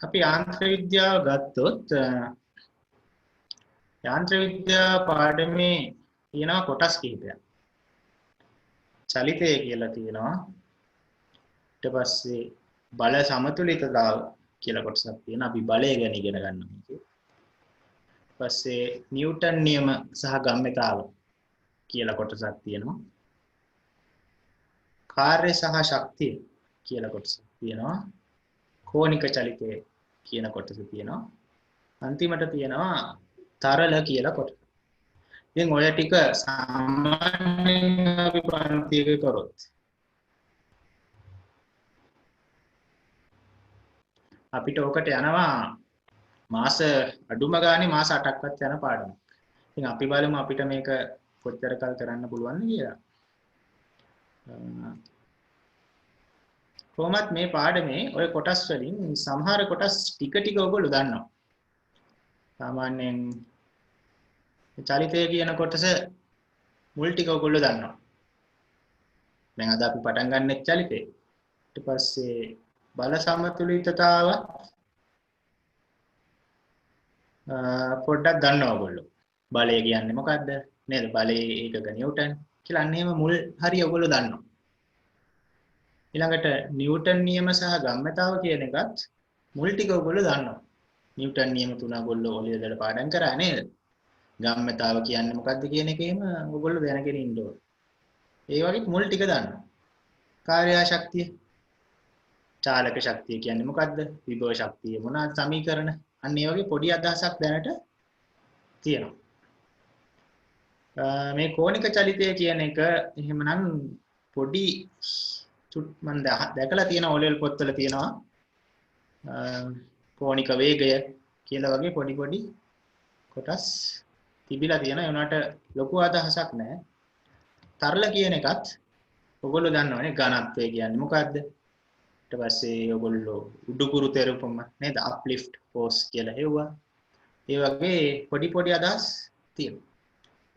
අපි යාන්ත්‍ර විද්‍යාව ගත්තොත් යාන්ත්‍ර විද්‍යාව පාඩමේ තියෙනවා කොටස් කිහිපයක්. චලිතය කියලා තියෙනවා. ඊට පස්සේ බල සමතුලිතතාව කියලා කොටසක් තියෙනවා. අපි බලය ගැන ඉගෙන ගන්නවා මේකේ. ඊට පස්සේ නිව්ටන් නියම සහ ගම්‍යතාව කියලා කොටසක් තියෙනවා. කාර්ය සහ ශක්තිය කියලා කොටසක් තියෙනවා. කෝණික චලිතය කියන කොටස තියෙනවා. අන්තිමට තියෙනවා තරල කියලා කොටස. ඉතින් ඔය ටික සාමාන්‍යයෙන් අපි පන්තියක කරොත් අපිට ඔකට යනවා මාස අඩුම ගානේ මාස 8ක්වත් යන පාඩමක්. ඉතින් අපි බලමු අපිට මේක කොච්චර කල් කරන්න පුළුවන්ද කියලා. කොහොමත් මේ පාඩමේ ඔය කොටස් වලින් සමහර කොටස් ටික ටික ඔයගොල්ලෝ දන්නවා. සාමාන්‍යයෙන් චලිතය කියන කොටස මුල් ටික ඔයගොල්ලෝ දන්නවා. දැන් අද අපි පටන් ගන්න චලිතය. ඊට පස්සේ බල සමතුලිතතාව පොඩ්ඩක් දන්නවා ඔයගොල්ලෝ. බලය කියන්නේ මොකද්ද? නේද? බලයේ ඒකක නිව්ටන් කියලා අන්න එහෙම මුල් හරිය ඔයගොල්ලෝ දන්නවා. ඊළඟට නිව්ටන් නියම සහ ගම්‍යතාව කියන එකත් මුල් ටික ඔයගොල්ලෝ දන්නවා. නිව්ටන් නියම තුන ඔයගොල්ලෝ ඔලිය දාලා පාඩම් කරා නේද? ගම්‍යතාව කියන්නේ මොකද්ද කියන එකේම ඔයගොල්ලෝ දැනගෙන ඉන්න ඕනේ. ඒ වගේ මුල් ටික දන්නවා. කාර්යශක්තිය, චාලක ශක්තිය කියන්නේ මොකද්ද? විභව ශක්තිය මොනවාද සමීකරණ? අන්න ඒ වගේ පොඩි අදහසක් දැනට තියෙනවා. මේ කෝණික චලිතය කියන එක එහෙමනම් පොඩි මම දැකලා තියෙන ඕලෙවල් පොත්වල තියෙනවා කෝණික වේගය කියලා වගේ පොඩි පොඩි කොටස් තිබිලා තියෙනවා. ඒ උනාට ලොකු අදහසක් නැහැ. තරල කියන එකත් ඔයගොල්ලෝ දන්නවනේ ඝනත්වය කියන්නේ මොකද්ද? ඊට පස්සේ ඔයගොල්ලෝ උඩුකුරු තෙරපම නේද? අප්ලිෆ්ට් ෆෝස් කියලා හෙව්වා. ඒ වගේ පොඩි පොඩි අදහස් තියෙනවා.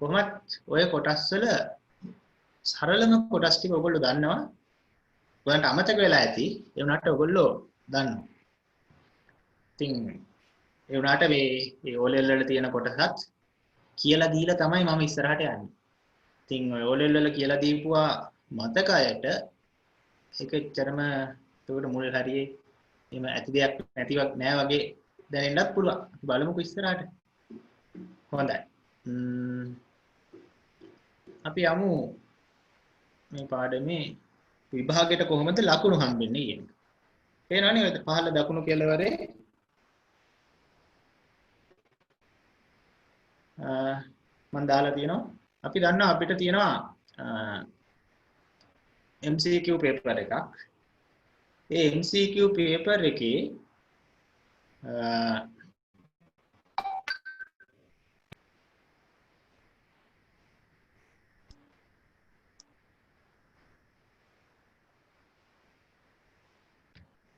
කොහොමත් ඔය කොටස් වල සරලම කොටස් ටික ඔයගොල්ලෝ දන්නවා. ඔයාලට අමතක වෙලා ඇති. ඒ උනාට ඔයගොල්ලෝ දන්නවා. ඉතින් ඒ උනාට මේ ඕලෙල් වල තියෙන කොටසත් කියලා දීලා තමයි මම ඉස්සරහට යන්නේ. ඉතින් ඔය ඕලෙල් වල කියලා දීපුවා මතක අයට ඒක ඇත්තටම ඒකට මුල් හරියේ එහෙම ඇති දෙයක් නැතිවක් නෑ වගේ දැනෙන්නත් පුළුවන්. බලමුකෝ ඉස්සරහට. හොඳයි. අපි යමු මේ පාඩමේ විභාගයට කොහොමද ලකුණු හම්බෙන්නේ කියන එක. පේනවනේ ඔය පහළ දකුණු කෙළවරේ මම දාලා තියෙනවා. අපි දන්නවා අපිට තියෙනවා MCQ පේපර් එකක්. ඒ MCQ පේපර් එකේ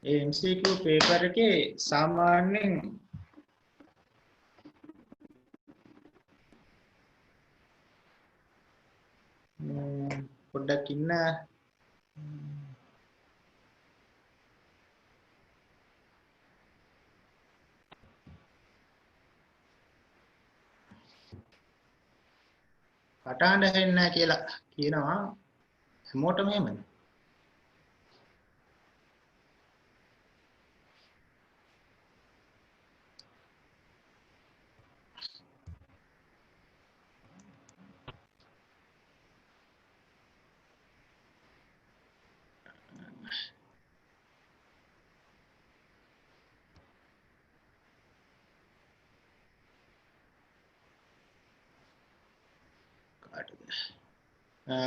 MCQ පේපර් එකේ සාමාන්‍යයෙන් පොඩ්ඩක් ඉන්න කටහඬ හෙන්නේ නැහැ කියලා කියනවා හැමෝටම එහෙමද?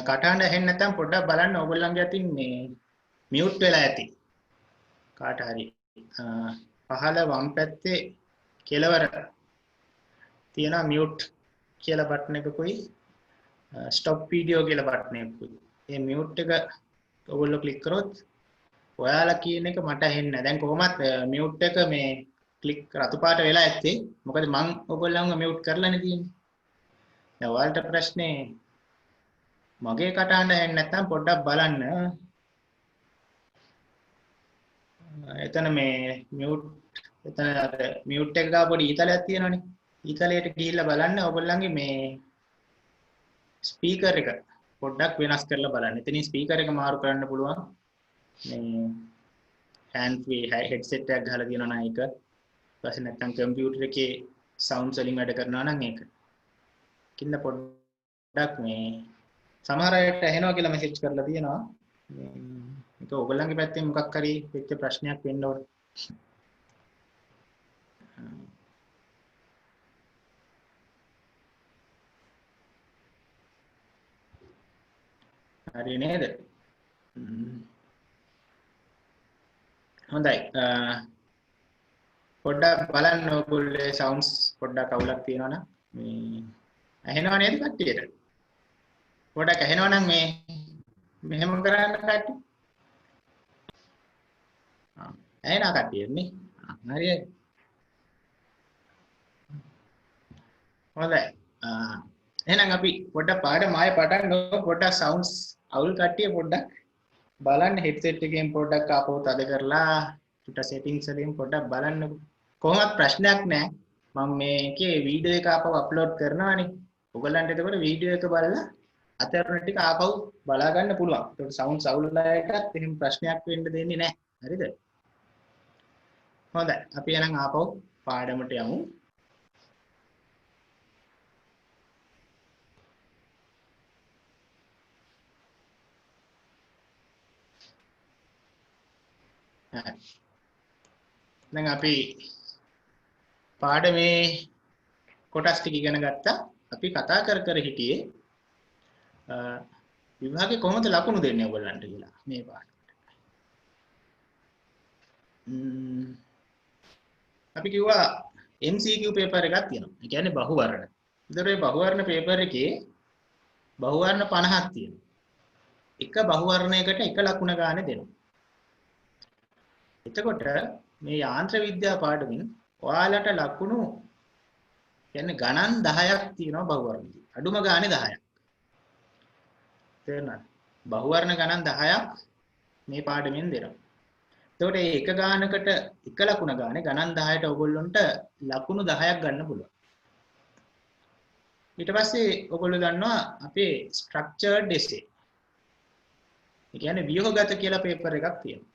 කටහඬ ඇහෙන්නේ නැත්නම් පොඩ්ඩක් බලන්න ඕගොල්ලන්ගේ අතින් මේ මියුට් වෙලා ඇති. කාට හරි පහළ වම් පැත්තේ කෙළවර තියෙන මියුට් කියලා බටන් එකකුයි ස්ටොප් වීඩියෝ කියලා බටන් එකකුයි. මේ මියුට් එක ඔයගොල්ලෝ ක්ලික් කරොත් ඔයාලා කියන එක මට ඇහෙන්නේ නැහැ. දැන් කොහොමත් මියුට් එක මේ ක්ලික් රතු පාට වෙලා ඇත්තේ. මොකද මම ඔයගොල්ලන්ව මියුට් කරලානේ තියෙන්නේ. දැන් ඔයාලට ප්‍රශ්නේ මගේ කටහඬ ඇහෙන්නේ නැත්නම් පොඩ්ඩක් බලන්න. එතන මේ මියුට් එතන අර මියුට් එක ගාව පොඩි ඊතලයක් තියෙනවනේ. ඊතලයට ගිහිල්ලා බලන්න ඔයගොල්ලන්ගේ මේ ස්පීකර් එක පොඩ්ඩක් වෙනස් කරලා බලන්න. එතනින් ස්පීකර් එක මාරු කරන්න පුළුවන්. මේ හෑන්ඩ් ෆ්‍රී හෙඩ්සෙට් එකක් ගහලා තියෙනවා නම් ඒක. ඊපස්සේ නැත්නම් කම්පියුටර් එකේ සවුන්ඩ්ස් වලින් වැඩ කරනවා නම් ඒක. කින්න පොඩ්ඩක් මේ සමහර අයට ඇහෙනවා කියලා මෙසේජ් කරලා තියෙනවා. ඒක ඔයගොල්ලන්ගේ පැත්තෙන් මොකක් හරි වෙච්ච ප්‍රශ්නයක් වෙන්න ඕනේ. හරි නේද? හොඳයි. පොඩ්ඩක් බලන්න ඔයගොල්ලේ සවුන්ඩ්ස් පොඩ්ඩක් අවුලක් තියෙනවා නම් මේ ඇහෙනව නේද කට්ටියට? පොඩ්ඩක් ඇහෙනව නම් මේ මෙහෙම කරන්න කට්ටිය. ඇහෙනා කට්ටියනේ. හරියයි. හොඳයි. එහෙනම් අපි පොඩ්ඩක් පාඩම ආයෙ පටන් ගමු. පොඩ්ඩක් සවුන්ඩ්ස් අවුල් කට්ටිය පොඩ්ඩක් බලන්න හෙඩ්සෙට් එකෙන් පොඩ්ඩක් ආපහු තද කරලා ඊට සෙටින්ග්ස් වලින් පොඩ්ඩක් බලන්නකෝ. කොහොමවත් ප්‍රශ්නයක් නැහැ. මම මේකේ වීඩියෝ එක ආපහු අප්ලෝඩ් කරනවානේ. ඔයගලන්ට එතකොට වීඩියෝ එක බලලා අතරුණ ටික ආපහු බලා ගන්න පුළුවන්. ඒකට සවුන්ඩ්ස් අවුල් වලටත් එහෙම ප්‍රශ්නයක් වෙන්න දෙන්නේ නැහැ. හරිද? හොඳයි. අපි එහෙනම් ආපහු පාඩමට යමු. දැන් අපි පාඩමේ කොටස් ටික ඉගෙන ගත්තා. අපි කතා කර හිටියේ විභාගේ කොහොමද ලකුණු දෙන්නේ ඔයගොල්ලන්ට කියලා මේ පාඩමට. අපි කිව්වා MCQ පේපර් එකක් තියෙනවා. ඒ කියන්නේ බහුවර්ණ. ඒතර මේ බහුවර්ණ පේපර් එකේ බහුවර්ණ 50ක් තියෙනවා. එක බහුවර්ණයකට එක ලකුණ ගන්න දෙනවා. එතකොට මේ යාන්ත්‍ර විද්‍යා පාඩමින් ඔයාලට ලකුණු කියන්නේ ගණන් 10ක් තියෙනවා බහුවර්ණදී. අඩුම ගානේ 10ක්. තේරුණාද? බහුවර්ණ ගණන් 10ක් මේ පාඩමෙන් දෙනවා. එතකොට මේ එක ගානකට එක ලකුණ ගානේ ගණන් 10ට ඔයගොල්ලන්ට ලකුණු 10ක් ගන්න පුළුවන්. ඊට පස්සේ ඔයගොල්ලෝ දන්නවා අපේ ස්ට්‍රක්චර්ඩ් එසේ. ඒ කියන්නේ ව්‍යුහගත කියලා පේපර් එකක් තියෙනවා.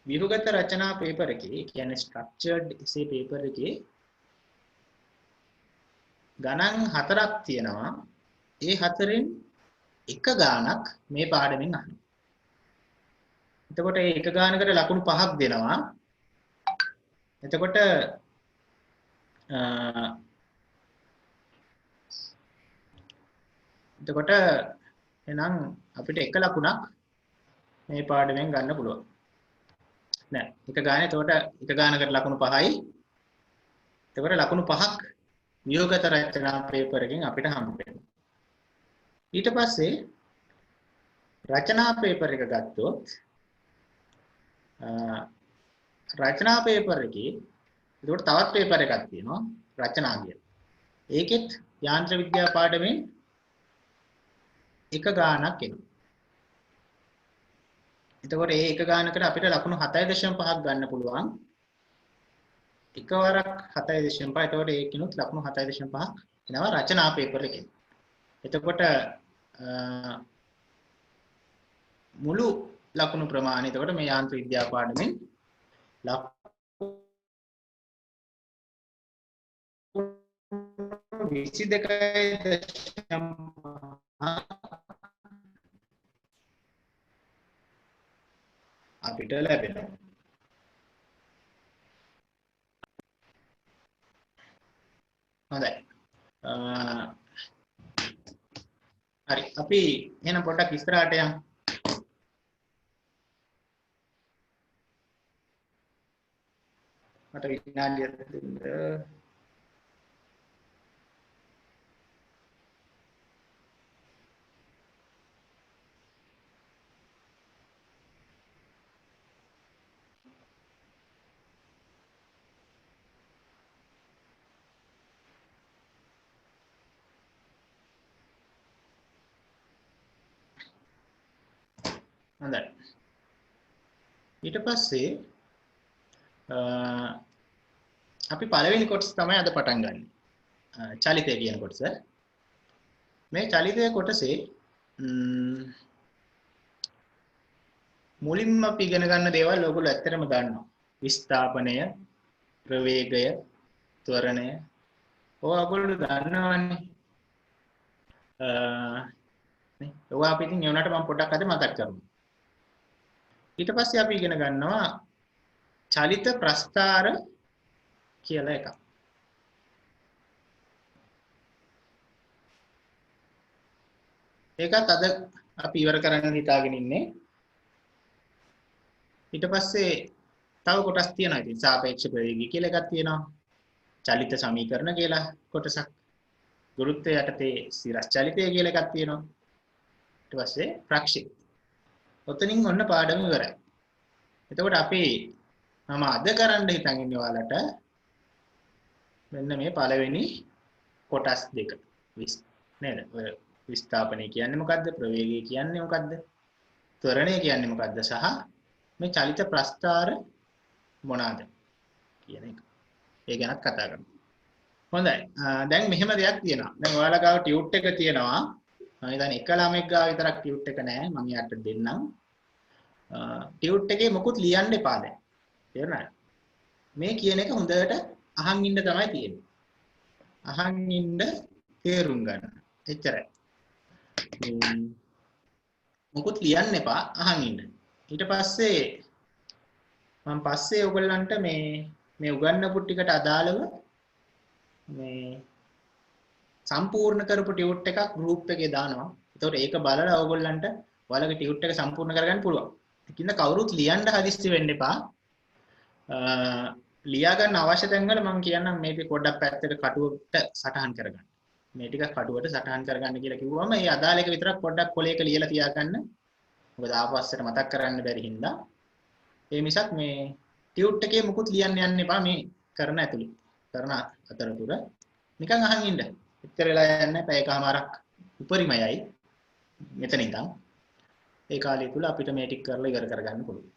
ව්‍යුහගත රචනා පේපර් එකේ කියන්නේ ස්ට්‍රක්චර්ඩ් එසේ පේපර් එකේ ගණන් 4ක් තියෙනවා. ඒ හතරෙන් එක ගානක් මේ පාඩමෙන් අහනවා. එතකොට මේ එක ගානකට ලකුණු 5ක් දෙනවා. එතකොට එහෙනම් අපිට එක ලකුණක් මේ පාඩමෙන් ගන්න පුළුවන්. නෑ එක ගානේ එතකොට එක ගානකට ලකුණු 5යි. එතකොට ලකුණු 5ක් ව්‍යුහගත රචනා පේපර් එකෙන් අපිට හම්බ වෙනවා. ඊට පස්සේ රචනා පේපර් එක ගත්තොත් රචනා පේපර් එකේ එතකොට තවත් පේපර් එකක් තියෙනවා රචනා කියලා. ඒකෙත් යාන්ත්‍ර විද්‍යා පාඩමෙන් එක ගානක් එනවා. එතකොට මේ එක ගානකට අපිට ලකුණු 7.5ක් ගන්න පුළුවන්. එකවරක් 7.5. එතකොට ඒකිනුත් ලකුණු 7.5ක් එනවා රචනා පේපර් එකෙන්. එතකොට මුළු ලකුණු ප්‍රමාණය එතකොට මේ යාන්ත්‍ර විද්‍යා පාඩමෙන් ලකුණු 22.5 අපිට ලැබෙනවා. හොඳයි. හරි. අපි එහෙනම් පොඩ්ඩක් ඉස්සරහට යමු. මට විනාඩියක් දෙන්න. හොඳයි. ඊට පස්සේ අපි පළවෙනි කොටස තමයි අද පටන් ගන්න. චලිතය කියන කොටස. මේ චලිතය කොටසේ මුලින්ම අපි ඉගෙන ගන්න දේවල් ඔයගොල්ලෝ ඇත්තටම දන්නවා. විස්ථාපනය, ප්‍රවේගය, ත්වරණය. ඔයගොල්ලෝ දන්නවනේ. නේ. ඔයා අපි ඉතින් ඒ වුණාට මම පොඩ්ඩක් අද මතක් කරමු. ඊට පස්සේ අපි ඉගෙන ගන්නවා චලිත ප්‍රස්ථාර කියලා එකක්. ඒකත් අද අපි ඉවර කරන්න හිතාගෙන ඉන්නේ. ඊට පස්සේ තව කොටස් තියෙනවා. ඉතින් සාපේක්ෂ ප්‍රවේගය කියලා එකක් තියෙනවා. චලිත සමීකරණ කියලා කොටසක්. ගුරුත්වය යටතේ සිරස් චලිතය කියලා එකක් තියෙනවා. ඊට පස්සේ ප්‍රක්ෂිප්ත. ඔතනින් ඔන්න පාඩම ඉවරයි. එතකොට අපි මම අද කරන්න හිතන් ඉන්නේ ඔයාලට මෙන්න මේ පළවෙනි කොටස් දෙක. නේද? ඔය විස්ථාපනය කියන්නේ මොකද්ද? ප්‍රවේගය කියන්නේ මොකද්ද? ත්වරණය කියන්නේ මොකද්ද? සහ මේ චලිත ප්‍රස්ථාර මොනවාද කියන එක. ඒ ගැනත් කතා කරමු. හොඳයි. දැන් මෙහෙම දෙයක් තියෙනවා. දැන් ඔයාලා ගාව ටියුට් එක තියෙනවා. මම හිතන්නේ එක ළමෙක් ගාව විතරක් ටියුට් එක නැහැ. මම යාට දෙන්නම්. ටියුට් එකේ මොකුත් ලියන්න එපා දැන්. තේරුණාද? මේ කියන එක හොඳට අහන් ඉන්න තමයි තියෙන්නේ. අහන් ඉන්න තේරුම් ගන්න. එච්චරයි. මොකුත් ලියන්න එපා අහන් ඉන්න. ඊට පස්සේ මම පස්සේ ඔයගොල්ලන්ට මේ උගන්වපු ටිකට අදාළව මේ සම්පූර්ණ කරපු ටියුට් එකක් ගෲප් එකේ දානවා. ඒතකොට ඒක බලලා ඔයගොල්ලන්ට ඔයාලගේ ටියුට් එක සම්පූර්ණ කරගන්න පුළුවන්. ඒකින්ද කවුරුත් ලියන්න හදිස්සි වෙන්න එපා. ලියා ගන්න අවශ්‍ය තැන් වල මම කියන්නම් මේක පොඩ්ඩක් පැත්තට කටුවට සටහන් කරගන්න. මේ ටික කටුවට සටහන් කරගන්න කියලා කිව්වම ඒ අදාළ එක විතරක් පොඩ්ඩක් කොලයක ලියලා තියාගන්න. මොකද ආපස්සට මතක් කරන්න බැරි හින්දා. ඒ මිසක් මේ ටියුට් එකේ මුකුත් ලියන්න යන්න එපා මේ කරන ඇතුළේ. කරන අතරතුර නිකන් අහන් ඉන්න. එච්චර වෙලා යන්නේ පැය එකමාරක් උපරිමයයි. මෙතන ඉඳන් ඒ කාලය තුල අපිට මේ ටික කරලා ඉවර කරගන්න පුළුවන්.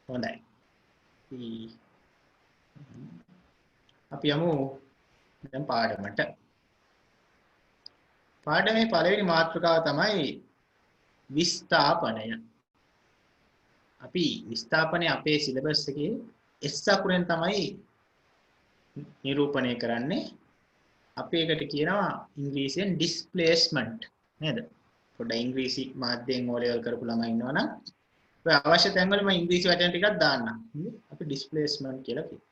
හොඳයි. අපි යමු දැන් පාඩමට. පාඩමේ පළවෙනි මාතෘකාව තමයි විස්ථාපනය. අපි විස්ථාපනය අපේ සිලබස් එකේ S අකුරෙන් තමයි නිරූපණය කරන්නේ. අපි ඒකට කියනවා ඉංග්‍රීසියෙන් ඩිස්ප්ලේස්මන්ට් නේද? පොඩ්ඩක් ඉංග්‍රීසි මාධ්‍යයෙන් O level කරපු ළමයි ඉන්නවනම් ඔය අවශ්‍ය තැන් වල මම ඉංග්‍රීසි වචන ටිකක් දාන්නම්. අපි ඩිස්ප්ලේස්මන්ට් කියලා කියනවා.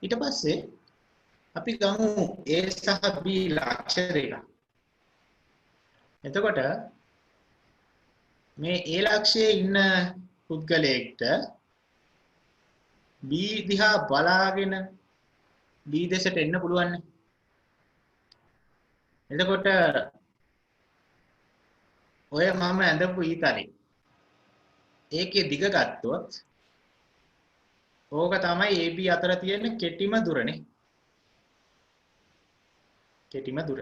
ඊට පස්සේ අපි ගමු A සහ B ලක්ෂරේක. එතකොට මේ A ලක්ෂයේ ඉන්න පුද්ගලයෙක්ට B දිහා බලාගෙන B දෙසට එන්න පුළුවන්. එතකොට ඔය මම ඇඳපු ඊතරේ ඒකේ දිග ගත්තොත් ඕක තමයි AB අතර තියෙන කෙටිම දුරනේ. කෙටිම දුර.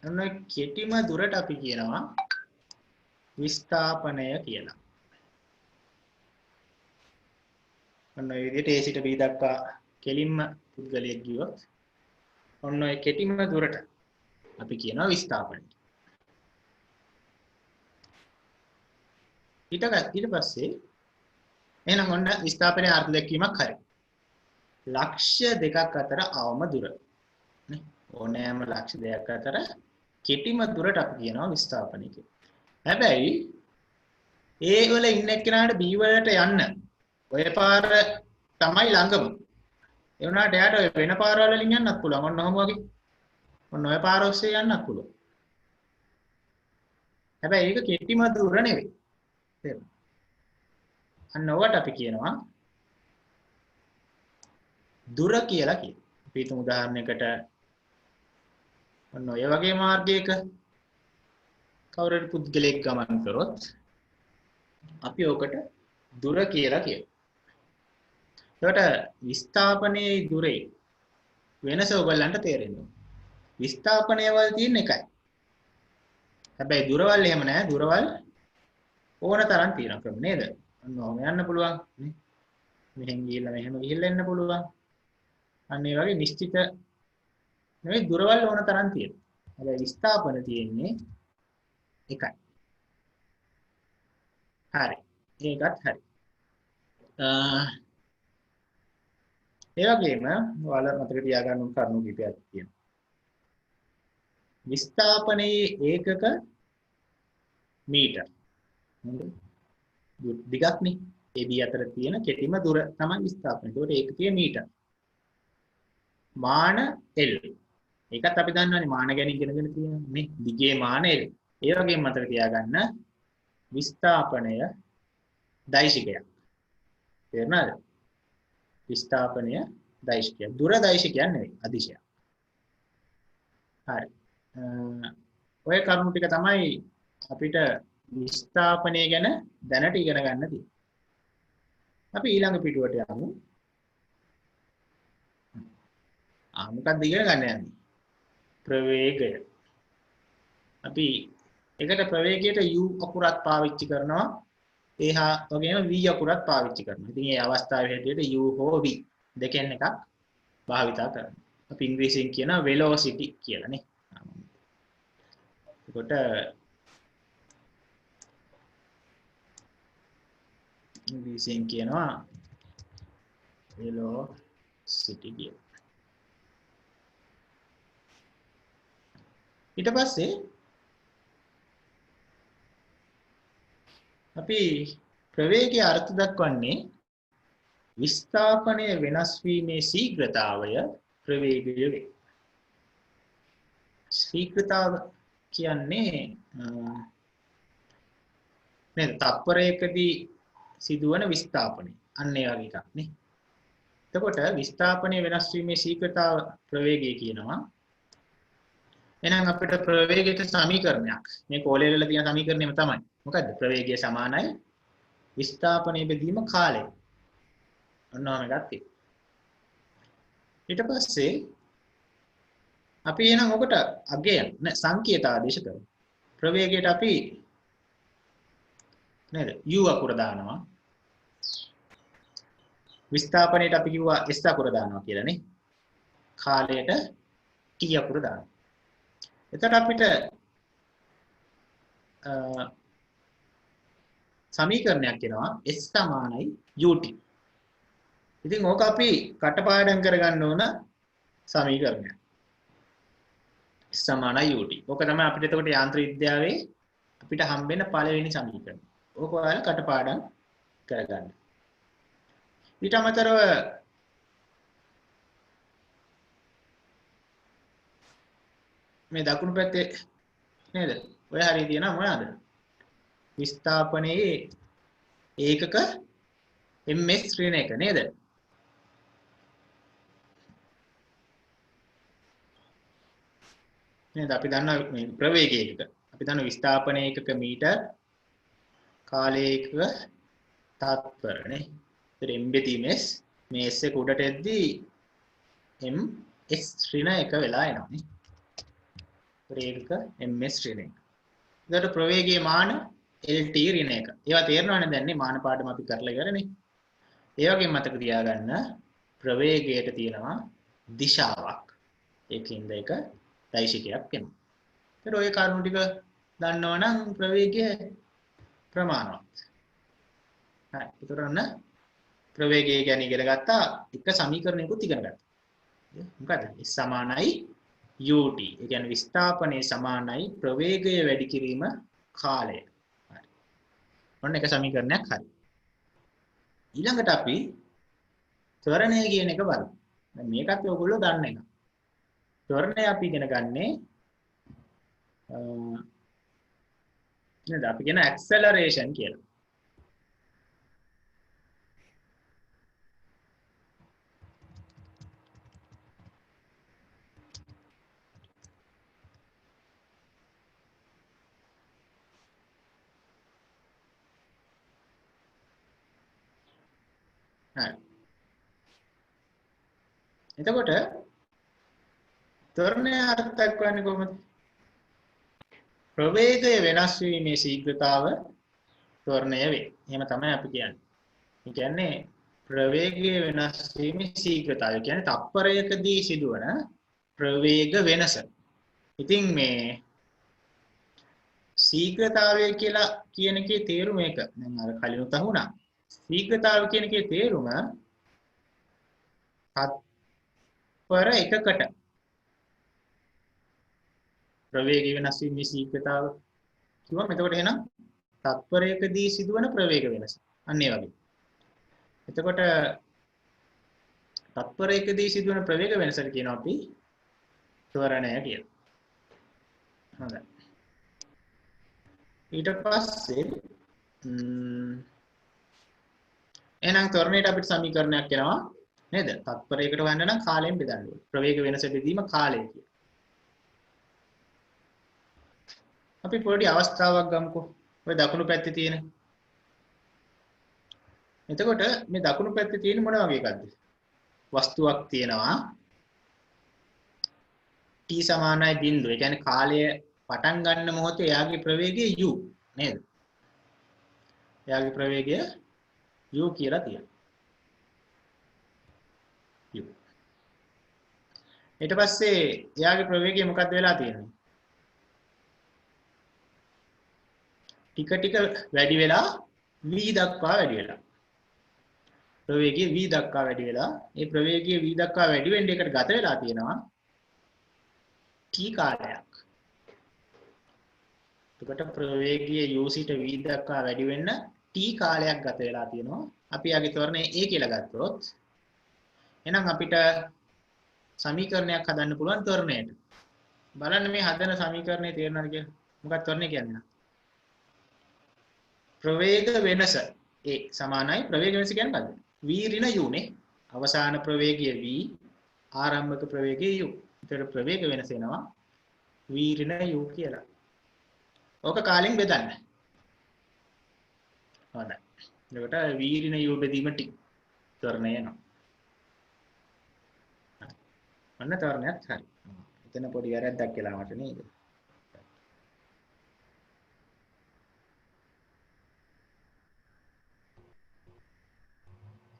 අන්න කෙටිම දුරට අපි කියනවා විස්ථාපනය කියලා. ඔන්න ඔය විදිහට A සිට B දක්වා කෙලින්ම පුද්ගලයෙක් ගියොත් ඔන්න ඔය කෙටිම දුරට අපි කියනවා විස්ථාපනය. ඊට පස්සේ එහෙනම් ඔන්න විස්ථාපනයේ අර්ථ දැක්වීමක් හරි. ලක්ෂ්‍ය දෙකක් අතර අවම දුර. නේ? ඕනෑම ලක්ෂ්‍ය දෙකක් අතර කෙටිම දුරට අපි කියනවා විස්ථාපනය කියලා. හැබැයි A වල ඉන්න එක්කෙනාට B වලට යන්න ඔය පාර තමයි ළඟම. ඒ වුණාට එයාට ඔය වෙන පාරවල් වලින් යන්නත් පුළුවන්. ඔන්න ඔහොම වගේ. ඔන්න ඔය පාර ඔස්සේ යන්නත් පුළුවන්. හැබැයි ඒක කෙටිම දුර නෙවෙයි. තේරුණා? අන්න ඔකට අපි කියනවා දුර කියලා කියනවා. අපි හිතමු උදාහරණයකට ඔන්න ඔය වගේ මාර්ගයක කවුරු හරි පුද්ගලයෙක් ගමන් කරොත් අපි ඔකට දුර කියලා කියනවා. ඒකට විස්ථාපනයේ දුරේ වෙනස ඔයගලන්ට තේරෙනවා. විස්ථාපනය වල තියෙන එකයි. හැබැයි දුරවල් එහෙම නැහැ. දුරවල් ඕන තරම් තියෙනවා ක්‍රම නේද? ඔන්න ඔහොම යන්න පුළුවන් නේ. මෙහෙන් ගිහිල්ලා මෙහෙම ගිහිල්ලා එන්න පුළුවන්. අන්න ඒ වගේ නිශ්චිත නෙවෙයි දුරවල් ඕන තරම් තියෙනවා. හැබැයි විස්ථාපන තියෙන්නේ එකයි. හරි. ඒකත් හරි. ඒ වගේම ඔයාලා මතක තියාගන්න ඕන කරුණු කිහිපයක් තියෙනවා. විස්ථාපනයේ ඒකක මීටර. හරිද? දිගක්නේ. AB අතර තියෙන කෙටිම දුර තමයි විස්ථාපනය. ඒකට ඒකකයේ මීටර. මාන L. ඒකත් අපි දන්නවනේ මාන ගැන ඉගෙනගෙන තියෙනවා නේ. දිගේ මාන L. ඒ වගේම මතක තියාගන්න විස්ථාපනය දෛශිකයක්. තේරුණාද? විස්ථාපනය දෛශිකයක්. දුර දෛශිකයක් නෙවෙයි අදිශයක්. හරි. ඔය කරුණු ටික තමයි අපිට විස්ථාපනය ගැන දැනට ඉගෙන ගන්න තියෙන්නේ. අපි ඊළඟ පිටුවට යමු. මොකක්ද ඉගෙන ගන්න යන්නේ? ප්‍රවේගය. අපි එකට ප්‍රවේගයට u අකුරත් පාවිච්චි කරනවා. ඒහා වගේම v අකුරත් පාවිච්චි කරනවා. ඉතින් මේ අවස්ථාවේ හැටියට u හෝ v දෙකෙන් එකක් භාවිතා කරනවා. අපි ඉංග්‍රීසියෙන් කියන velocity කියලා නේ. එතකොට ඉංග්‍රීසියෙන් කියනවා velocity කියලා. ඊට පස්සේ අපි ප්‍රවේගයේ අර්ථ දක්වන්නේ විස්ථාපනය වෙනස් වීමේ ශීඝ්‍රතාවය ප්‍රවේගය වේ. ශීඝ්‍රතාව කියන්නේ නේද? තත්පරයකදී සිදුවන විස්ථාපනය. අන්න ඒ වගේ එකක් නේ. එතකොට විස්ථාපනය වෙනස් වීමේ ශීඝ්‍රතාව ප්‍රවේගය කියනවා. එහෙනම් අපිට ප්‍රවේගයට සමීකරණයක් මේ කෝලේ වල තියෙන සමීකරණයම තමයි. මොකද්ද? ප්‍රවේගය සමානයි විස්ථාපනයේ බෙදීම කාලය. ඔන්නෝම එකක් තියෙනවා. ඊට පස්සේ අපි එහෙනම් ඔකට අගයන් සංකේත ආදේශ කරමු. ප්‍රවේගයට අපි නේද? u අකුර දානවා. විස්ථාපනයට අපි කිව්වා s අකුර දානවා කියලා නේ. කාලයට t අකුර දානවා. එතකොට අපිට සමීකරණයක් එනවා s සමානයි ut. ඉතින් ඕක අපි කටපාඩම් කරගන්න ඕන සමීකරණයක්. s සමානයි ut. ඕක තමයි අපිට එතකොට යාන්ත්‍ර විද්‍යාවේ අපිට හම්බෙන්න පළවෙනි සමීකරණය. ඕක ඔයාලා කටපාඩම් කරගන්න. ඊට අමතරව මේ දකුණු පැත්තේ නේද? ඔය හරිය තියෙනවා මොනවාද? විස්ථාපනයේ ඒකක ms ඍණ එක නේද? නේද? අපි දන්නවා මේ ප්‍රවේගය එකක. අපි දන්නවා විස්ථාපනයේ ඒකක මීටර්, කාලයේ ඒකක තත්පර නේ. ඒතර m බෙදීමස් මේ s එක උඩට එද්දී ms ඍණ එක වෙලා එනවා නේ. ඒකක ms ඍණ එක. එතකොට ප්‍රවේගයේ මාන lt ඍණ එක. ඒවා තේරෙනවනේ දැන් නේ මාන පාඩම අපි කරලා ඉවරනේ. ඒ වගේම මතක තියාගන්න ප්‍රවේගයට තියෙනවා දිශාවක්. ඒකින්ද ඒක දෛශිකයක් වෙනවා. ඒතර ඔය කරුණු ටික දන්නවනම් ප්‍රවේගය ප්‍රමාණවත්. හරි. ඒතර ඔන්න ප්‍රවේගය ගැන ඉගෙන ගත්තා. එක සමීකරණයකුත් ඉගෙන ගත්තා. මොකද? S සමානයි ut. ඒ කියන්නේ විස්ථාපනයේ සමානයි ප්‍රවේගය වැඩි කිරීම කාලය. හරි. ඔන්න එක සමීකරණයක් හරි. ඊළඟට අපි ත්වරණය කියන එක බලමු. දැන් මේකත් ඔයගොල්ලෝ දන්න එක. ත්වරණය අපි ඉගෙන ගන්නේ නේද? අපි කියන ඇක්සලරේෂන් කියලා. හරි. එතකොට ත්වරණය අර්ථ දක්වන්නේ කොහොමද? ප්‍රවේගය වෙනස් වීමේ ශීඝ්‍රතාව ත්වරණය වේ. එහෙම තමයි අපි කියන්නේ. ඒ කියන්නේ ප්‍රවේගයේ වෙනස් වීමේ ශීඝ්‍රතාවය කියන්නේ තප්පරයකදී සිදුවන ප්‍රවේග වෙනස. ඉතින් මේ ශීඝ්‍රතාවය කියලා කියන එකේ තේරුම මේක. දැන් අර කලිනුත් අහුණා. ශීඝ්‍රතාවය කියන එකේ තේරුම තත්පර එකකට ප්‍රවේගය වෙනස් වීමේ ශීඝ්‍රතාව කිව්වම එතකොට එහෙනම් තත්පරයකදී සිදුවන ප්‍රවේග වෙනස. අන්න ඒ වගේ. එතකොට තත්පරයකදී සිදුවන ප්‍රවේග වෙනසට කියනවා අපි ත්වරණය කියලා. හොඳයි. ඊට පස්සේ එහෙනම් ත්වරණයට අපිට සමීකරණයක් එනවා නේද? තත්පරයකට හොයන්න නම් කාලයෙන් බෙදන්න ඕනේ. ප්‍රවේග වෙනස බෙදීම කාලය කියලා. අපි පොඩි අවස්ථාවක් ගමුකෝ. ඔය දකුණු පැත්තේ තියෙන. එතකොට මේ දකුණු පැත්තේ තියෙන මොන වගේ එකක්ද? වස්තුවක් තියෙනවා. t සමානයි බිංදුව. ඒ කියන්නේ කාලය පටන් ගන්න මොහොතේ එයාගේ ප්‍රවේගය u නේද? එයාගේ ප්‍රවේගය u කියලා තියෙනවා. u. ඊට පස්සේ එයාගේ ප්‍රවේගය මොකක්ද වෙලා තියෙන්නේ? ටික ටික වැඩි වෙලා v දක්වා වැඩි වෙලා. ප්‍රවේගය v දක්වා වැඩි වෙලා ඒ ප්‍රවේගය v දක්වා වැඩි වෙන්න එකට ගත වෙලා තියෙනවා t කාලයක්. එතකොට ප්‍රවේගය u සිට v දක්වා වැඩි වෙන්න t කාලයක් ගත වෙලා තියෙනවා. අපි යාගේ ත්වරණය a කියලා ගත්තොත් එහෙනම් අපිට සමීකරණයක් හදන්න පුළුවන් ත්වරණයට. බලන්න මේ හදන සමීකරණේ තේරෙනවද කියලා? මොකක්ද ත්වරණය කියන්නේ? ප්‍රවේග වෙනස a සමානයි ප්‍රවේග වෙනස කියන්නේ මොකද්ද? v ඍණ u නේ. අවසාන ප්‍රවේගය v ආරම්භක ප්‍රවේගය u. ඒතර ප්‍රවේග වෙනස එනවා v ඍණ u කියලා. ඕක කාලෙන් බෙදන්න. හොඳයි. එතකොට v ඍණ u බෙදීම t ත්වරණය එනවා. අන්න ත්වරණයක් හරි. එතන පොඩි වැරද්දක් කියලා මට නේද?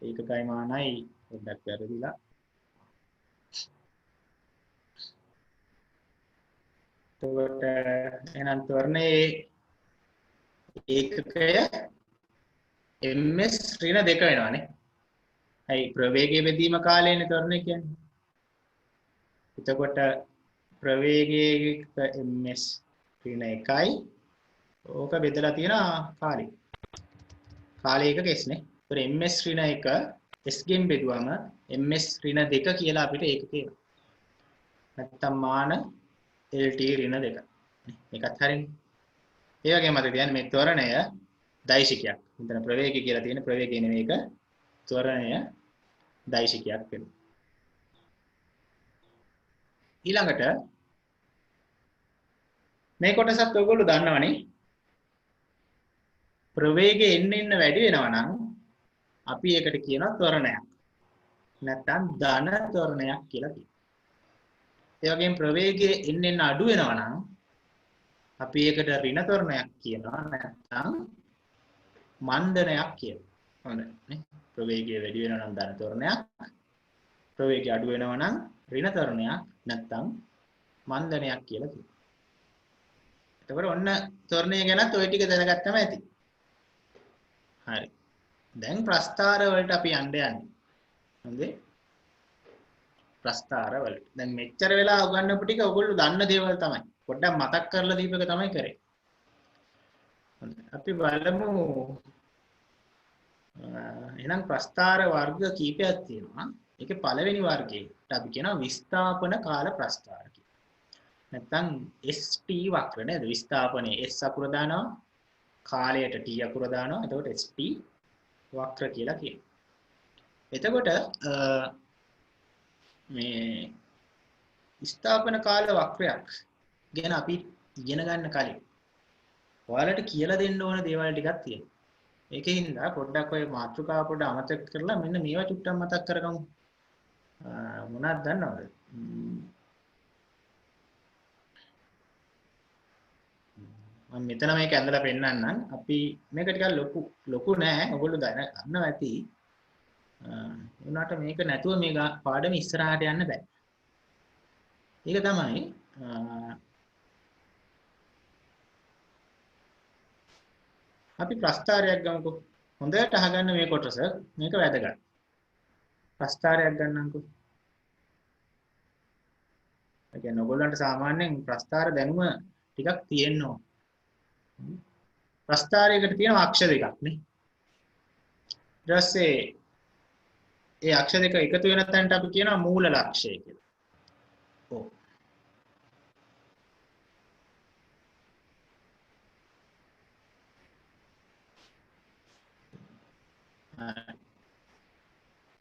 ඒකයි මානයි පොඩ්ඩක් වැරදිලා. එතකොට එහෙනම් ත්වරණයේ ඒකකය ms ඍණ 2 වෙනවානේ. හයි ප්‍රවේගයේ බෙදීම කාලයනේ ත්වරණය කියන්නේ. එතකොට ප්‍රවේගයේ ms ඍණ 1යි ඕක බෙදලා තියෙන කාලය. කාලය එකක s නේ. ඒතර ms ඍණ 1 s ගෙන් බෙදුවම ms ඍණ 2 කියලා අපිට ඒක තියෙනවා. නැත්තම් මාන lt ඍණ 2. මේකත් හරිනේ. ඒ වගේම මතක තියාගන්න මේ ත්වරණය දෛශිකයක්. මෙතන ප්‍රවේගය කියලා තියෙන ප්‍රවේගය නෙමෙයි ඒක. ත්වරණය දෛශිකයක් වෙනවා. ඊළඟට මේ කොටසත් ඔයගොල්ලෝ දන්නවනේ. ප්‍රවේගය එන්න වැඩි වෙනවා නම් අපි ඒකට කියනවා ත්වරණයක්. නැත්නම් ධන ත්වරණයක් කියලා කියනවා. ඒ වගේම ප්‍රවේගය එන්න අඩු වෙනවා නම් අපි ඒකට ඍණ ත්වරණයක් කියනවා නැත්නම් මන්දනයක් කියනවා. හොඳයි නේ. ප්‍රවේගය වැඩි වෙනවා නම් ධන ත්වරණයක්. ප්‍රවේගය අඩු වෙනවා නම් ඍණ ත්වරණයක් නැත්නම් මන්දනයක් කියලා කියනවා. එතකොට ඔන්න ත්වරණය ගැනත් ওই ටික දැනගත්තම ඇති. හරි. දැන් ප්‍රස්ථාර වලට අපි යන්න යන්නේ. හොඳේ. ප්‍රස්ථාර වලට. දැන් මෙච්චර වෙලා උගන්වපු ටික ඔයගොල්ලෝ දන්න දේවල් තමයි. පොඩ්ඩක් මතක් කරලා දීප එක තමයි කරේ. හොඳයි. අපි බලමු එහෙනම් ප්‍රස්ථාර වර්ග කීපයක් තියෙනවා. ඒකේ පළවෙනි වර්ගයට අපි කියනවා විස්ථාපන කාල ප්‍රස්ථාර කියලා. නැත්නම් ST වක්‍ර නේද? විස්ථාපනයේ S අකුර දානවා. කාලයට T අකුර දානවා. එතකොට ST වක්‍ර කියලා කියනවා. එතකොට මේ ස්ථාපන කාල වක්‍රයක් ගැන අපි ඉගෙන ගන්න කලින් ඔයාලට කියලා දෙන්න ඕන දේවල් ටිකක් තියෙනවා. ඒකෙන්ද පොඩ්ඩක් ඔය මාතෘකාව පොඩ්ඩ අමතක කරලා මෙන්න මේවා චුට්ටක් මතක් කරගමු. මොනවද දන්නවද? මම මෙතන මේක ඇඳලා පෙන්නන්නම්. අපි මේක ටිකක් ලොකු නෑ. ඔයගොල්ලෝ දන්නවා ඇති. උනාට මේක නැතුව මේ පාඩම ඉස්සරහට යන්න බෑ. ඒක තමයි අපි ප්‍රස්ථාරයක් ගමුකෝ. හොඳට අහගන්න මේ කොටස. මේක වැදගත්. ප්‍රස්ථාරයක් ගන්නම්කෝ. ඒ කියන්නේ ඔයගොල්ලන්ට සාමාන්‍යයෙන් ප්‍රස්ථාර දැනුම ටිකක් තියෙන්න ඕන. ප්‍රස්ථාරයකට තියෙනවා අක්ෂ දෙකක් නේ. ඊට පස්සේ ඒ අක්ෂ දෙක එකතු වෙන තැනට අපි කියනවා මූල ලක්ෂය කියලා. ඔව්.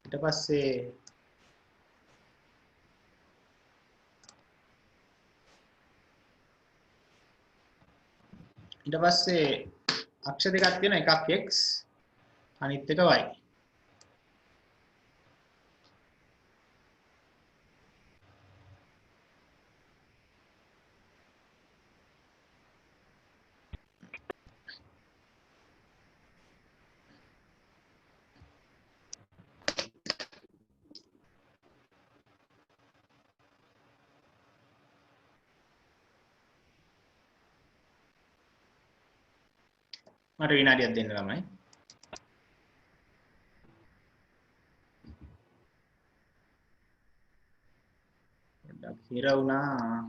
ඊට පස්සේ අක්ෂ දෙකක් තියෙනවා එකක් x අනිත් එක y. මට විනාඩියක් දෙන්න ළමයි. පොඩ්ඩක් හිර වුණා.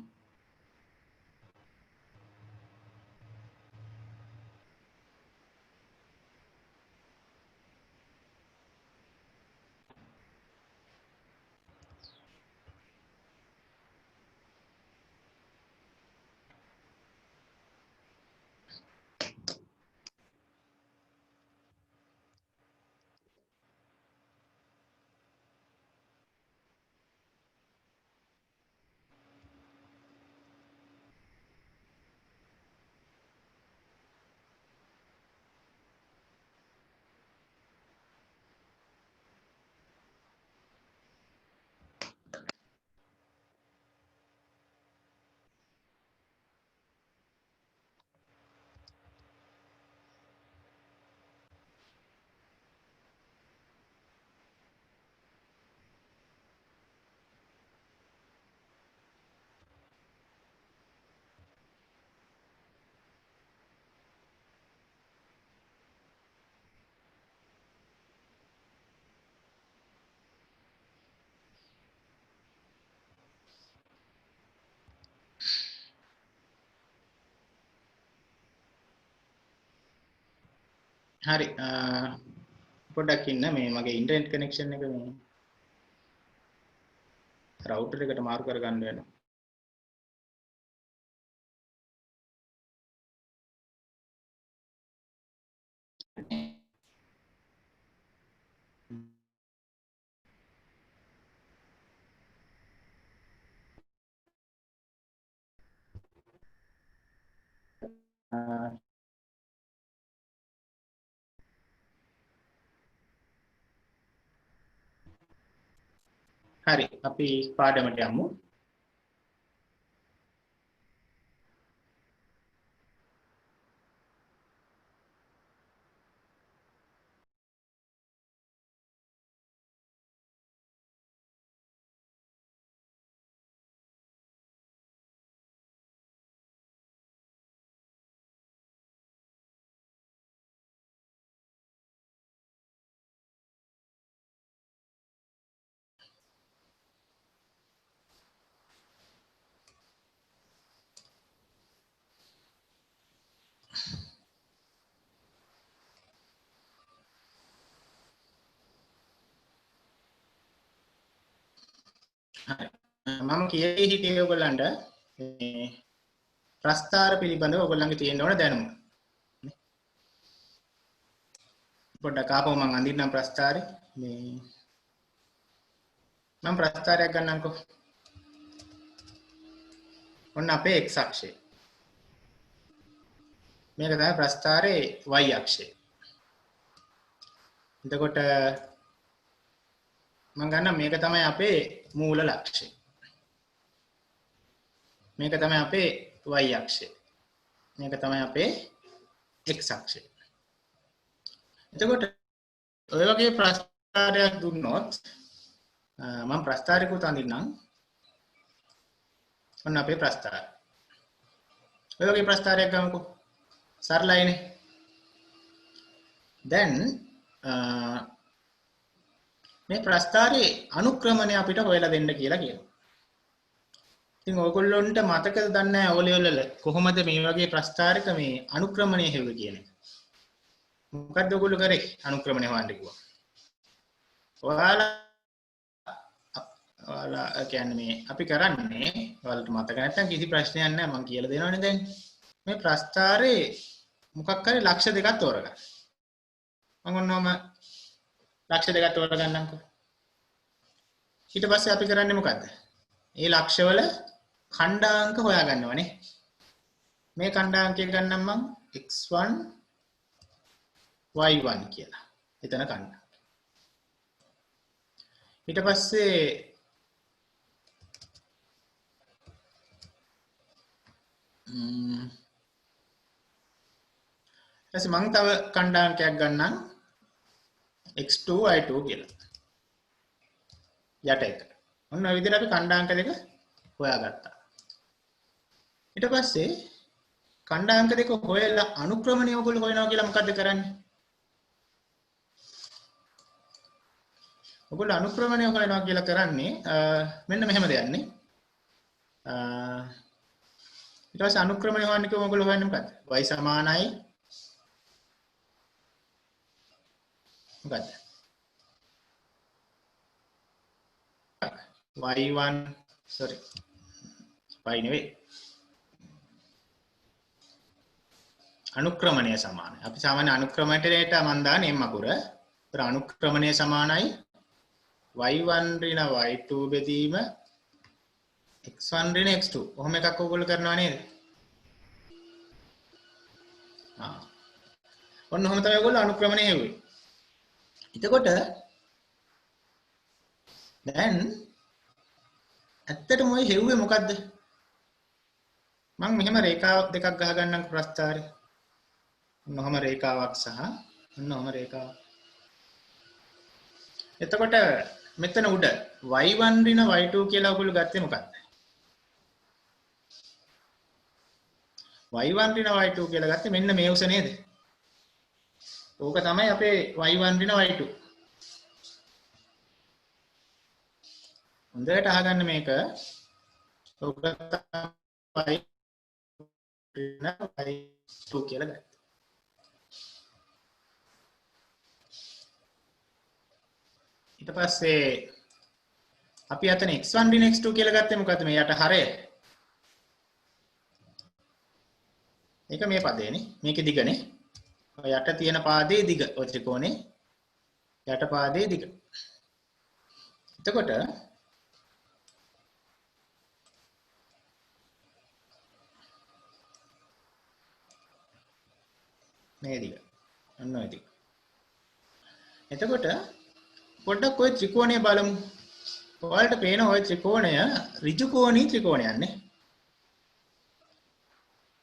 හරි. පොඩ්ඩක් ඉන්න මේ මගේ ඉන්ටර්නෙට් කනෙක්ෂන් එක මේ රවුටර් එකට මාරු කරගන්න වෙනවා. හරි අපි පාඩමට යමු. මම කියේ හිටියේ ඔයගොල්ලන්ට මේ ප්‍රස්ථාර පිළිබඳව ඔයගොල්ලන්ගේ තියෙන්න ඕන දැනුම. පොඩ්ඩක් ආපහු මම අඳින්නම් ප්‍රස්ථාරේ. මේ මම ප්‍රස්ථාරයක් ගන්නම්කෝ. ඔන්න අපේ x අක්ෂය. මේක තමයි ප්‍රස්ථාරේ y අක්ෂය. එතකොට මම ගන්න මේක තමයි අපේ මූල ලක්ෂය. මේක තමයි අපේ y අක්ෂය. මේක තමයි අපේ x අක්ෂය. එතකොට ඔය වගේ ප්‍රශ්න ප්‍රස්ථාරයක් දුන්නොත් මම ප්‍රස්ථාරයකුත් අඳින්නම්. ඔන්න අපේ ප්‍රස්ථාරය. ඔය වගේ ප්‍රස්ථාරයක් ගමුකෝ. සරලයිනේ. දැන් මේ ප්‍රස්ථාරයේ අනුක්‍රමණය අපිට හොයලා දෙන්න කියලා කියනවා. ඉතින් ඔයගොල්ලොන්ට මතකද දන්නේ නැහැ ඕ ලෙවල් වල කොහොමද මේ වගේ ප්‍රස්ථාරයක මේ අනුක්‍රමණය හෙව්වේ කියන එක. මොකද්ද ඔයගොල්ලෝ කරේ අනුක්‍රමණය හොයන්න කිව්වා. ඔයාලා කියන්නේ මේ අපි කරන්නේ ඔයාලට මතක නැත්නම් කිසි ප්‍රශ්නයක් නැහැ මම කියලා දෙනවනේ දැන්. මේ ප්‍රස්ථාරේ මොකක් හරි ලක්ෂ දෙකක් තෝරගන්න. මම ඔන්නෝම ලක්ෂ දෙකක් තෝරගන්නම්කෝ. ඊට පස්සේ අපි කරන්නේ මොකද්ද? මේ ලක්ෂවල ඛණ්ඩාංක හොයාගන්නවනේ. මේ ඛණ්ඩාංකය ගන්නම් මම x1 y1 කියලා. එතන ඛණ්ඩාංක. ඊට පස්සේ මම තව ඛණ්ඩාංකයක් ගන්නම් x2 y2 කියලා. යට එක. ඔන්න ඔය විදිහට අපි ඛණ්ඩාංක දෙක හොයාගත්තා. ඊට පස්සේ ඛණ්ඩාංක දෙක හොයලා අනුක්‍රමණය ඔයගොල්ලෝ හොයනවා කියලා මොකද්ද කරන්නේ? ඔයගොල්ලෝ අනුක්‍රමණය හොයනවා කියලා කරන්නේ මෙන්න මෙහෙම දෙයක් නේ. ඊට පස්සේ අනුක්‍රමණය හොයන්න කිව්වම ඔයගොල්ලෝ හොයන්නේ මොකද්ද? y සමානයි මොකද්ද? y1 sorry y නෙවෙයි අනුක්‍රමණය සමානයි. අපි සාමාන්‍ය අනුක්‍රමණයට මම දාන්නේ m අකුර. ඒතර අනුක්‍රමණය සමානයි y1 ඍණ y2 බෙදීම x1 ඍණ x2. කොහොම එකක් ඕගොල්ලෝ කරනවා නේද? ඔන්න ඔහොම තමයි ඔයගොල්ලෝ අනුක්‍රමණය හෙව්වේ. එතකොට දැන් ඇත්තටම ඔය හෙව්වේ මොකද්ද? මම මෙහෙම රේඛාවක් දෙකක් ගහ ගන්නම් ප්‍රස්ථාරේ. ඔන්නෝම රේඛාවක් සහ ඔන්නෝම රේඛාවක්. එතකොට මෙතන උඩ y1 ඍණ y2 කියලා ඔයගොල්ලෝ ගත්තේ මොකක්ද? y1 ඍණ y2 කියලා ගත්තේ මෙන්න මේ උස නේද? ඕක තමයි අපේ y1 ඍණ y2. හොඳට අහගන්න මේක. ඕක තමයි ඍණ y2 කියලා ගත්තා. ඊට පස්සේ අපි අතන x1 ඍණ x2 කියලා ගත්තේ මොකද්ද මේ යට හරය? මේක මේ පදේනේ. මේකේ දිගනේ. ඔය යට තියෙන පාදයේ දිග. ඔය ත්‍රිකෝණේ යට පාදයේ දිග. එතකොට මේ දිග. අන්න ඔය දිග. එතකොට පොඩ්ඩක් ඔය ත්‍රිකෝණය බලමු. ඔයාලට පේන ඔය ත්‍රිකෝණය ඍජුකෝණී ත්‍රිකෝණයක් නේ.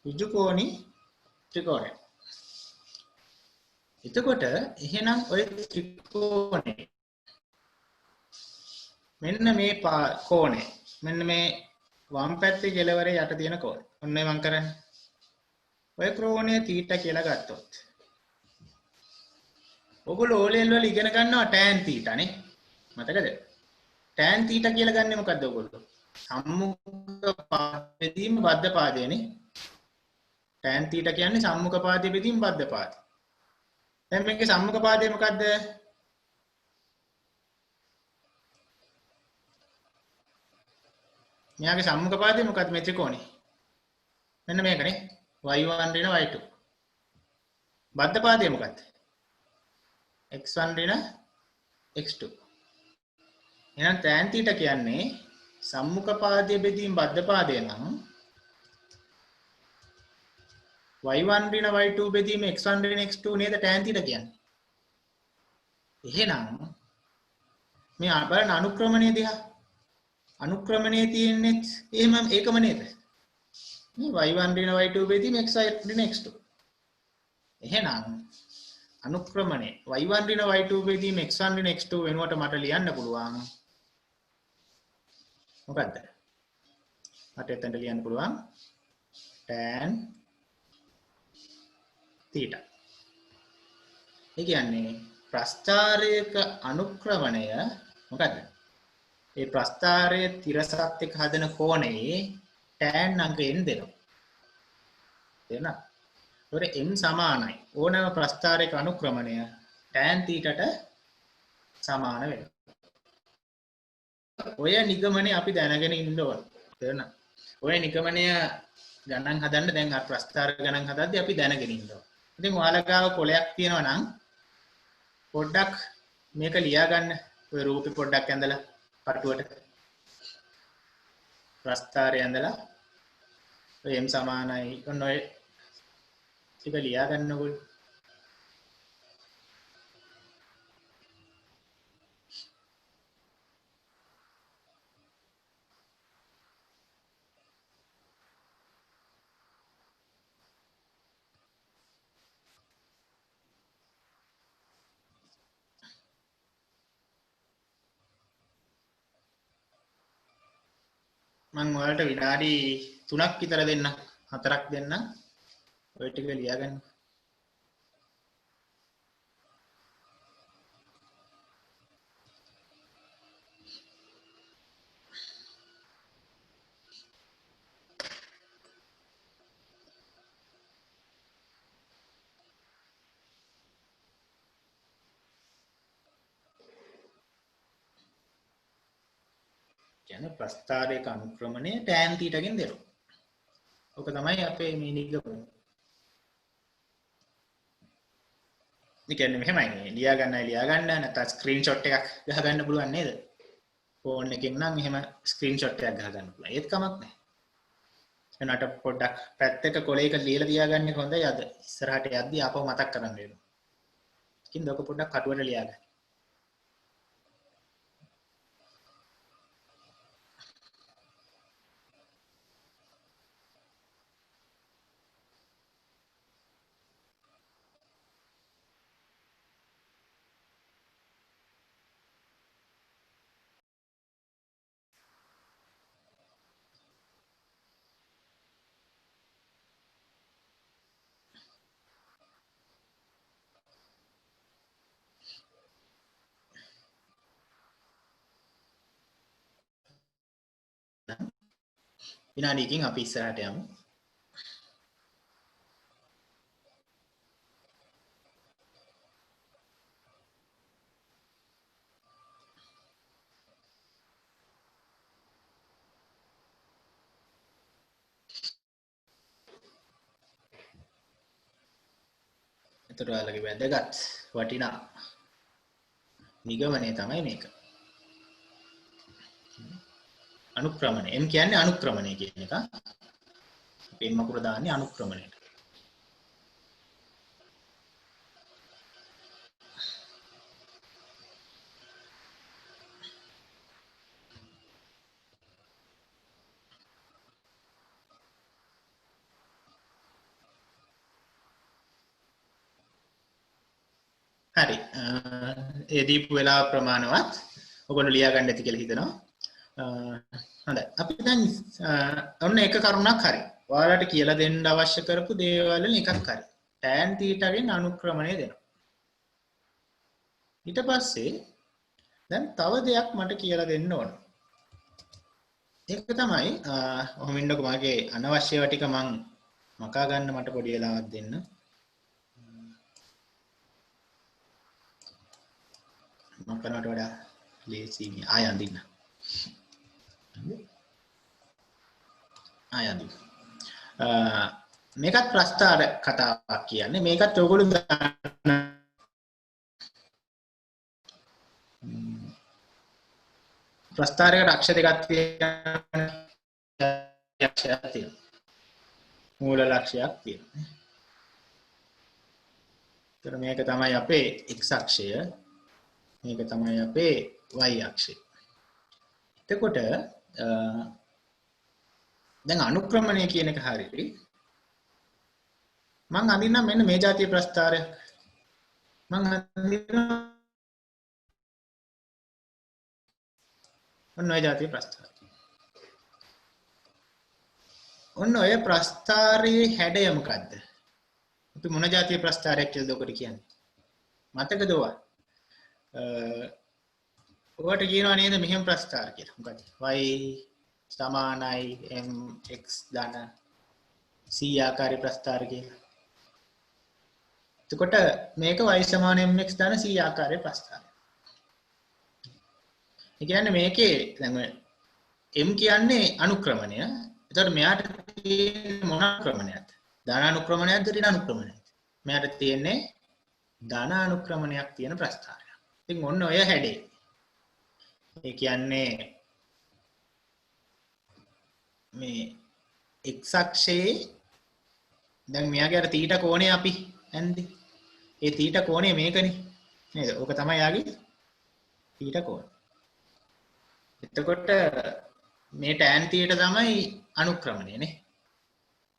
ඍජුකෝණී ත්‍රිකෝණය. එතකොට එහෙනම් ඔය ත්‍රිකෝණේ මෙන්න මේ කෝණය මෙන්න මේ වම් පැත්තේ කෙළවරේ යට තියෙන කෝණය. ඔන්න මම කරන්නේ. ඔය ක්‍රෝණය θීටා කියලා ගත්තොත්. ඔයගොල්ලෝ O level වල ඉගෙන ගන්නවා tan θ නේ. මතකද? tan θ කියලා ගන්නෙ මොකද්ද ඔයගොල්ලෝ? සම්මුඛ පාදයේදීම බද්ධ පාදයනේ. tan θ කියන්නේ සම්මුඛ පාදයේ බෙදීම බද්ධ පාදය. දැන් මේකේ සම්මුඛ පාදය මොකද්ද? මෙයාගේ සම්මුඛ පාදය මොකද්ද මේ ත්‍රිකෝණේ? මෙන්න මේකනේ. y1 ඍණ y2. බද්ධ පාදය මොකද්ද? x1 ඍණ x2. එහෙනම් tan θ කියන්නේ සම්මුඛ පාදයේ බෙදීම බද්ධ පාදය නම් y1 ඍණ y2 බෙදීම x1 ඍණ x2 නේද tan θ කියන්නේ. එහෙනම් මේ බලන්න අනුක්‍රමණය දිහා. අනුක්‍රමණයේ තියෙන්නේ එහෙම ඒකම නේද? මේ y1 ඍණ y2 බෙදීම x1 ඍණ x2. එහෙනම් අනුක්‍රමණය y1 ඍණ y2 බෙදීම x1 ඍණ x2 වෙනුවට මට ලියන්න පුළුවන් මොකද්ද මට එතනට ලියන්න පුළුවන් tan theta ඒ කියන්නේ ප්‍රස්ථාරයක අනුක්‍රමණය මොකද්ද ඒ ප්‍රස්ථාරයේ තිරසත් එක්ක හදන කෝණයේ tan අංක n දෙනවා තේරුණා ඒතකොට n සමානයි ඕනෑම ප්‍රස්ථාරයක අනුක්‍රමණය tan θට සමාන වෙනවා ඔය නිගමනය අපි දැනගෙන ඉන්න ඕන තේරුණා ඔය නිගමනය ගණන් හදන්න දැන් අර ප්‍රස්ථාර ගණන් හදද්දී අපි දැනගෙන ඉන්න ඕන ඉතින් ඔයාලා ගාව කොලයක් තියෙනවා නම් පොඩ්ඩක් මේක ලියා ගන්න ඔය රූපේ පොඩ්ඩක් ඇඳලා පටුවට ප්‍රස්ථාරය ඇඳලා ඔය m සමානයි ඔන්න ඔය ටික ලියා ගන්නකො මම ඔයාලට විනාඩි 3ක් විතර දෙන්න 4ක් දෙන්න ඔය ටික ලියා ගන්න කියන්නේ ප්‍රස්ථාරයක අනුක්‍රමණය tan θ ගෙන් දෙනවා. ඔක තමයි අපේ මේ නිගමනය. ඒ කියන්නේ මෙහෙමයි ලියා ගන්න නැත්නම් ස්ක්‍රීන්ෂොට් එකක් ගහ ගන්න පුළුවන් නේද? ෆෝන් එකෙන් නම් එහෙම ස්ක්‍රීන්ෂොට් එකක් ගහ ගන්න පුළුවන්. ඒත් කමක් නැහැ. එනට පොඩ්ඩක් පැත්තක කොලයක ලියලා තියාගන්න එක හොඳයි අද. ඉස්සරහට යද්දී ආපහු මතක් කරගන්න වෙනවා. කින්ද ඔක පොඩ්ඩක් කටුවට ලියා ගන්න. විනාඩියකින් අපි ඉස්සරහට යමු. එතකොට ඔයාලගේ වැදගත් වටිනා නිගමනය තමයි මේක. අනුක්‍රමණය. M කියන්නේ අනුක්‍රමණය කියන එක. අපි M අකුර දාන්නේ අනුක්‍රමණයට. හරි. ඒ දීපු වෙලාව ප්‍රමාණවත්. ඔයගොල්ලෝ ලියා ගන්න ඇති කියලා හිතනවා. හොඳයි. අපි දැන් ඔන්න එක කරුණක් හරි. ඔයාලට කියලා දෙන්න අවශ්‍ය කරපු දේවල් වලින් එකක් හරි. tan θ ගෙන් අනුක්‍රමණය දෙනවා. ඊට පස්සේ දැන් තව දෙයක් මට කියලා දෙන්න ඕන. ඒක තමයි ඔහොම ඉන්නකො මගේ අනවශ්‍ය ඒවා ටික මං මකා ගන්න මට පොඩි වෙලාවක් දෙන්න. මම කරනවට වඩා ලේසි ආය අඳින්න. ආය අඳින්න. මේකත් ප්‍රස්ථාර කතාවක් කියන්නේ. මේකත් ඔයගොල්ලෝ දන්න ප්‍රස්ථාරයකට අක්ෂ දෙකක් තියෙනවා. මූල ලක්ෂයක් තියෙනවා. ඒතර මේක තමයි අපේ x අක්ෂය. මේක තමයි අපේ y අක්ෂය. එතකොට දැන් අනුක්‍රමණය කියන එක හරියට මම අඳින්නම් මෙන්න මේ જાතිය ප්‍රස්ථාරයක්. මං හඳුන්වනවා ඔන්න ඔය જાතිය ප්‍රස්ථාර. ඔන්න ඔය ප්‍රස්ථාරයේ හැඩය මොකද්ද? අපි මොන જાතිය ප්‍රස්ථාරයක් කියලාද ඔකට කියන්නේ? මතකද ඔවා? ඔකට කියනවා නේද මෙහෙම ප්‍රස්ථාර කියලා. මොකද y සමානයි mx ධන c ආකාරයේ ප්‍රස්ථාර කියලා. එතකොට මේක y සමාන mx ධන c ආකාරයේ ප්‍රස්ථාරය. ඒ කියන්නේ මේකේ දැන් m කියන්නේ අනුක්‍රමණය. එතකොට මෙයාට තියෙන මොන අනුක්‍රමණයක්ද? ධන අනුක්‍රමණයක්ද ඍණ අනුක්‍රමණයක්ද? මෙයාට තියෙන්නේ ධන අනුක්‍රමණයක් තියෙන ප්‍රස්ථාරයක්. ඉතින් ඔන්න ඔය හැඩේ. ඒ කියන්නේ මේ x අක්ෂයේ දැන් මෙයාගේ අර තීටා කෝණය අපි ඇන්දේ. ඒ තීටා කෝණය මේකනේ. නේද? ඕක තමයි යාගේ තීටා කෝණය. එතකොට මේ tan තීටා තමයි අනුක්‍රමණය නේ.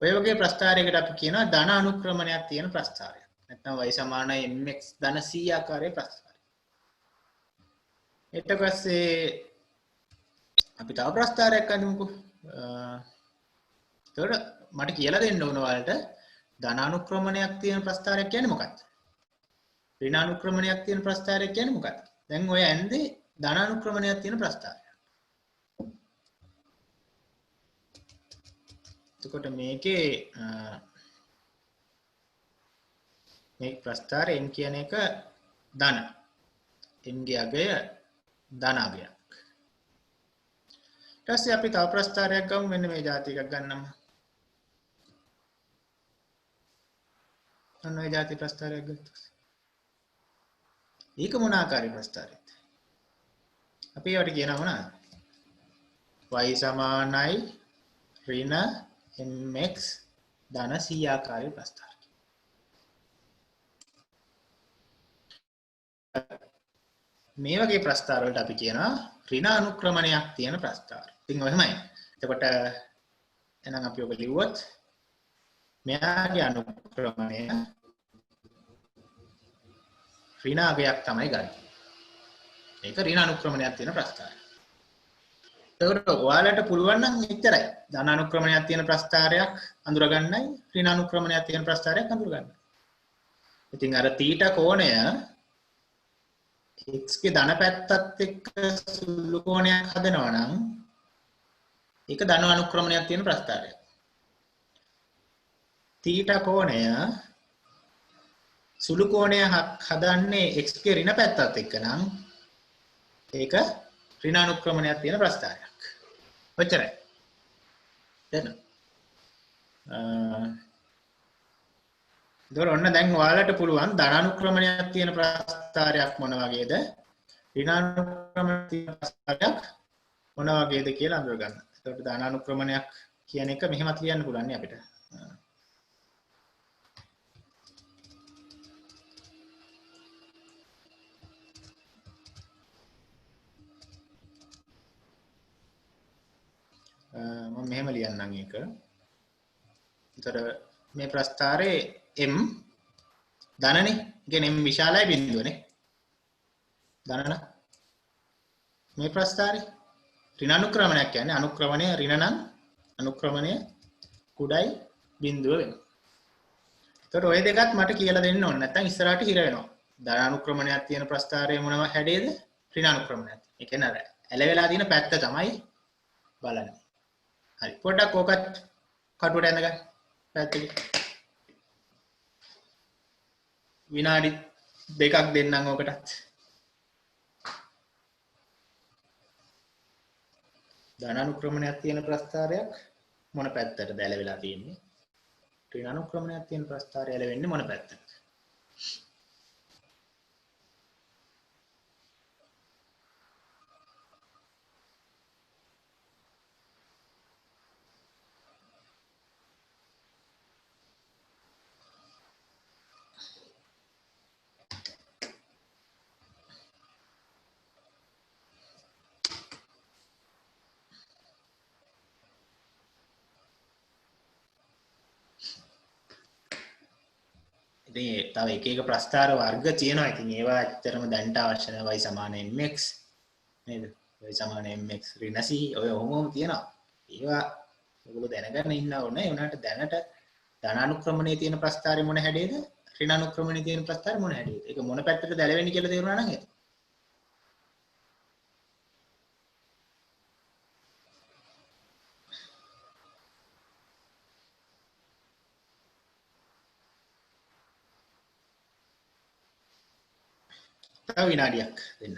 ඔය වගේ ප්‍රස්ථාරයකට අපි කියනවා ධන අනුක්‍රමණයක් තියෙන ප්‍රස්ථාරයක්. නැත්නම් y සමානයි mx ධන c ආකාරයේ ප්‍රස්ථාරය. ඊට පස්සේ අපි තව ප්‍රස්ථාරයක් අඳමුකෝ. එතකොට මට කියලා දෙන්න ඕන ඔයාලට ධන අනුක්‍රමණයක් තියෙන ප්‍රස්ථාරයක් කියන්නේ මොකක්ද? ඍණ අනුක්‍රමණයක් තියෙන ප්‍රස්ථාරයක් කියන්නේ මොකක්ද? දැන් ඔය ඇන්දේ ධන අනුක්‍රමණයක් තියෙන ප්‍රස්ථාරයක්. එතකොට මේකේ මේ ප්‍රස්ථාරය m කියන එක ධන. m ගේ අගය ධන අගයක්. ඊට පස්සේ අපි තව ප්‍රස්ථාරයක් ගමු මෙන්න මේ જાති එකක් ගන්නම. අන්න ඔය જાති ප්‍රස්ථාරයක් ගත්තා. ඒක මොන ආකාරයේ ප්‍රස්ථාරයක්ද? අපි ඒවට කියනවා මොනවද? y සමානයි ඍණ mx ධන c ආකාරයේ ප්‍රස්ථාරය. මේ වගේ ප්‍රස්ථාර වලට අපි කියනවා ඍණ අනුක්‍රමණයක් තියෙන ප්‍රස්ථාර. ඉතින් ඔය එහෙමයි. එතකොට එහෙනම් අපි ඔබ ලිව්වොත් මෙයාගේ අනුක්‍රමණය ඍණ අගයක් තමයි ගන්න. ඒක ඍණ අනුක්‍රමණයක් තියෙන ප්‍රස්ථාරය. එතකොට ඔයාලට පුළුවන් නම් එච්චරයි. ධන අනුක්‍රමණයක් තියෙන ප්‍රස්ථාරයක් අඳුරගන්නයි ඍණ අනුක්‍රමණයක් තියෙන ප්‍රස්ථාරයක් අඳුරගන්නයි. ඉතින් අර තීටා කෝණය x ගේ ධන පැත්තත් එක්ක සුළු කෝණයක් හදනවා නම් ඒක ධන අනුක්‍රමණයක් තියෙන ප්‍රස්ථාරයක්. තීටා කෝණය සුළු කෝණයක් හදන්නේ x ගේ ඍණ පැත්තත් එක්ක නම් ඒක ඍණ අනුක්‍රමණයක් තියෙන ප්‍රස්ථාරයක්. ඔච්චරයි. දැන් ඔන්න දැන් ඔයාලට පුළුවන් ධන අනුක්‍රමණයක් තියෙන ප්‍රස්ථාරයක් මොන වගේද? ඍණ අනුක්‍රමණයක් තියෙන ප්‍රස්ථාරයක් මොන වගේද කියලා අඳුරගන්න. එතකොට ධන අනුක්‍රමණයක් කියන එක මෙහෙමත් ලියන්න පුළුවන් නේ අපිට. මම මෙහෙම ලියන්නම් ඒක. එතකොට මේ ප්‍රස්ථාරේ m ධනනේ. කියන්නේ m විශාලයි බිඳුවනේ. ධනන. මේ ප්‍රස්ථාරේ ඍණ අනුක්‍රමණයක් කියන්නේ අනුක්‍රමණය ඍණ නම් අනුක්‍රමණය කුඩයි බිඳුව වෙනවා. එතකොට ওই දෙකත් මට කියලා දෙන්න ඕනේ. නැත්නම් ඉස්සරහට හිර වෙනවා. ධන අනුක්‍රමණයක් තියෙන ප්‍රස්ථාරයේ මොනව හැඩයේද? ඍණ අනුක්‍රමණයක්. ඒ කියන්නේ අර ඇලවෙලා තියෙන පැත්ත තමයි බලන්නේ. හරි. පොඩ්ඩක් ඕකත් කටුවට ඇඳ ගන්න. පැත්තකින්. විනාඩි 2ක් දෙන්නම් ඕකටත්. ධන අනුක්‍රමණයක් තියෙන ප්‍රස්ථාරයක් මොන පැත්තටද ඇලවෙලා තියෙන්නේ? ඍණ අනුක්‍රමණයක් තියෙන ප්‍රස්ථාරය ඇලවෙන්නේ මොන පැත්තටද? ඉතින් තව එක එක ප්‍රස්ථාර වර්ග තියෙනවා. ඉතින් ඒවා ඇත්තටම දැනට අවශ්‍ය නැහැ. y සමාන mx නේද? y සමාන mx ඍණ c ඔය ඔහොම තියෙනවා. ඒවා ඔයගොල්ලෝ දැනගන්න ඉන්න ඕනේ. ඒ උනාට දැනට ධන අනුක්‍රමණයේ තියෙන ප්‍රස්ථාරය මොන හැඩයේද? ඍණ අනුක්‍රමණයේ තියෙන ප්‍රස්ථාරය මොන හැඩයේද? ඒක මොන පැත්තටද ඇලවෙන්නේ කියලා තේරුණා නම් ඒක. තව විනාඩියක් දෙන්න.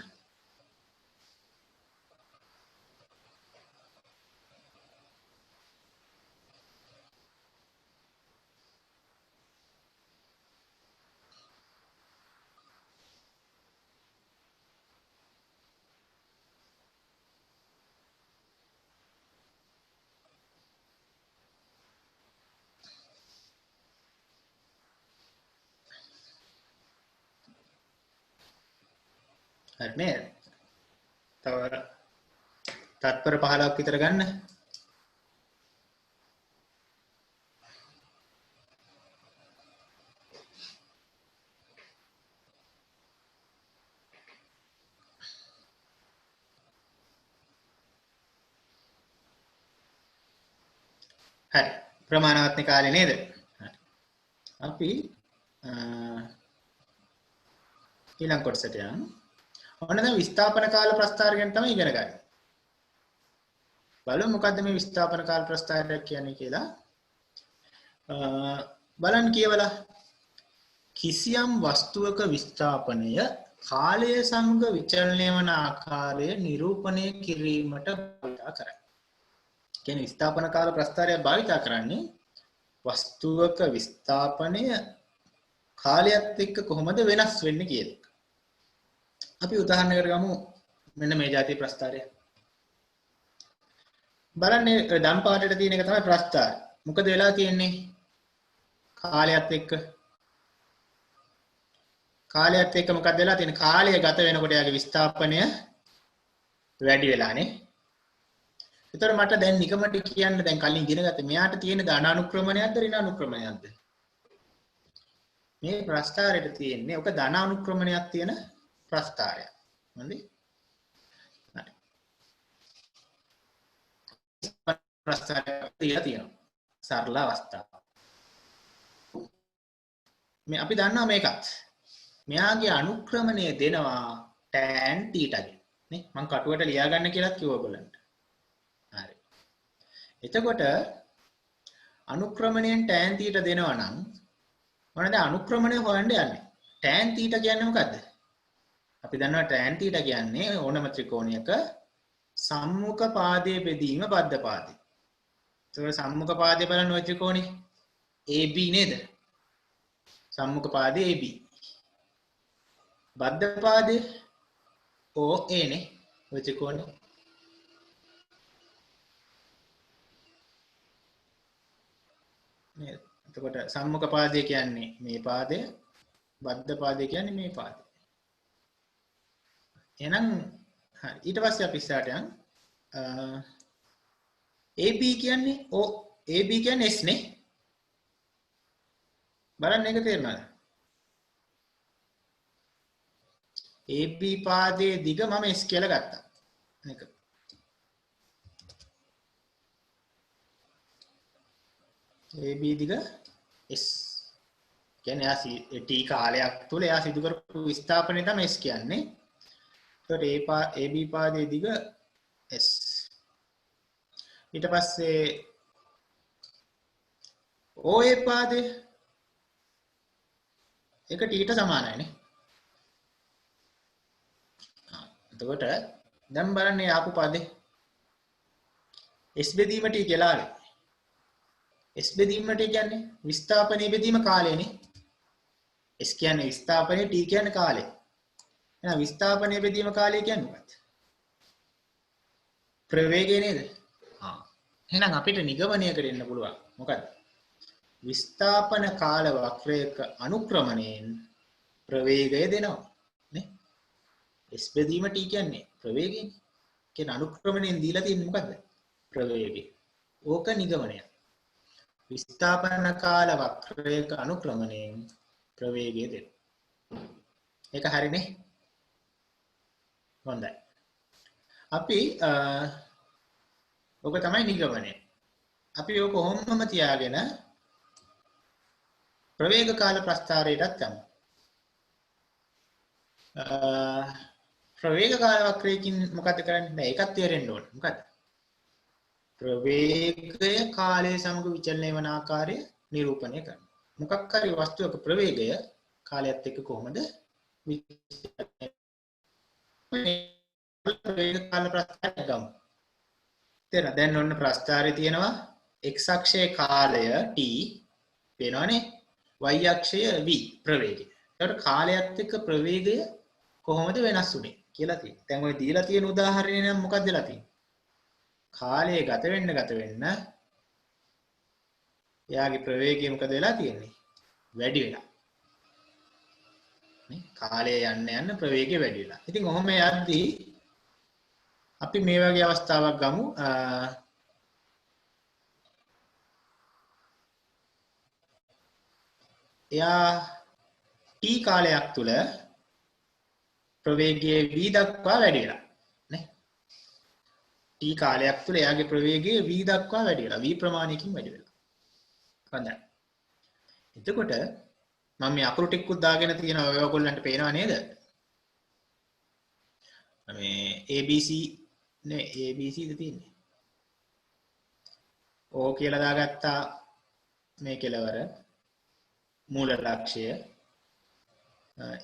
හරි නේද? තව තත්පර 15ක් විතර ගන්න. හරි. ප්‍රමාණවත්නේ කාලේ නේද? හරි. අපි ඊළඟ කොටසට යමු. ඔන්න දැන් විස්ථාපන කාල ප්‍රස්ථාර ගැන තමයි ඉගෙන ගන්න. බලමු මොකද්ද මේ විස්ථාපන කාල ප්‍රස්ථාරයක් කියන්නේ කියලා. බලන්න කියවලා කිසියම් වස්තුවක විස්ථාපනය කාලය සමග විචලනය වන ආකාරය නිරූපණය කිරීමට භාවිත කරයි. කියන්නේ විස්ථාපන කාල ප්‍රස්ථාරය භාවිත කරන්නේ වස්තුවක විස්ථාපනය කාලයත් එක්ක කොහොමද වෙනස් වෙන්නේ කියලා. අපි උදාහරණයකට ගමු මෙන්න මේ જાති ප්‍රස්ථාරය. බලන්න දම් පාටට තියෙන එක තමයි ප්‍රස්ථාරය. මොකද වෙලා තියෙන්නේ? කාලයත් එක්ක මොකක්ද වෙලා තියෙන්නේ? කාලය ගත වෙනකොට යාගේ විස්ථාපනය වැඩි වෙලානේ. ඒතර මට දැන් නිකමට කියන්න දැන් කලින් ඉගෙන ගත්තේ මෙයාට තියෙන ධන අනුක්‍රමණයක්ද ඍණ අනුක්‍රමණයක්ද? මේ ප්‍රස්ථාරයට තියෙන්නේ ඔක ධන අනුක්‍රමණයක් තියෙන ප්‍රස්ථාරයක්. හරි? හරි. ප්‍රස්ථාරයක් තියෙනවා. සරල අවස්ථාව. මේ අපි දන්නවා මේකත්. මෙයාගේ අනුක්‍රමණය දෙනවා tan θ ගේ. නේ? මම කටුවට ලියා ගන්න කියලාත් කිව්වා ඔයගොල්ලන්ට. හරි. එතකොට අනුක්‍රමණයෙන් tan θ දෙනවා නම් මොනවාද අනුක්‍රමණය හොයන්න යන්නේ? tan θ කියන්නේ මොකද්ද? අපි දන්නවා tan θ කියන්නේ ඕනම ත්‍රිකෝණයක සම්මුඛ පාදයේ බෙදීම බද්ධ පාදේ. ඒක සම්මුඛ පාදයේ බලන්න ওই ත්‍රිකෝණේ AB නේද? සම්මුඛ පාදයේ AB. බද්ධ පාදයේ OA නේ ওই ත්‍රිකෝණේ. නේද? එතකොට සම්මුඛ පාදය කියන්නේ මේ පාදය, බද්ධ පාදය කියන්නේ මේ පාදය. එහෙනම් හරි ඊට පස්සේ අපි ඉස්සරහට යන් AB කියන්නේ AB කියන්නේ S නේ. බලන්න ඒක තේරෙනවද? AB පාදයේ දිග මම S කියලා ගත්තා. මේක. AB දිග S. කියන්නේ ආ T කාලයක් තුල එයා සිදු කරපු විස්ථාපනය තමයි S කියන්නේ. ඒකට AB පාදයේ දිග S. ඊට පස්සේ OA පාදය ඒක T ට සමානයි නේ. එතකොට දැන් බලන්න ආපු පදේ S බෙදීම T කියලා ආවේ. S බෙදීම T කියන්නේ විස්ථාපනයේ බෙදීම කාලයනේ. S කියන්නේ විස්ථාපනයේ T කියන්නේ කාලය. එහෙනම් විස්ථාපනයේ බෙදීම කාලය කියන්නේ මොකක්ද? ප්‍රවේගය නේද? එහෙනම් අපිට නිගමනයකට එන්න පුළුවන්. මොකද්ද? විස්ථාපන කාල වක්‍රයක අනුක්‍රමණයෙන් ප්‍රවේගය දෙනවා. නේ? S බෙදීම T කියන්නේ ප්‍රවේගයනේ. කියන අනුක්‍රමණයෙන් දීලා තියෙන්නේ මොකද්ද? ප්‍රවේගය. ඕක නිගමනය. විස්ථාපන කාල වක්‍රයක අනුක්‍රමණයෙන් ප්‍රවේගය දෙනවා. ඒක හරිනේ. හොඳයි. අපි ඔක තමයි නිගමනය. අපි ඔක කොහොමම තියාගෙන ප්‍රවේග කාල ප්‍රස්ථාරයටත් යමු. ප්‍රවේග කාල වක්‍රයකින් මොකද කරන්නේ? නෑ ඒකත් තේරෙන්න ඕනේ. මොකද? ප්‍රවේගය කාලය සමග විචලනය වන ආකාරය නිරූපණය කරනවා. මොකක් හරි වස්තුවක ප්‍රවේගය කාලයත් එක්ක කොහොමද විචලනය ප්‍රවේග කාල ප්‍රස්ථාරය ගමු. තේරෙනවද? දැන් ඔන්න ප්‍රස්ථාරය තියෙනවා x අක්ෂයේ කාලය t පේනවනේ. y අක්ෂය v ප්‍රවේගය. ඒකට කාලයත් එක්ක ප්‍රවේගය කොහොමද වෙනස් වුනේ කියලා තියෙනවා. දැන් ඔය දීලා තියෙන උදාහරණය නම් මොකක්ද වෙලා තියෙන්නේ? කාලය ගත වෙන්න එයාගේ ප්‍රවේගය මොකද වෙලා තියෙන්නේ? වැඩි වෙලා. නේ? කාලය යන්න ප්‍රවේගය වැඩි වෙලා. ඉතින් ඔහොම යද්දී අපි මේ වගේ අවස්ථාවක් ගමු. එයා t කාලයක් තුල ප්‍රවේගයේ v දක්වා වැඩි වෙලා නේ. t කාලයක් තුල එයාගේ ප්‍රවේගය v දක්වා වැඩි වෙලා. v ප්‍රමාණයකින් වැඩි වෙලා. හොඳයි. එතකොට මම මේ අකුරු ටිකකුත් දාගෙන තියෙනවා. ඔය ඔයගොල්ලන්ට පේනව නේද? මේ ABC නේ ABC ද තියෙන්නේ. O කියලා දාගත්තා මේ කෙලවර මූල ලක්ෂ්‍ය.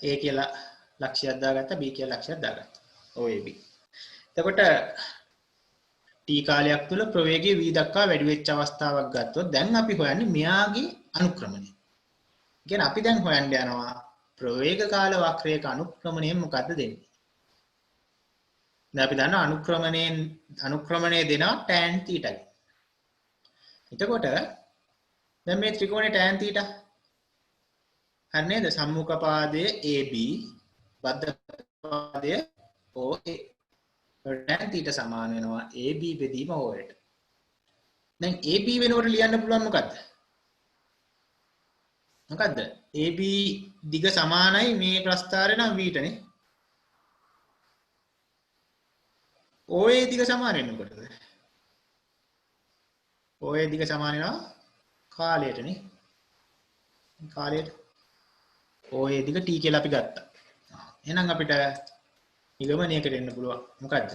A කියලා ලක්ෂ්‍යයක් දාගත්තා, B කියලා ලක්ෂ්‍යයක් දාගත්තා. OAB. එතකොට t කාලයක් තුල ප්‍රවේගය v දක්වා වැඩි වෙච්ච අවස්ථාවක් ගත්තොත් දැන් අපි හොයන්නේ මෙයාගේ අනුක්‍රමණය. කියන්නේ අපි දැන් හොයන්න යනවා ප්‍රවේග කාල වක්‍රයක අනුක්‍රමණය මොකද්ද දෙන්නේ? දැන් අපි දන්නවා අනුක්‍රමණය දෙනවා tan θ ගෙන්. එතකොට දැන් මේ ත්‍රිකෝණේ tan θ හරි නේද? සම්මුඛ පාදයේ AB බද්ධ පාදයේ OA. tan θ සමාන වෙනවා AB බෙදීම OAට. දැන් AB වෙනකොට ලියන්න පුළුවන් මොකද්ද? මොකද්ද? AB දිග සමානයි මේ ප්‍රස්ථාරය නම් v ට නේ. OA දිග සමාන වෙන්නේ මොකටද? OA දිග සමාන වෙනවා කාලයට නේ. කාලයට OA දිග t කියලා අපි ගත්තා. එහෙනම් අපිට නිගමනයකට එන්න පුළුවන්. මොකද්ද?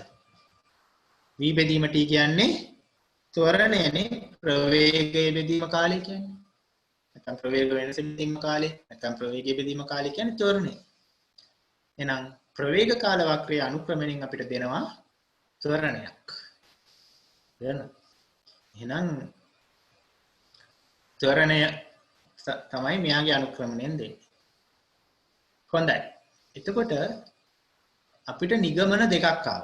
v බෙදීම t කියන්නේ ත්වරණයනේ. ප්‍රවේගය බෙදීම කාලය කියන්නේ. නැත්නම් ප්‍රවේග වෙනස බෙදීම කාලය. නැත්නම් ප්‍රවේගය බෙදීම කාලය කියන්නේ ත්වරණය. එහෙනම් ප්‍රවේග කාල වක්‍රයේ අනුක්‍රමණයෙන් අපිට දෙනවා ත්වරණයක්. එහෙනම් ත්වරණය තමයි මෙයාගේ අනුක්‍රමණයෙන් දෙන්නේ. හොඳයි. එතකොට අපිට නිගමන දෙකක් ආවා.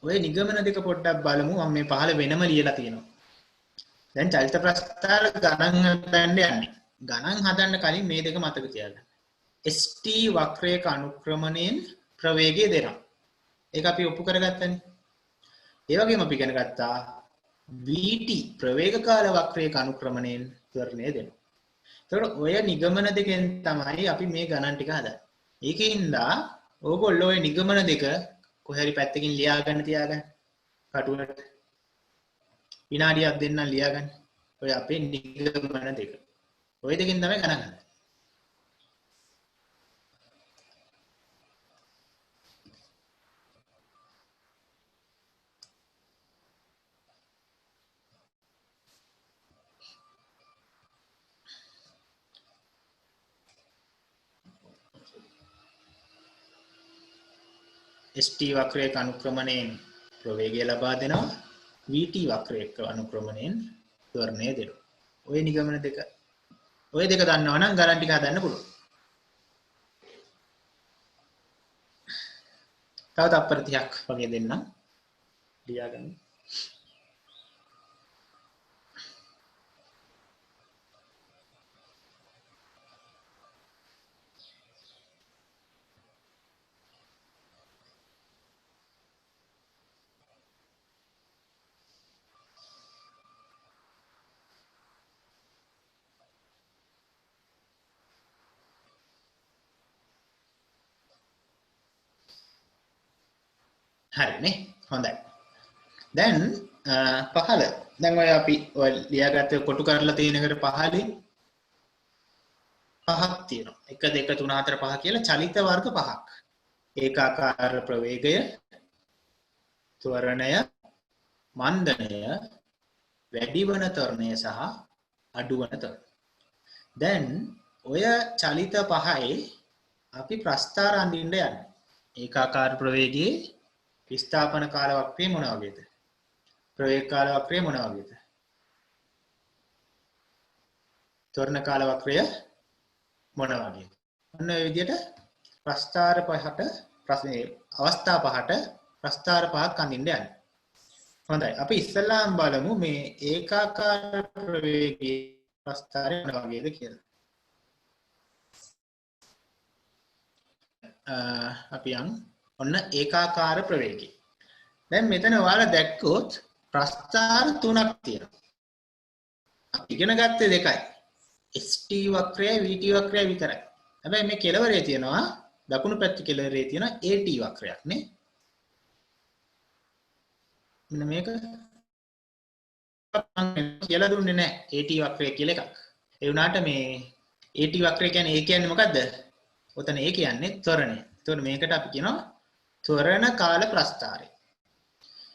ඔය නිගමන දෙක පොඩ්ඩක් බලමු. මම මේ පහළ වෙනම ලියලා තියෙනවා. දැන් චලිත ප්‍රස්ථාර ගණන් හදන්න යන්නේ. ගණන් හදන්න කලින් මේ දෙක මතක තියාගන්න. ST වක්‍රයක අනුක්‍රමණයෙන් ප්‍රවේගය දෙනවා. ඒක අපි ඔප්පු කරගත්තනේ. ඒ වගේම අපි ඉගෙන ගත්තා VT ප්‍රවේග කාල වක්‍රයක අනුක්‍රමණයෙන් ත්වරණය දෙනවා. ඒතකොට ඔය නිගමන දෙකෙන් තමයි අපි මේ ගණන් ටික හදන්නේ. ඒකින්ද ඕගොල්ලෝ ඔය නිගමන දෙක කොහේ හරි පැත්තකින් ලියා ගන්න තියාගන්න. කටුවට විනාඩියක් දෙන්නම් ලියා ගන්න. ඔය අපේ නිගමන දෙක. ඔය දෙකෙන් තමයි ගණන් හදන්නේ. ST වක්‍රයක අනුක්‍රමණයෙන් ප්‍රවේගය ලබා දෙනවා. VT වක්‍රයක අනුක්‍රමණයෙන් ත්වරණය දෙනවා. ඔය නිගමන දෙක. ඔය දෙක දන්නවා නම් ගණන් ටික හදන්න පුළුවන්. තව තත්පර 30ක් වගේ දෙන්නම්. ලියාගන්න. හරිනේ. හොඳයි. දැන් පහළ. දැන් ඔය අපි ඔය ලියාගත්ත කොටු කරලා තියෙන එකට පහලින් පහක් තියෙනවා. 1 2 3 4 5 කියලා චලිත වර්ග පහක්. ඒකාකාර ප්‍රවේගය, ත්වරණය, මන්දනය, වැඩිවන ත්වරණය සහ අඩුවන ත්වරණය. දැන් ඔය චලිත පහේ අපි ප්‍රස්ථාර අඳින්න යන්නේ. ඒකාකාර ප්‍රවේගයේ විස්ථාපන කාල වක්‍රය මොන වගේද? ප්‍රවේග කාල වක්‍රය මොන වගේද? ත්වරණ කාල වක්‍රය මොන වගේද? ඔන්න ඔය විදිහට ප්‍රස්ථාර පහට ප්‍රශ්නේ අවස්ථා පහට ප්‍රස්ථාර පහක් අඳින්න යන්නේ. හොඳයි. අපි ඉස්සෙල්ලාම බලමු මේ ඒකාකාර ප්‍රවේගයේ ප්‍රස්ථාරය මොන වගේද කියලා. අපි ඔන්න ඒකාකාර ප්‍රවේගය. දැන් මෙතන ඔයාලා දැක්කොත් ප්‍රස්ථාර තුනක් තියෙනවා. අපි ඉගෙන ගත්තේ දෙකයි. ST වක්‍රය VT වක්‍රය විතරයි. හැබැයි මේ කෙළවරේ තියෙනවා දකුණු පැත්තේ කෙළවරේ තියෙන AT වක්‍රයක් නේ. මෙන්න මේක කියලා දුන්නේ නැහැ AT වක්‍රය කියලා එකක්. ඒ වුණාට මේ AT වක්‍රය කියන්නේ මොකද්ද? ඔතන ඒ කියන්නේ ත්වරණය. එතකොට මේකට අපි කියනවා ත්වරණ කාල ප්‍රස්ථාරය.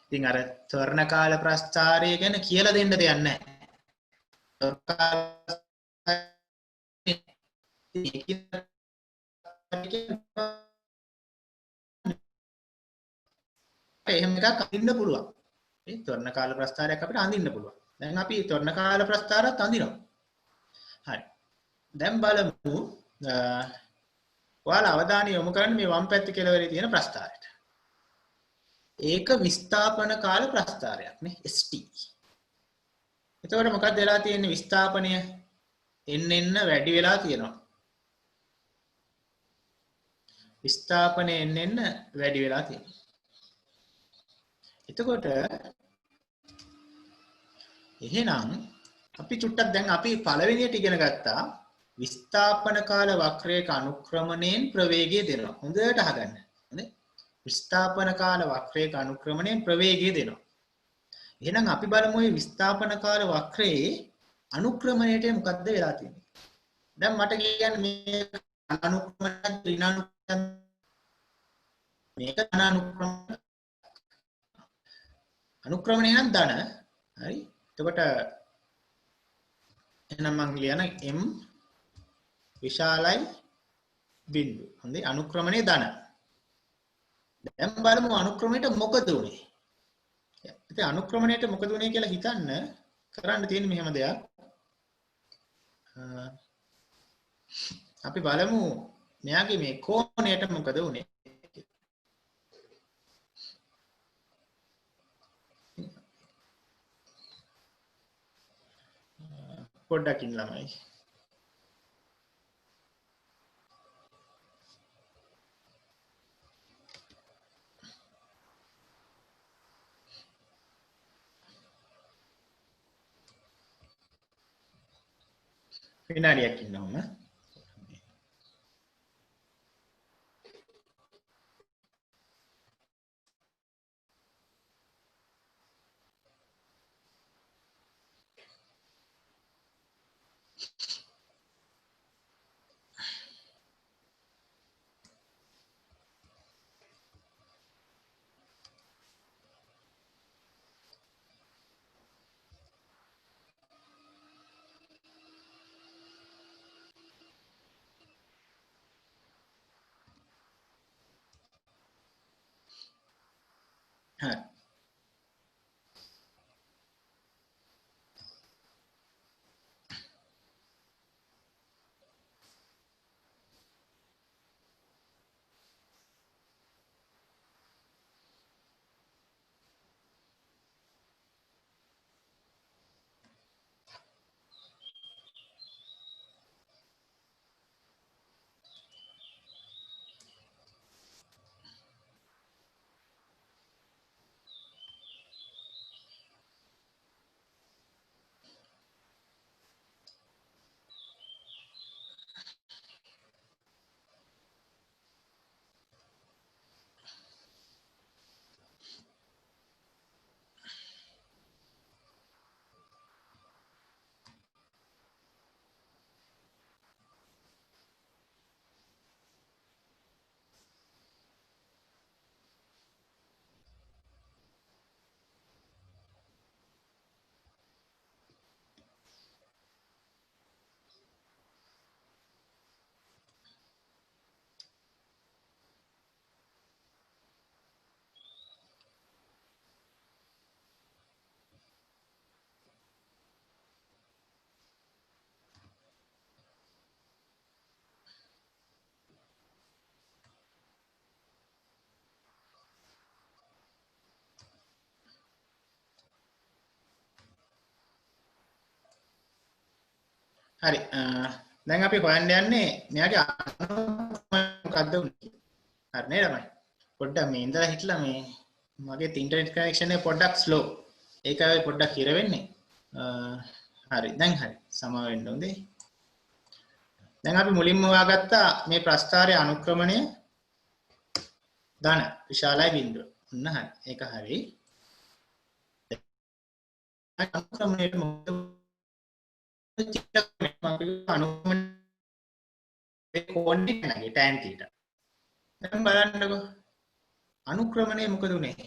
ඉතින් අර ත්වරණ කාල ප්‍රස්ථාරය ගැන කියලා දෙන්න දෙයක් නැහැ. එහෙම එකක් අඳින්න පුළුවන්. මේ ත්වරණ කාල ප්‍රස්ථාරයක් අපිට අඳින්න පුළුවන්. දැන් අපි ත්වරණ කාල ප්‍රස්ථාරات අඳිනවා. හරි. දැන් බලමු ඔයාලා අවධානය යොමු කරන්න මේ වම් පැත්තේ කෙළවරේ තියෙන ප්‍රස්ථාරයට. ඒක විස්ථාපන කාල ප්‍රස්ථාරයක් නේ ST. එතකොට මොකක්ද වෙලා තියෙන්නේ විස්ථාපනය එන්න වැඩි වෙලා තියෙනවා. විස්ථාපනය එන්න වැඩි වෙලා තියෙනවා. එතකොට එහෙනම් අපි චුට්ටක් දැන් අපි පළවෙනියට ඉගෙන ගත්තා විස්ථාපන කාල වක්‍රයක අනුක්‍රමණයෙන් ප්‍රවේගය දෙනවා. හොඳට අහගන්න. හොඳේ. විස්ථාපන කාල වක්‍රයක අනුක්‍රමණයෙන් ප්‍රවේගය දෙනවා. එහෙනම් අපි බලමු මේ විස්ථාපන කාල වක්‍රයේ අනුක්‍රමණයට මොකද්ද වෙලා තියෙන්නේ. දැන් මට කියන්නේ මේ අනුක්‍රමණ ඍණානුක්‍රම මේක අනුක්‍රමණය නම් ධන. හරි. එතකොට එහෙනම් මම ලියන m විශාලයි බිංදු. හොඳයි අනුක්‍රමණය ධන. දැන් බලමු අනුක්‍රමණයට මොකද උනේ? ඉතින් අනුක්‍රමණයට මොකද උනේ කියලා හිතන්න කරන්න තියෙන්නේ මෙහෙම දෙයක්. අපි බලමු මෙයාගේ මේ කෝණයට මොකද උනේ? පොඩ්ඩක් ඉන්න ළමයි. විනාඩියක් ඉන්න ඕන. හරි. හරි දැන් අපි හොයන්න යන්නේ මෙයාගේ මොකක්ද උනේ හරි නේද මම පොඩ්ඩක් මේ ඉඳලා හිටලා මේ මගේ ඉන්ටර්නෙට් කනෙක්ෂන් එක පොඩ්ඩක් ස්ලෝ ඒකයි පොඩ්ඩක් හිර වෙන්නේ හරි දැන් හරි සමාව වෙන්න ඕනේ දැන් අපි මුලින්ම හොයාගත්තා මේ ප්‍රස්ථාරයේ අනුක්‍රමණය ධන විශාලයි බිඳුව ඔන්න හරි ඒක හරි අනුක්‍රමණයට මොකද අනුක්‍රමණය කොණ්ඩේ නැගේ tan theta දැන් බලන්නකෝ අනුක්‍රමණය මොකද උනේ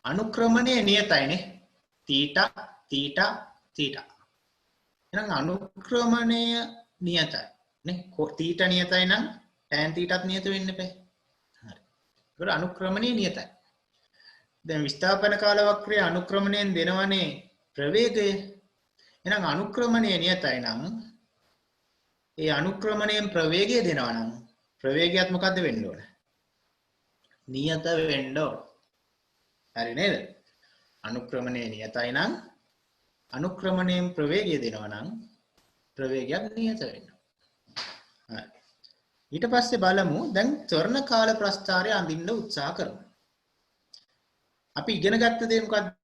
අනුක්‍රමණය නියතයිනේ theta theta theta එහෙනම් අනුක්‍රමණය නියතයි නේ theta නියතයි නම් tan theta ත් නියත වෙන්න බෑ හරි ඒක අනුක්‍රමණය නියතයි දැන් විස්ථාපන කාල වක්‍රයේ අනුක්‍රමණයෙන් දෙනවනේ ප්‍රවේගය එහෙනම් අනුක්‍රමණය නියතයි නම් ඒ අනුක්‍රමණයෙන් ප්‍රවේගය දෙනවා නම් ප්‍රවේගයත් මොකද්ද වෙන්න ඕන නියත වෙන්න ඕන හරි නේද අනුක්‍රමණය නියතයි නම් අනුක්‍රමණයෙන් ප්‍රවේගය දෙනවා නම් ප්‍රවේගයත් නියත වෙන්න ඕන හරි ඊට පස්සේ බලමු දැන් ත්වරණ කාල ප්‍රස්ථාරය අඳින්න උත්සාහ කරමු අපි ඉගෙන ගත්ත දේ මොකක්ද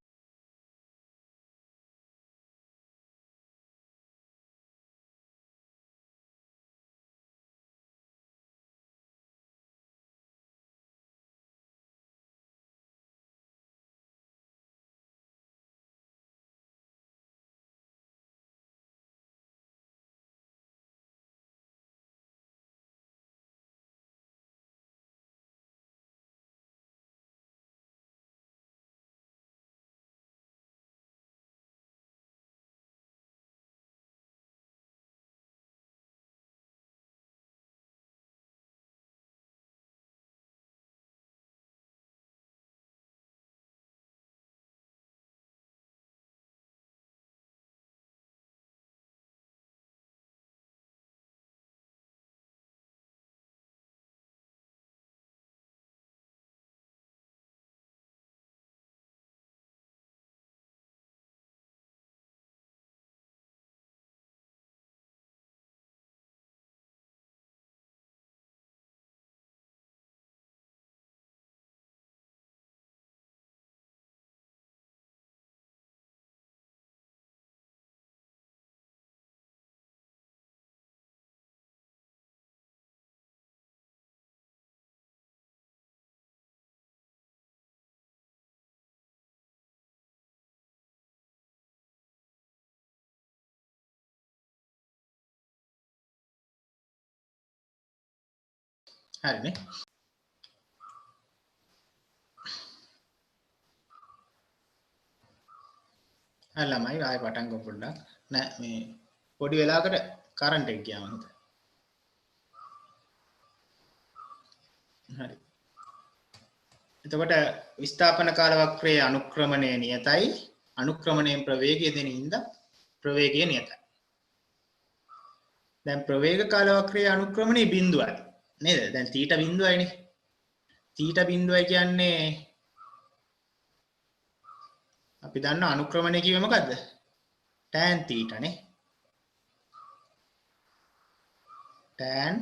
හරිනේ හරි ළමයි ආයෙ පටන් ගමු පොඩ්ඩක් නෑ මේ පොඩි වෙලාවකට කරන්ට් එක ගියා මම හරි එතකොට විස්ථාපන කාල වක්‍රයේ අනුක්‍රමණය නියතයි අනුක්‍රමණයෙන් ප්‍රවේගය දෙන හින්දා ප්‍රවේගය නියතයි දැන් ප්‍රවේග කාල වක්‍රයේ අනුක්‍රමණය බිඳුවයි නේද දැන් θ බිඳුවයිනේ θ බිඳුවයි කියන්නේ අපි දන්න අනුක්‍රමණය කිව්වේ මොකද්ද tan θ නේ tan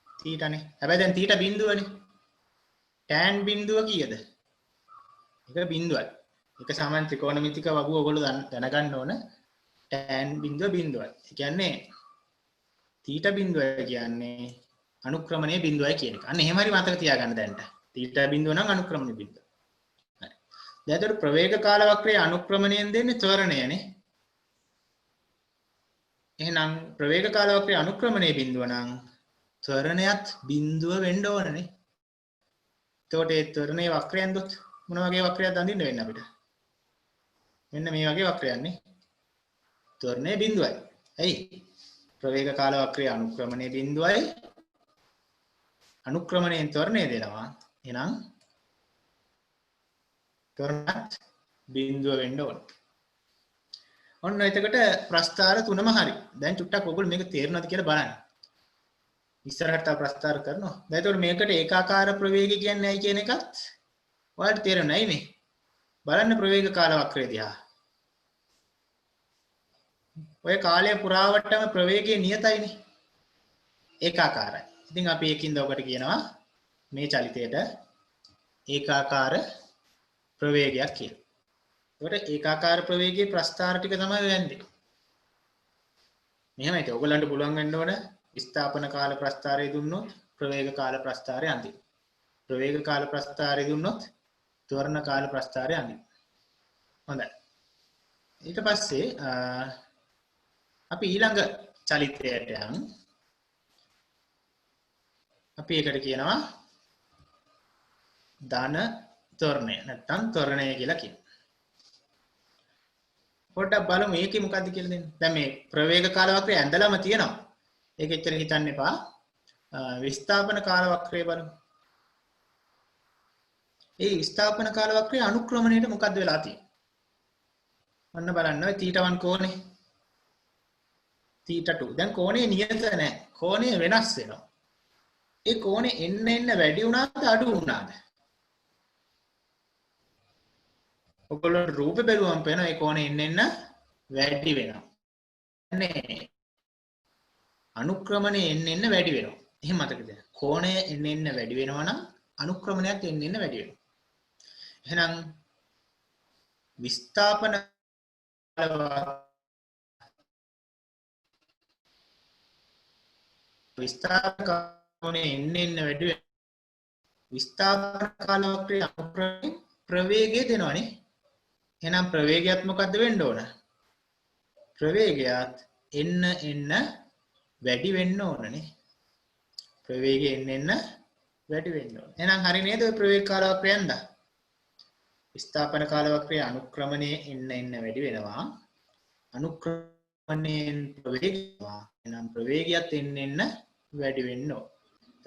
θ නේ හැබැයි දැන් θ බිඳුවනේ tan බිඳුව කීයද ඒක බිඳුවයි ඒක සාමාන්‍ය ත්‍රිකෝණමිතික වගුව ඔයගොල්ලෝ දැනගන්න ඕන tan බිඳුව බිඳුවයි ඒ කියන්නේ θ බිඳුවයි කියන්නේ අනුක්‍රමණයේ බිඳුවයි කියන එක. අන්න එහෙම හරි මතක තියාගන්න දැන්ට. θ බිඳුව නම් අනුක්‍රමණයේ බිඳුව. හරි. දැන් ඒතර ප්‍රවේග කාල වක්‍රයේ අනුක්‍රමණයෙන් දෙන්නේ ත්වරණයනේ. එහෙනම් ප්‍රවේග කාල වක්‍රයේ අනුක්‍රමණයේ බිඳුව නම් ත්වරණයත් බිඳුව වෙන්න ඕනනේ. එතකොට ඒ ත්වරණයේ වක්‍රයෙන් දොත් මොන වගේ වක්‍රයක්ද අඳින්න වෙන්නේ අපිට? මෙන්න මේ වගේ වක්‍රයක් නේ. ත්වරණයේ බිඳුවයි. ඇයි? ප්‍රවේග කාල වක්‍රයේ අනුක්‍රමණයේ බිඳුවයි අනුක්‍රමණයෙන් ත්වරණය දෙනවා. එහෙනම් ත්වරණත් බිඳුව වෙන්න ඕන. ඔන්න එතකොට ප්‍රස්ථාර තුනම හරි. දැන් චුට්ටක් ඔයගොල්ලෝ මේක තේරෙනවද කියලා බලන්න. ඉස්සරහට තව ප්‍රස්ථාර කරනවා. දැන් එතකොට මේකට ඒකාකාර ප්‍රවේගය කියන්නේ ඇයි කියන එකත් ඔයාලට තේරෙන්නේ නැයි මේ. බලන්න ප්‍රවේග කාල වක්‍රය දිහා. ඔය කාලය පුරාවටම ප්‍රවේගයේ නියතයිනේ. ඒකාකාරයි. ඉතින් අපි ඒකින්ද ඔකට කියනවා මේ චලිතයට ඒකාකාර ප්‍රවේගයක් කියලා. ඒකට ඒකාකාර ප්‍රවේගයේ ප්‍රස්ථාර ටික තමයි වෙන්නේ. මෙහෙම හිතේ ඔයගලන්ට පුළුවන් වෙන්න ඕන ස්ථාපන කාල ප්‍රස්ථාරය දුන්නොත් ප්‍රවේග කාල ප්‍රස්ථාරය අඳින්න. ප්‍රවේග කාල ප්‍රස්ථාරය දුන්නොත් ත්වරණ කාල ප්‍රස්ථාරය අඳින්න. හොඳයි. ඊට පස්සේ අපි ඊළඟ චලිතයට යමු. අපි ඒකට කියනවා ධන ත්වරණය නැත්නම් ත්වරණය කියලා කියනවා. පොඩ්ඩක් බලමු මේකේ මොකද්ද කියලා දෙන්න. දැන් මේ ප්‍රවේග කාල වක්‍රය ඇඳලම තියෙනවා. ඒක එච්චර හිතන්න එපා. විස්ථාපන කාල වක්‍රය බලමු. ඒ විස්ථාපන කාල වක්‍රයේ අනුක්‍රමණයට මොකද්ද වෙලා තියෙන්නේ? ඔන්න බලන්න ඔය θ1 කෝණේ θ2. දැන් කෝණේ නියත නැහැ. කෝණය වෙනස් වෙනවා. ඒ කෝණේ එන්න වැඩි වුණාද අඩු වුණාද? ඔයගොල්ලෝ රූපේ බැලුවම පේනවා ඒ කෝණේ එන්න වැඩි වෙනවා. නේ අනුක්‍රමණය එන්න වැඩි වෙනවා. එහෙම මතකද? කෝණය එන්න වැඩි වෙනවා නම් අනුක්‍රමණයත් එන්න වැඩි වෙනවා. එහෙනම් විස්ථාපන කෝණය එන්න වැඩි වෙනවා. විස්ථාපන කාල වක්‍රයේ අනුක්‍රමණය ප්‍රවේගය දෙනවනේ. එහෙනම් ප්‍රවේගයත් මොකද්ද වෙන්න ඕන? ප්‍රවේගයත් එන්න වැඩි වෙන්න ඕනනේ. ප්‍රවේගය එන්න වැඩි වෙන්න ඕන. එහෙනම් හරි නේද ඔය ප්‍රවේග කාල වක්‍රය යන්දා? විස්ථාපන කාල වක්‍රයේ අනුක්‍රමණයේ එන්න වැඩි වෙනවා. අනුක්‍රමණයෙන් ප්‍රවේගයවා. එහෙනම් ප්‍රවේගයත් එන්න වැඩි වෙන්න ඕන.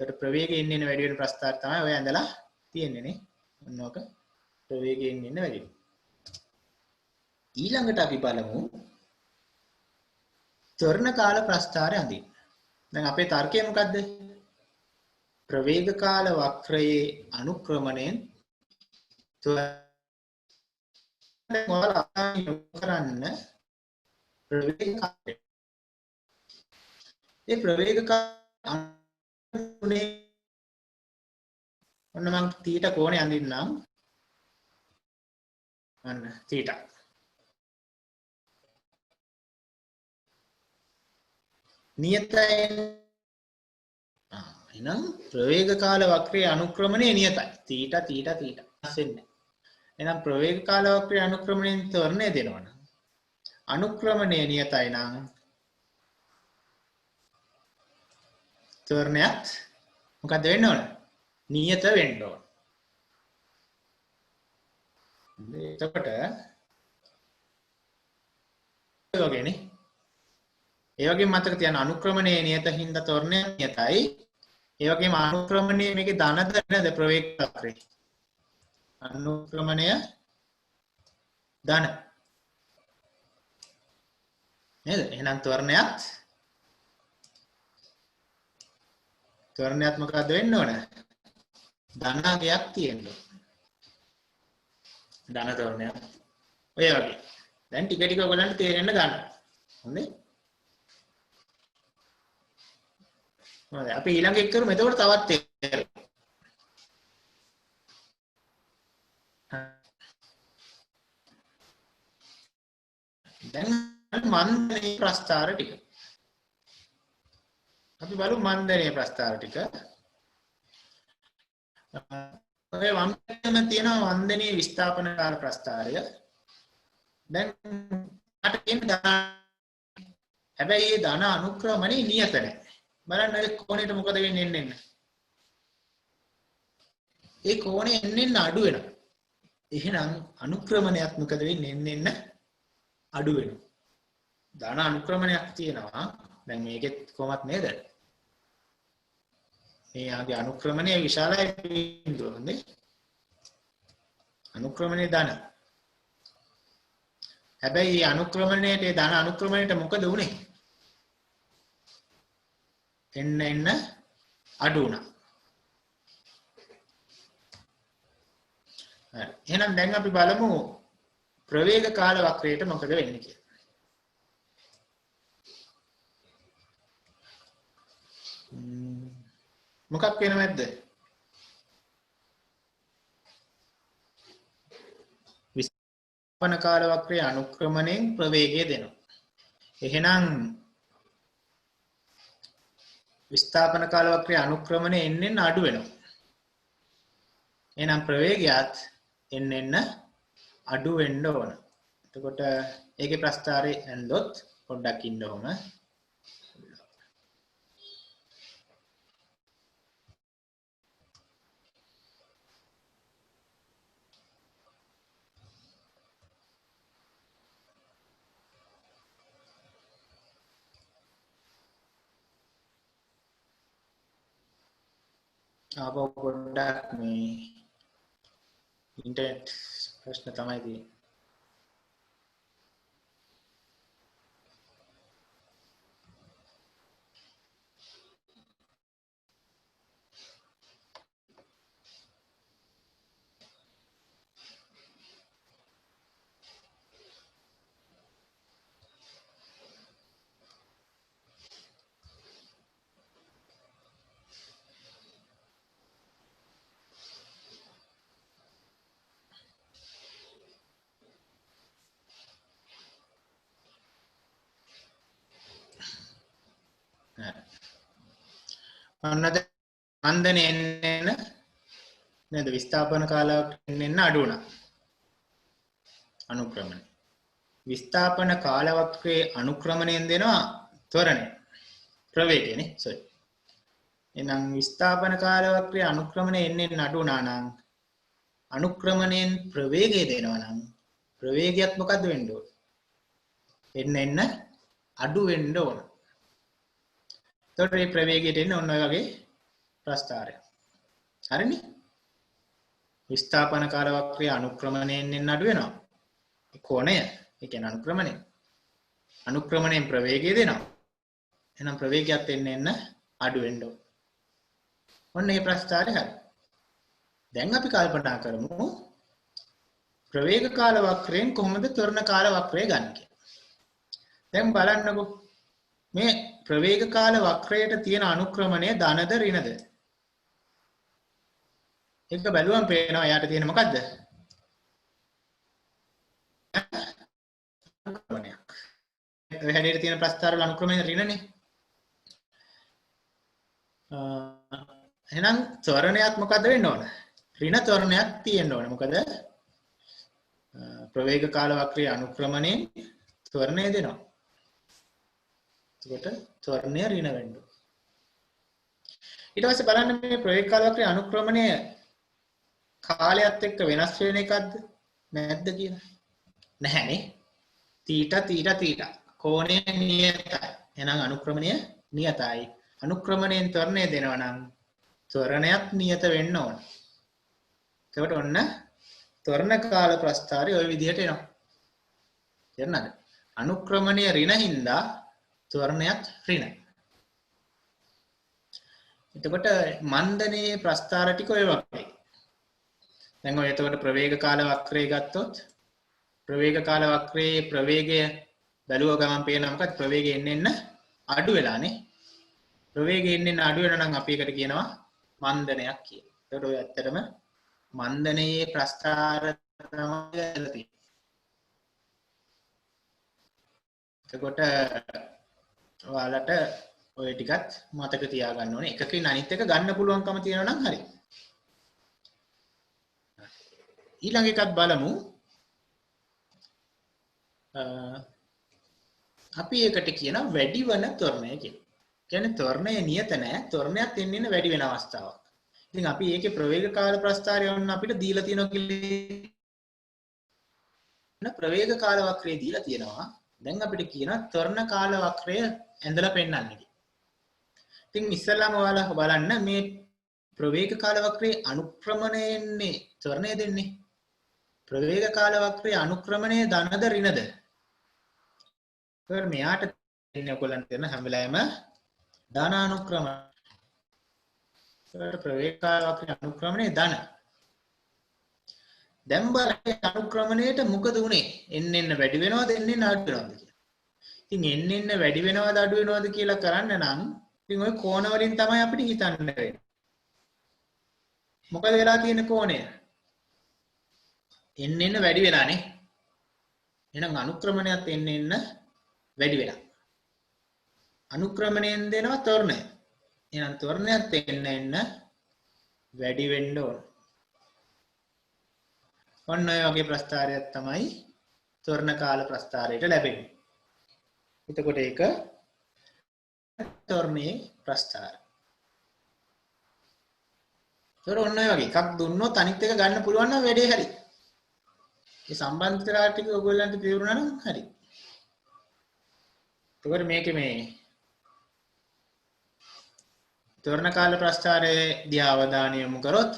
ඒකට ප්‍රවේගය එන්න වැඩි වෙන ප්‍රස්ථාර තමයි ඔය ඇඳලා තියෙන්නේ නේ. ඔන්නෝක ප්‍රවේගය එන්න වැඩි වෙනවා. ඊළඟට අපි බලමු ත්වරණ කාල ප්‍රස්ථාරය අඳින්න. දැන් අපේ තර්කය මොකද්ද? ප්‍රවේග කාල වක්‍රයේ අනුක්‍රමණයෙන් කරන්න ප්‍රවේග කාලය. ඒ ප්‍රවේග කාලේ ඔන්න මම θ කෝණය අඳින්නම්. අන්න θ නියතයෙන් එහෙනම් ප්‍රවේග කාල වක්‍රයේ අනුක්‍රමණය නියතයි. θ වෙන්නේ. එහෙනම් ප්‍රවේග කාල වක්‍රයේ අනුක්‍රමණයෙන් ත්වරණය දෙනවනම් අනුක්‍රමණය නියතයි නම් ත්වරණයත් මොකද වෙන්න ඕන? නියත වෙන්න ඕන. එතකොට ඒ වගේනේ ඒ වගේම මතක තියාගන්න අනුක්‍රමණයේ නියත හින්දා ත්වරණය නියතයි. ඒ වගේම අනුක්‍රමණයේ මේකේ ධනද නේද ප්‍රවේග වක්‍රේ. අනුක්‍රමණය ධන. නේද? එහෙනම් ත්වරණයත් මොකද්ද වෙන්න ඕන? ධනාගයක් තියෙන්න ඕන. ධන ත්වරණයක්. ඔය වගේ. දැන් ටික ටික ඔයගලන්ට තේරෙන්න ගන්න. හොඳයි. හොඳයි අපි ඊළඟ එක කරමු. එතකොට තවත් තේරෙනවා. දැන් මන්දනීය ප්‍රස්ථාර ටික. අපි බලමු මන්දනීය ප්‍රස්ථාර ටික. ඔය වම් පැත්තේ තියෙනවා මන්දනීය විස්ථාපන කාල ප්‍රස්ථාරය. දැන් අට කියන හැබැයි මේ ධන අනුක්‍රමණේ නියත නැහැ. බලන්න ඒ කෝණයට මොකද වෙන්නේ එන්න. ඒ කෝණය එන්න අඩු වෙනවා. එහෙනම් අනුක්‍රමණයත් මොකද වෙන්නේ එන්න අඩු වෙනවා. ධන අනුක්‍රමණයක් තියෙනවා. දැන් මේකෙත් කොහොමත් නේද? මේ ආගේ අනුක්‍රමණය විශාලයි බිඳුවනේ. අනුක්‍රමණය ධන. හැබැයි මේ අනුක්‍රමණයට ඒ ධන අනුක්‍රමණයට මොකද වුනේ? එන්න අඩු වුණා. හරි. එහෙනම් දැන් අපි බලමු ප්‍රවේග කාල වක්‍රයට මොකද වෙන්නේ කියලා. මොකක් වෙනවද? විස්ථාපන කාල වක්‍රයේ අනුක්‍රමණයෙන් ප්‍රවේගය දෙනවා. එහෙනම් විස්ථාපන කාල වක්‍රයේ අනුක්‍රමණය එන්න අඩු වෙනවා. එහෙනම් ප්‍රවේගයත් එන්න අඩු වෙන්න ඕන. එතකොට ඒකේ ප්‍රස්ථාරය ඇන්දොත් පොඩ්ඩක් ඉන්න ඕන. ආපහු පොඩ්ඩක් මේ ඉන්ටර්නෙට් ප්‍රශ්න තමයි තියෙන්නේ. අන්නද මන්දනේ එන්න නේද විස්ථාපන කාලයක් එන්න අඩු වුණා. අනුක්‍රමණය. විස්ථාපන කාල වක්‍රයේ අනුක්‍රමණයෙන් දෙනවා ත්වරණය. ප්‍රවේගයනේ. sorry. එහෙනම් විස්ථාපන කාල වක්‍රයේ අනුක්‍රමණය එන්න අඩු වුණා නම් අනුක්‍රමණයෙන් ප්‍රවේගය දෙනවා නම් ප්‍රවේගයත් මොකද්ද වෙන්න ඕන? එන්න අඩු වෙන්න ඕන. එතකොට මේ ප්‍රවේගයට එන්න ඔන්න ඔය වගේ ප්‍රස්ථාරයක්. හරිනේ? විස්ථාපන කාල වක්‍රයේ අනුක්‍රමණයෙන් එන්න අඩු වෙනවා. ඒ කෝණය, ඒ කියන්නේ අනුක්‍රමණය. අනුක්‍රමණයෙන් ප්‍රවේගය දෙනවා. එහෙනම් ප්‍රවේගයත් එන්න අඩු වෙන්න ඕන. ඔන්න මේ ප්‍රස්ථාරය හරි. දැන් අපි කල්පනා කරමු ප්‍රවේග කාල වක්‍රයෙන් කොහොමද ත්වරණ කාල වක්‍රය ගන්න කියලා. දැන් බලන්නකෝ මේ ප්‍රවේග කාල වක්‍රයට තියෙන අනුක්‍රමණය ධනද ඍණද? එක බැලුවම පේනවා යාට තියෙන මොකද්ද? අනුක්‍රමණයක්. ඒ හැඩයට තියෙන ප්‍රස්ථාරවල අනුක්‍රමණය ඍණනේ. එහෙනම් ත්වරණයක් මොකද්ද වෙන්න ඕන? ඍණ ත්වරණයක් තියෙන්න ඕන. මොකද ප්‍රවේග කාල වක්‍රයේ අනුක්‍රමණයෙන් ත්වරණය දෙනවා. එතකොට ත්වරණය ඍණ වෙන්න ඕන. ඊට පස්සේ බලන්න මේ ප්‍රවේග කාල වක්‍රයේ අනුක්‍රමණය කාලයත් එක්ක වෙනස් වෙන එකක්ද නැද්ද කියලා? නැහැනේ. තීටා කෝණය නියතයි. එහෙනම් අනුක්‍රමණය නියතයි. අනුක්‍රමණයෙන් ත්වරණය දෙනවා නම් ත්වරණයත් නියත වෙන්න ඕන. එතකොට ඔන්න ත්වරණ කාල ප්‍රස්ථාරය ওই විදිහට එනවා. තේරුණාද? අනුක්‍රමණය ඍණ හින්දා ත්වරණයත් ඍණ. එතකොට මන්දනයේ ප්‍රස්ථාර ටික ඔය වගේ. දැන් ඔය එතකොට ප්‍රවේග කාල වක්‍රය ගත්තොත් ප්‍රවේග කාල වක්‍රයේ ප්‍රවේගය බැලුව ගමන් පේනවා මොකක්ද? ප්‍රවේගය එන්න අඩු වෙලානේ. ප්‍රවේගය එන්න අඩු වෙනවා නම් අපි ඒකට කියනවා මන්දනයක් කියලා. එතකොට ඔය ඇත්තටම මන්දනයේ ප්‍රස්ථාර තමයි ඇති. එතකොට ඔයාලට ඔය ටිකත් මතක තියාගන්න ඕනේ. එකකින් අනිත් එක ගන්න පුළුවන්කම තියෙනවා නම් හරි. ඊළඟ එකත් බලමු. අපි ඒකට කියන වැඩි වන ත්වරණය කියලා. කියන්නේ ත්වරණය නියත නැහැ. ත්වරණයත් එන්න වැඩි වෙන අවස්ථාවක්. ඉතින් අපි ඒකේ ප්‍රවේග කාල ප්‍රස්ථාරය වුණ අපිට දීලා තියෙනවා කියලා ප්‍රවේග කාල වක්‍රය දීලා තියෙනවා. දැන් අපිට කියන ත්වරණ කාල වක්‍රය ඇඳලා පෙන්නන්න කියලා. ඉතින් ඉස්සෙල්ලාම ඔයාලා බලන්න මේ ප්‍රවේග කාල වක්‍රයේ අනුක්‍රමණයෙන්නේ ත්වරණය දෙන්නේ. ප්‍රවේග කාල වක්‍රයේ අනුක්‍රමණය ධනද ඍණද? ඒකට මෙයාට දෙන්නේ ඔයගොල්ලන්ට දෙන හැම වෙලාවෙම ධන අනුක්‍රමණය. ඒකට ප්‍රවේග කාල වක්‍රයේ අනුක්‍රමණය ධන. දැන් බලන්න අනුක්‍රමණයට මොකද උනේ? එන්න වැඩි වෙනවද එන්න අඩු වෙනවද කියලා. ඉතින් එන්න වැඩි වෙනවද අඩු වෙනවද කියලා කරන්න නම් ඉතින් ওই කෝණ වලින් තමයි අපිට හිතන්න වෙන්නේ. මොකද වෙලා තියෙන කෝණය? එන්න වැඩි වෙලානේ. එහෙනම් අනුක්‍රමණයත් එන්න වැඩි වෙලා. අනුක්‍රමණයෙන් දෙනවා ත්වරණය. එහෙනම් ත්වරණයත් එන්න වැඩි වෙන්න ඕන. ඔන්න ඔය වගේ ප්‍රස්ථාරයක් තමයි ත්වරණ කාල ප්‍රස්ථාරයට ලැබෙන්නේ. එතකොට ඒක ත්වරණයේ ප්‍රස්ථාර. ඒතර ඔන්න ඔය වගේ එකක් දුන්නොත් අනිත් එක ගන්න පුළුවන් නම් වැඩේ හරි. මේ සම්බන්ධතාව ටික ඔයගොල්ලන්ට තේරුණා නම් හරි. එතකොට මේකේ මේ ත්වරණ කාල ප්‍රස්ථාරයේ දිහා අවධානය යොමු කරොත්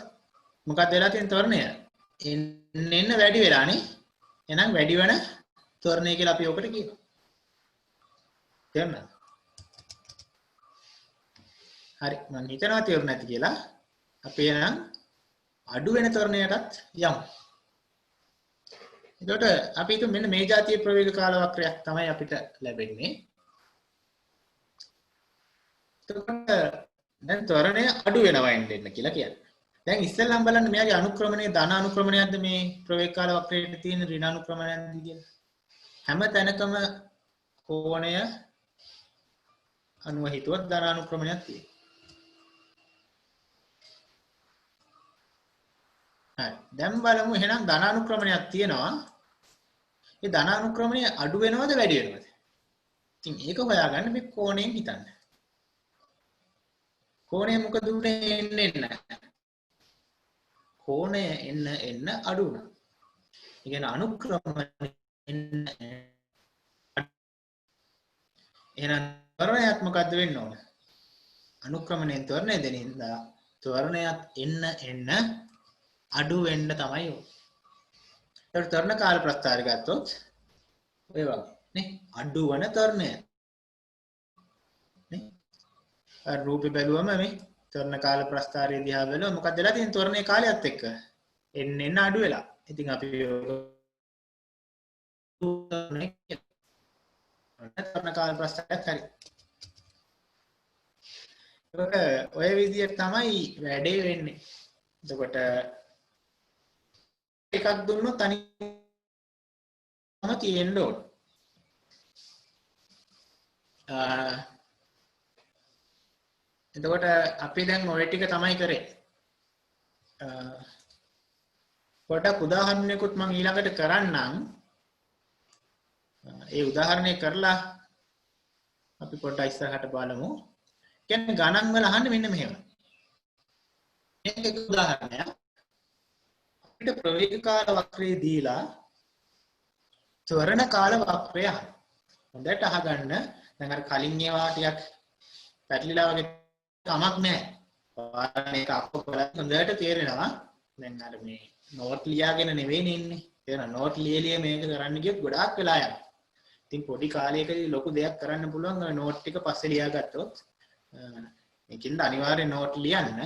මොකක්ද වෙලා තියෙන ත්වරණය? එන්න වැඩි වෙලානේ. එහෙනම් වැඩි වෙන ත්වරණය කියලා අපි ඔකට කියනවා. තේරුණාද? හරි මම හිතනවා තේරුණා ඇති කියලා. අපි එහෙනම් අඩු වෙන ත්වරණයටත් යමු. එතකොට අපි හිතමු මෙන්න මේ જાතිය ප්‍රවේග කාල වක්‍රයක් තමයි අපිට ලැබෙන්නේ. එතකොට දැන් ත්වරණය අඩු වෙනවා එන්න කියලා කියන්නේ. දැන් ඉස්සෙල්ලාම බලන්න මෙයාගේ අනුක්‍රමණය ධන අනුක්‍රමණයක්ද මේ ප්‍රවේග කාල වක්‍රයේ තියෙන ඍණ අනුක්‍රමණයක්ද කියලා. හැම තැනකම කෝණය අනුව හිතුවත් ධන අනුක්‍රමණයක් තියෙනවා. හරි. දැන් බලමු එහෙනම් ධන අනුක්‍රමණයක් තියෙනවා. ඒ ධන අනුක්‍රමණය අඩු වෙනවද වැඩි වෙනවද? ඉතින් ඒක හොයාගන්න මේ කෝණයෙන් හිතන්න. කෝණය මොකද උනේ එන්න. කෝණය එන්න අඩු වුණා. ඒ කියන්නේ අනුක්‍රමණය එන්න එහෙනම් ත්වරණයත් මොකද්ද වෙන්න ඕන? අනුක්‍රමණයෙන් ත්වරණය දෙන හින්දා ත්වරණයත් එන්න අඩු වෙන්න තමයි ඕන. ඒකට ත්වරණ කාල ප්‍රස්ථාරය ගත්තොත් ඔය වගේ නේ අඩු වන ත්වරණය නේ රූපේ බැලුවම මේ ත්වරණ කාල ප්‍රස්ථාරය දිහා බැලුවම මොකක්ද වෙලා තියෙන්නේ ත්වරණයේ කාලයත් එක්ක එන්න අඩු වෙලා. ඉතින් අපි ත්වරණ කාල ප්‍රස්ථාරයක් හරි. ඒක ඔය විදිහට තමයි වැඩේ වෙන්නේ. එතකොට එකක් දුන්නොත් අනිත් තියෙන්න ඕන. එතකොට අපි දැන් ඔය ටික තමයි කරේ. පොඩක් උදාහරණයකුත් මම ඊළඟට කරන්නම්. ඒ උදාහරණය කරලා අපි පොඩ්ඩක් ඉස්සරහට බලමු. කියන්නේ ගණන් වල අහන්නේ මෙන්න මෙහෙම. මේක එක උදාහරණයක්. අපිට ප්‍රවේග කාල වක්‍රය දීලා ත්වරණ කාල වක්‍රය අහන්න. හොඳට අහගන්න. දැන් අර කලින් ඒවා ටිකක් පැටලිලා වගේ කමක් නැහැ. මේක අපකොලත් හොඳට තේරෙනවා. දැන් අර මේ නෝට් ලියාගෙන නෙවෙයි ඉන්නේ. තේරෙනවා නෝට් ලියලිය මේක කරන්න ගියොත් ගොඩාක් වෙලා යනවා. ඉතින් පොඩි කාලයකදී ලොකු දෙයක් කරන්න පුළුවන් ඔය නෝට් ටික පස්සේ ලියාගත්තොත්. මේකින්ද අනිවාර්යෙන් නෝට් ලියන්න.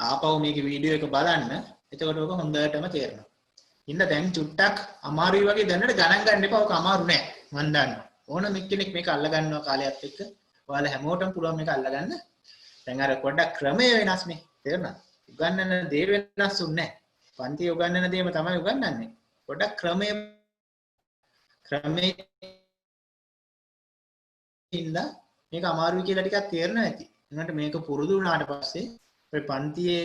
ආපහු මේකේ වීඩියෝ එක බලන්න. එතකොට ඔක හොඳටම තේරෙනවා. ඉන්න දැන් චුට්ටක් අමාරුයි වගේ දැනට ගණන් ගන්න එපා. ඔක අමාරු නෑ. මම දන්නවා. ඕනම කෙනෙක් මේක අල්ල ගන්නවා කාලයත් එක්ක. ඔයාලා හැමෝටම පුළුවන් මේක අල්ල ගන්න. දැන් අර පොඩ්ඩක් ක්‍රමය වෙනස්නේ. තේරුණාද? උගන්නන දේ වෙනස්ුන්නේ නැහැ. පන්ති උගන්නන දේම තමයි උගන්නන්නේ. පොඩ්ඩක් ක්‍රමයේ ඉඳලා මේක අමාරුයි කියලා ටිකක් තේරෙනවා ඇති. එනකට මේක පුරුදු වුණාට පස්සේ ඔය පන්තියේ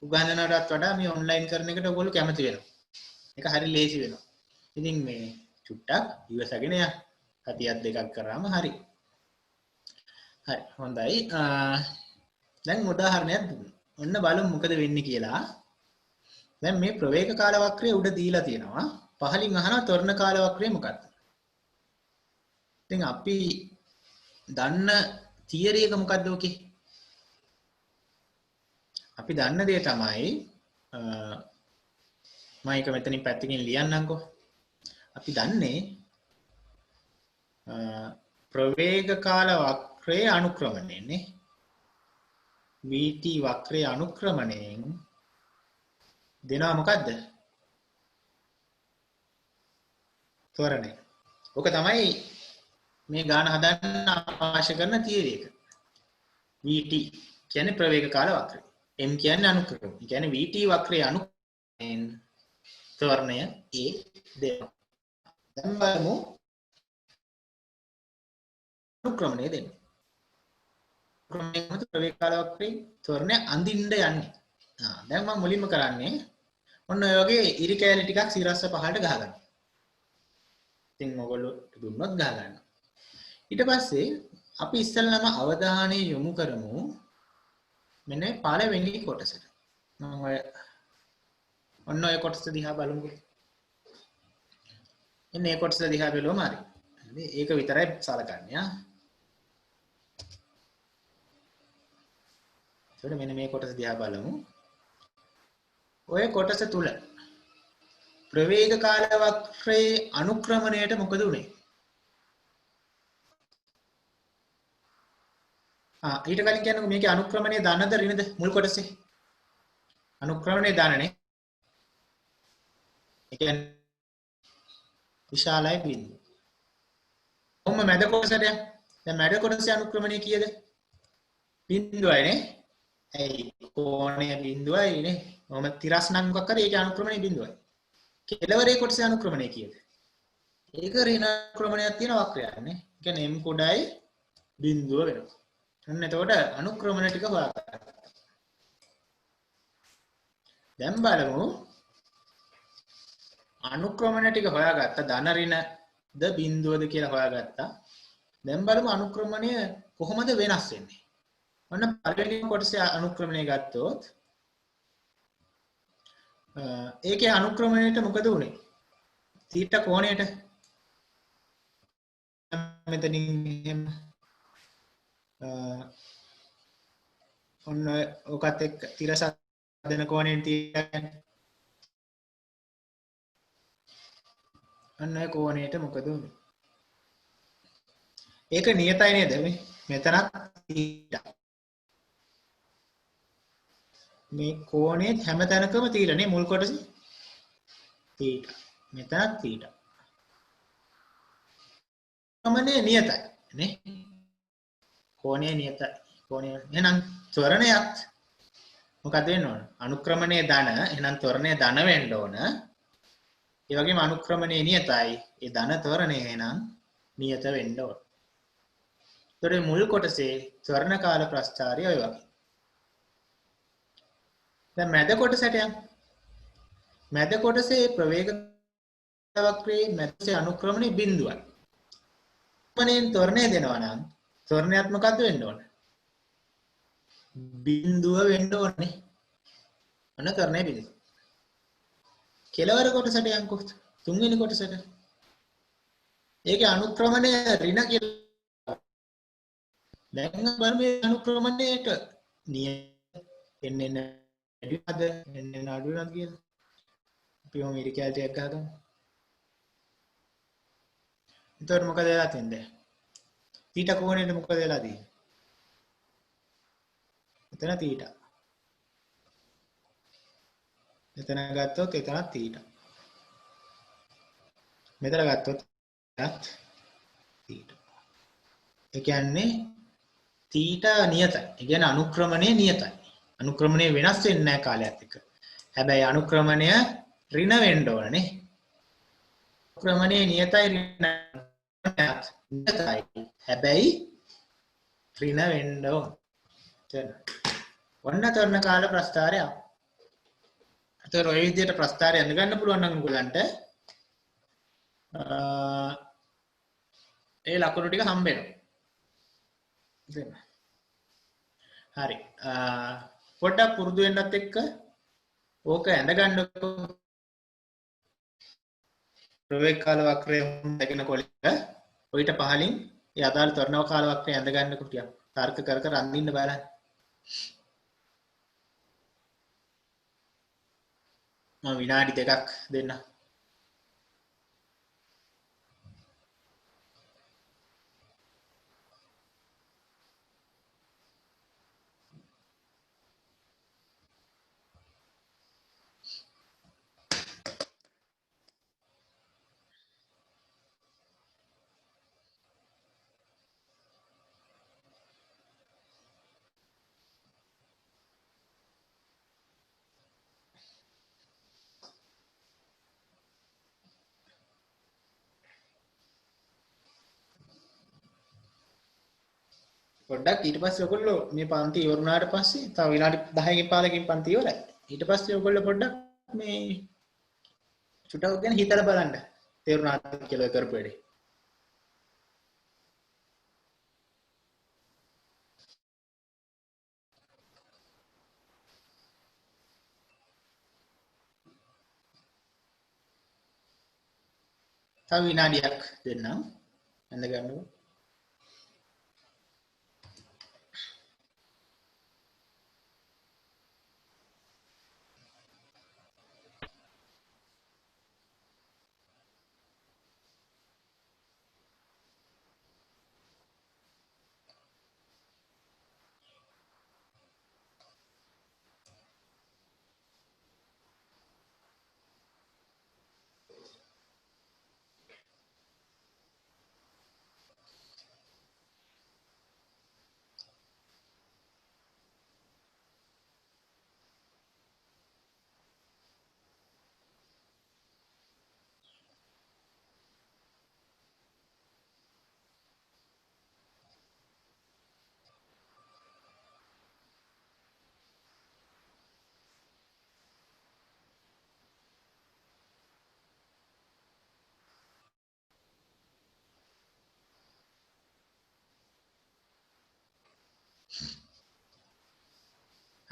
උගන්නනටත් වඩා මේ ඔන්ලයින් කරන එකට ඔයගොල්ලෝ කැමති වෙනවා. ඒක හරි ලේසි වෙනවා. ඉතින් මේ චුට්ටක් ඉවසගෙන යන්න. සතියක් දෙකක් කරාම හරි. හරි හොඳයි. දැන් උදාහරණයක් දුන්නා. ඔන්න බලමු මොකද වෙන්නේ කියලා. දැන් මේ ප්‍රවේග කාල වක්‍රය උඩ දීලා තියෙනවා. පහලින් අහනවා ත්වරණ කාල වක්‍රය මොකක්ද? ඉතින් අපි දන්න තියරි එක මොකක්ද ඔකේ? අපි දන්න දේ තමයි මම ඒක මෙතනින් පැත්තකින් ලියන්නම්කෝ. අපි දන්නේ ප්‍රවේග කාල වක්‍රයේ අනුක්‍රමණයනේ. VT වක්‍රයේ අනුක්‍රමණයෙන් දෙනවා මොකද්ද? ත්වරණය. ඔක තමයි මේ ගාන හදන්න අවශ්‍ය කරන තියරි එක. VT කියන්නේ ප්‍රවේග කාල වක්‍රය. m කියන්නේ අනුක්‍රම. ඒ කියන්නේ VT වක්‍රයේ අනුක්‍රමයෙන් ත්වරණය A දෙනවා. දැන් බලමු අනුක්‍රමණය දෙන්නේ. ක්‍රමයෙන් ප්‍රවේග කාල වක්‍රයේ ත්වරණය අඳින්න යන්නේ. දැන් මම මුලින්ම කරන්නේ ඔන්න ඔය වගේ ඉරි කෑලි ටිකක් සිරස්ස පහළට ගහගන්න. ඉතින් ඔයගොල්ලෝ දුන්නොත් ගහ ගන්න. ඊට පස්සේ අපි ඉස්සෙල්ලාම අවධානය යොමු කරමු මෙන්න පළවෙනි කොටසට. මම ඔන්න ඔය කොටස දිහා බලමුකෝ. එන්න මේ කොටස දිහා බලුවම හරි. ඒක විතරයි සලකන්නේ ආ. ඒකට මෙන්න මේ කොටස දිහා බලමු. ඔය කොටස තුල ප්‍රවේග කාල වක්‍රයේ අනුක්‍රමණයට මොකද උනේ? ඊට කලින් කියන්නේ මේකේ අනුක්‍රමණය ධනද ඍණද මුල් කොටසේ? අනුක්‍රමණය ධනනේ. ඒ කියන්නේ විශාලයි බිඳුව. කොහොම මැද කොටසට යන්නේ? දැන් මැද කොටසේ අනුක්‍රමණය කීයද? බිඳුවයි නේ. ඇයි කෝණය බිඳුවයි නේ. මොහොම තිරස් නම් මොකක් කරේ ඒකේ අනුක්‍රමණය බිඳුවයි. කෙළවරේ කොටසේ අනුක්‍රමණය කීයද? ඒක ඍණ ක්‍රමණයක් තියෙන වක්‍රයක් නේ. ඒ කියන්නේ m කොටයි බිඳුව වෙනවා. අන්න එතකොට අනුක්‍රමණ ටික හොයාගන්න. දැන් බලමු අනුක්‍රමණ ටික හොයාගත්ත ධන ඍණද බිඳුවද කියලා හොයාගත්තා. දැන් බලමු අනුක්‍රමණය කොහොමද වෙනස් වෙන්නේ. ඔන්න පළවෙනි කොටසේ අනුක්‍රමණය ගත්තොත් ඒකේ අනුක්‍රමණයට මොකද උනේ? θ කෝණයට මෙතනින් ඔන්න ඔකත් එක්ක තිරස හදන කෝණයෙන් තියන්නේ. අන්න ඒ කෝණයට මොකද උනේ? ඒක නියතයි නේද මේ? මෙතනත් θ. මේ කෝණේ හැම තැනකම තීරණේ මුල් කොටසේ θ. මෙතනත් θ. කෝණේ නියතයි නේ? කෝණේ නියතයි. කෝණේ එහෙනම් ත්වරණයත් මොකද වෙන්න ඕන? අනුක්‍රමණයේ ධන එහෙනම් ත්වරණය ධන වෙන්න ඕන. ඒ වගේම අනුක්‍රමණයේ නියතයි. ඒ ධන ත්වරණය එහෙනම් නියත වෙන්න ඕන. ඒතකොට මුල් කොටසේ ත්වරණ කාල ප්‍රස්ථාරය ඔය වගේ. දැන් මැද කොටසට යමු. මැද කොටසේ ප්‍රවේග වක්‍රයේ මැදසේ අනුක්‍රමණයේ බිඳුවයි. ත්වරණයෙන් ත්වරණය දෙනවා නම් ත්වරණයත් මොකද්ද වෙන්න ඕන? බිඳුව වෙන්න ඕනේ. අන්න ත්වරණය බිඳුව. කෙලවර කොටසට යන්කො තුන්වෙනි කොටසට. ඒකේ අනුක්‍රමණය ඍණ කියලා. දැන් බලමු මේ අනුක්‍රමණයට එන්න වැඩිවද එන්න අඩු වෙනවද කියලා. අපි ඔය ඉරි කැලේ ටිකක් ගහගමු. එතකොට මොකද වෙලා තියන්නේ? θ කෝණයට මොකද වෙලා තියෙන්නේ? එතන θ. එතන ගත්තොත් එතනත් θ. මෙතන ගත්තොත් එතනත් θ. ඒ කියන්නේ θ නියතයි. ඒ කියන්නේ අනුක්‍රමණය නියතයි. අනුක්‍රමණය වෙනස් වෙන්නේ නැහැ කාලයත් එක්ක. හැබැයි අනුක්‍රමණය ඍණ වෙන්න ඕනනේ. අනුක්‍රමණය නියතයි ඍණයත් නියතයි. හැබැයි ඍණ වෙන්න ඕන. ඔන්න ත්වරණ කාල ප්‍රස්ථාරය. ඒතර ඔය විදිහට ප්‍රස්ථාරය අඳගන්න පුළුවන් නම් උගලන්ට ඒ ලකුණු ටික හම්බ වෙනවා. හරි. පොඩ්ඩක් පුරුදු වෙන්නත් එක්ක ඕක ඇඳ ගන්නකො ප්‍රවේග කාල වක්‍රය හොඳගෙන කොලක ඔయిత පහලින් ඒ අදාළ ත්වරණ කාල වක්‍රය ඇඳ ගන්නකො ටිකක් තර්ක කර කර අඳින්න බලන්න. මම විනාඩි 2ක් දෙන්න. පොඩ්ඩක් ඊට පස්සේ ඔයගොල්ලෝ මේ පන්ති ඉවර වුණාට පස්සේ තව විනාඩි 10කින් 15කින් පන්ති ඉවරයි. ඊට පස්සේ ඔයගොල්ලෝ පොඩ්ඩක් මේ චුට්ටක් ගැන හිතලා බලන්න. තේරුණාද කියලා කරපු වැඩේ. තව විනාඩියක් දෙන්නම්. ඇඳ ගන්නකො.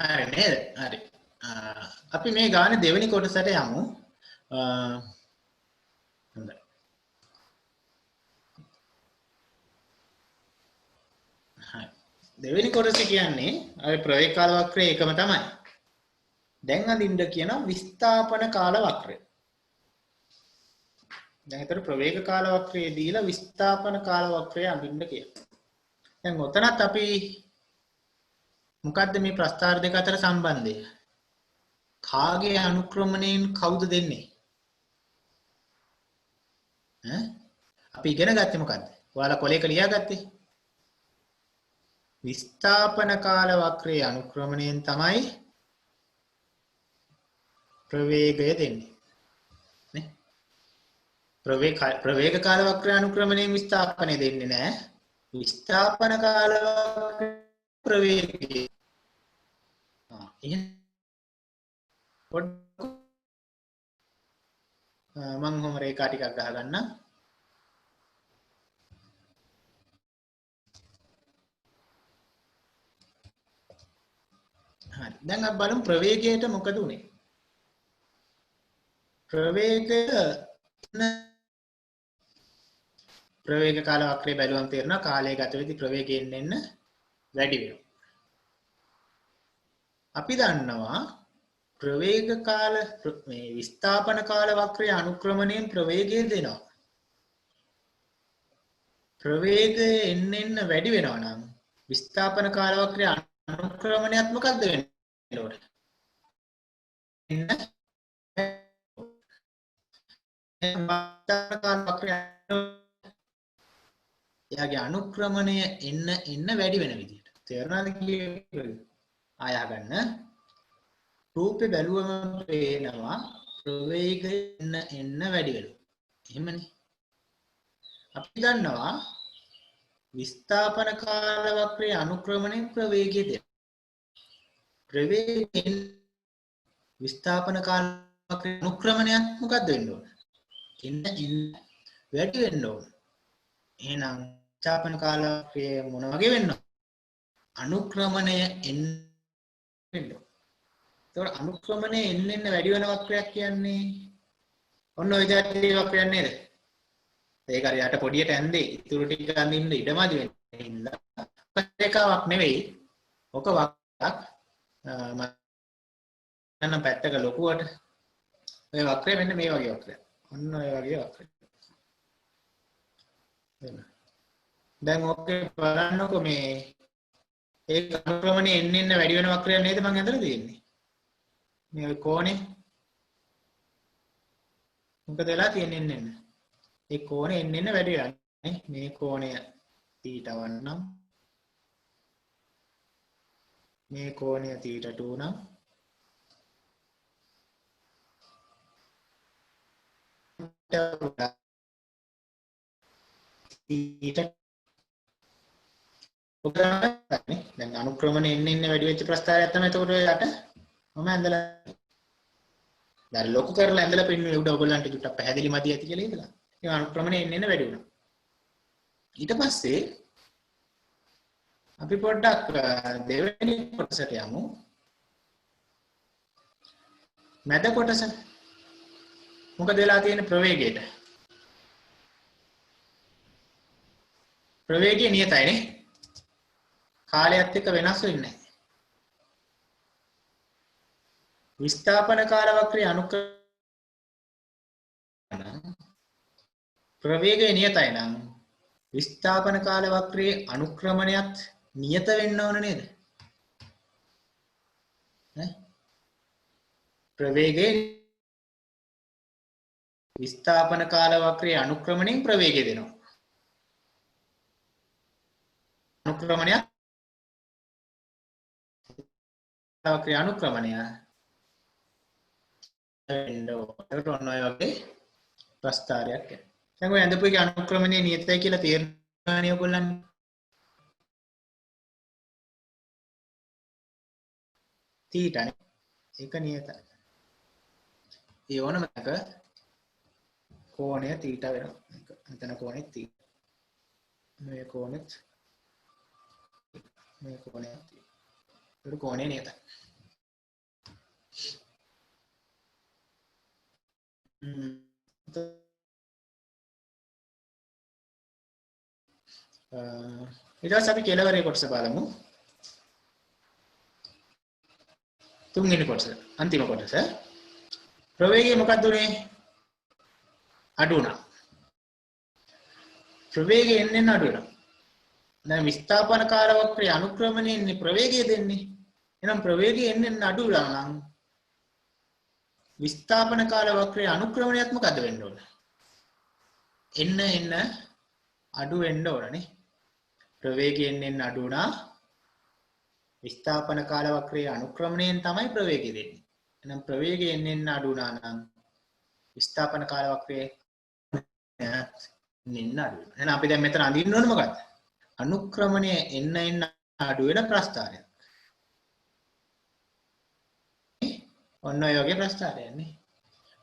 හරි නේද? හරි. අපි මේ ගානේ දෙවෙනි කොටසට යමු. හොඳයි. හරි. දෙවෙනි කොටස කියන්නේ අපි ප්‍රවේග කාල වක්‍රය එකම තමයි. දැන් අඳින්න කියන විස්ථාපන කාල වක්‍රය. දැන් ඒතර ප්‍රවේග කාල වක්‍රයේ දීලා විස්ථාපන කාල වක්‍රය අඳින්න කියලා. දැන් ඔතනත් අපි මොකද්ද මේ ප්‍රස්ථාර දෙක අතර සම්බන්ධය? කාගේ අනුක්‍රමණයෙන් කවුද දෙන්නේ? අපි ඉගෙන ගත්තේ මොකද්ද? ඔයාලා කොලේක ලියාගත්තේ? විස්ථාපන කාල වක්‍රයේ අනුක්‍රමණයෙන් තමයි ප්‍රවේගය දෙන්නේ. නේ? ප්‍රවේග කාල වක්‍රය අනුක්‍රමණයෙන් විස්ථාපනය දෙන්නේ නැහැ. විස්ථාපන කාල වක්‍රය ප්‍රවේගය. මම හොම රේඛා ටිකක් ගහගන්න. හරි. දැන් අපි බලමු ප්‍රවේගයට මොකද උනේ? ප්‍රවේග කාල වක්‍රය බැලුවම තේරෙනවා කාලය ගත වෙද්දී ප්‍රවේගයෙන් එන්න වැඩි වෙනවා. අපි දන්නවා ප්‍රවේග කාල මේ විස්ථාපන කාල වක්‍රයේ අනුක්‍රමණයෙන් ප්‍රවේගය දෙනවා. ප්‍රවේගය එන්න වැඩි වෙනවා නම් විස්ථාපන කාල වක්‍රයේ අනුක්‍රමණයත් මොකක්ද වෙන්නේ උඩ? එයාගේ අනුක්‍රමණය එන්න වැඩි වෙන විදිහට. තේරුණාද කියන්නේ? ආය ගන්න. රූපේ බැලුවම පේනවා ප්‍රවේගය එන්න වැඩි වෙනවා. එහෙමනේ. අපි දන්නවා විස්ථාපන කාල වක්‍රයේ අනුක්‍රමණය ප්‍රවේගය දෙනවා. ප්‍රවේගයෙන් විස්ථාපන කාල වක්‍රයේ අනුක්‍රමණයක් මොකක්ද වෙන්න ඕන? එන්න වැඩි වෙන්න ඕන. එහෙනම් විස්ථාපන කාල වක්‍රය මොන වගේ වෙන්න ඕන? අනුක්‍රමණය එන්න වෙන්න ඕන. ඒතකොට අනුක්‍රමණය එන්න වැඩි වෙන වක්‍රයක් කියන්නේ ඔන්න ඔය જાතිය වක්‍රයක් නේද? ඒක හරි යට පොඩියට ඇඳේ ඉතුරු ටික අඳින්න ඉඩමදි වෙන්නේ හින්දා රේඛාවක් නෙවෙයි. ඔක වක්‍රයක් මම නම් පැත්තක ලොකුවට ඔය වක්‍රය මෙන්න මේ වගේ වක්‍රයක්. ඔන්න ඔය වගේ වක්‍රයක්. දැන් ඕකේ බලන්නකො මේ ඒක අනුක්‍රමණය එන්න වැඩි වෙන වක්‍රයක් නේද මම ඇඳලා තියෙන්නේ. මේ කෝණේ මොකද වෙලා තියෙන්නේ එන්න. ඒ කෝණය එන්න වැඩි වෙනවා නේ. මේ කෝණය θ1 නම් මේ කෝණය θ2 නම් ඔක තමයි දැන් අනුක්‍රමණය එන්න වැඩි වෙච්ච ප්‍රස්ථාරයක් තමයි එතකොට යට මම ඇඳලා දැන් ලොකු කරලා ඇඳලා පෙන්නුවේ උඩ ඔයගොල්ලන්ට චුට්ටක් පැහැදිලි මදි ඇති කියලා ඉඳලා. ඒ අනුක්‍රමණය එන්න වැඩි වුණා. ඊට පස්සේ අපි පොඩ්ඩක් දෙවෙනි කොටසට යමු. මැද කොටස මොකද වෙලා තියෙන ප්‍රවේගයට? ප්‍රවේගය නියතයි නේ. කාලයත් එක්ක වෙනස් වෙන්නේ නැහැ. විස්ථාපන කාල වක්‍රයේ අනුක්‍රමණ ප්‍රවේගය නියතයි නම් විස්ථාපන කාල වක්‍රයේ අනුක්‍රමණයත් නියත වෙන්න ඕන නේද? ඈ ප්‍රවේගයේ විස්ථාපන කාල වක්‍රයේ අනුක්‍රමණයෙන් ප්‍රවේගය දෙනවා. අනුක්‍රමණය වක්‍රයේ අනුක්‍රමණය වෙන්න ඕන. ඔන්න ඔය වගේ ප්‍රස්ථාරයක් එනවා. දැන් ඔය ඇඳපු එකේ අනුක්‍රමණය නියතයි කියලා තේරෙනවනේ ඔයගොල්ලන්. තීටනේ ඒක නියතයි. ඒ ඕනම එක කෝණය තීටා වෙනවා. මෙතන කෝණය තීටා. මේ කෝණෙත් මේ කෝණය තීටා. ඒක කෝණය නියතයි. ඊට පස්සේ අපි කෙලවරේ කොටස බලමු. තුන්වෙනි කොටස අන්තිම කොටස. ප්‍රවේගය මොකක්ද උනේ? අඩු වුණා. ප්‍රවේගය එන්න අඩු වෙනවා. දැන් විස්ථාපන කාල වක්‍රයේ අනුක්‍රමණයෙන් ප්‍රවේගය දෙන්නේ. එහෙනම් ප්‍රවේගය එන්න අඩු වුණා නම් විස්ථාපන කාල වක්‍රයේ අනුක්‍රමණයත් මොකද වෙන්න ඕන? එන්න අඩු වෙන්න ඕනනේ. ප්‍රවේගය එන්න අඩු වුණා. විස්ථාපන කාල වක්‍රයේ අනුක්‍රමණයෙන් තමයි ප්‍රවේගය දෙන්නේ. එහෙනම් ප්‍රවේගය එන්න අඩු වුණා නම් විස්ථාපන කාල වක්‍රයේ එන්න අඩු වෙනවා. එහෙනම් අපි දැන් මෙතන අඳින්න ඕනේ මොකද්ද? අනුක්‍රමණය එන්න අඩු වෙන ප්‍රස්ථාරයක්. ඔන්න ඔය වගේ ප්‍රස්ථාරයක් නේ.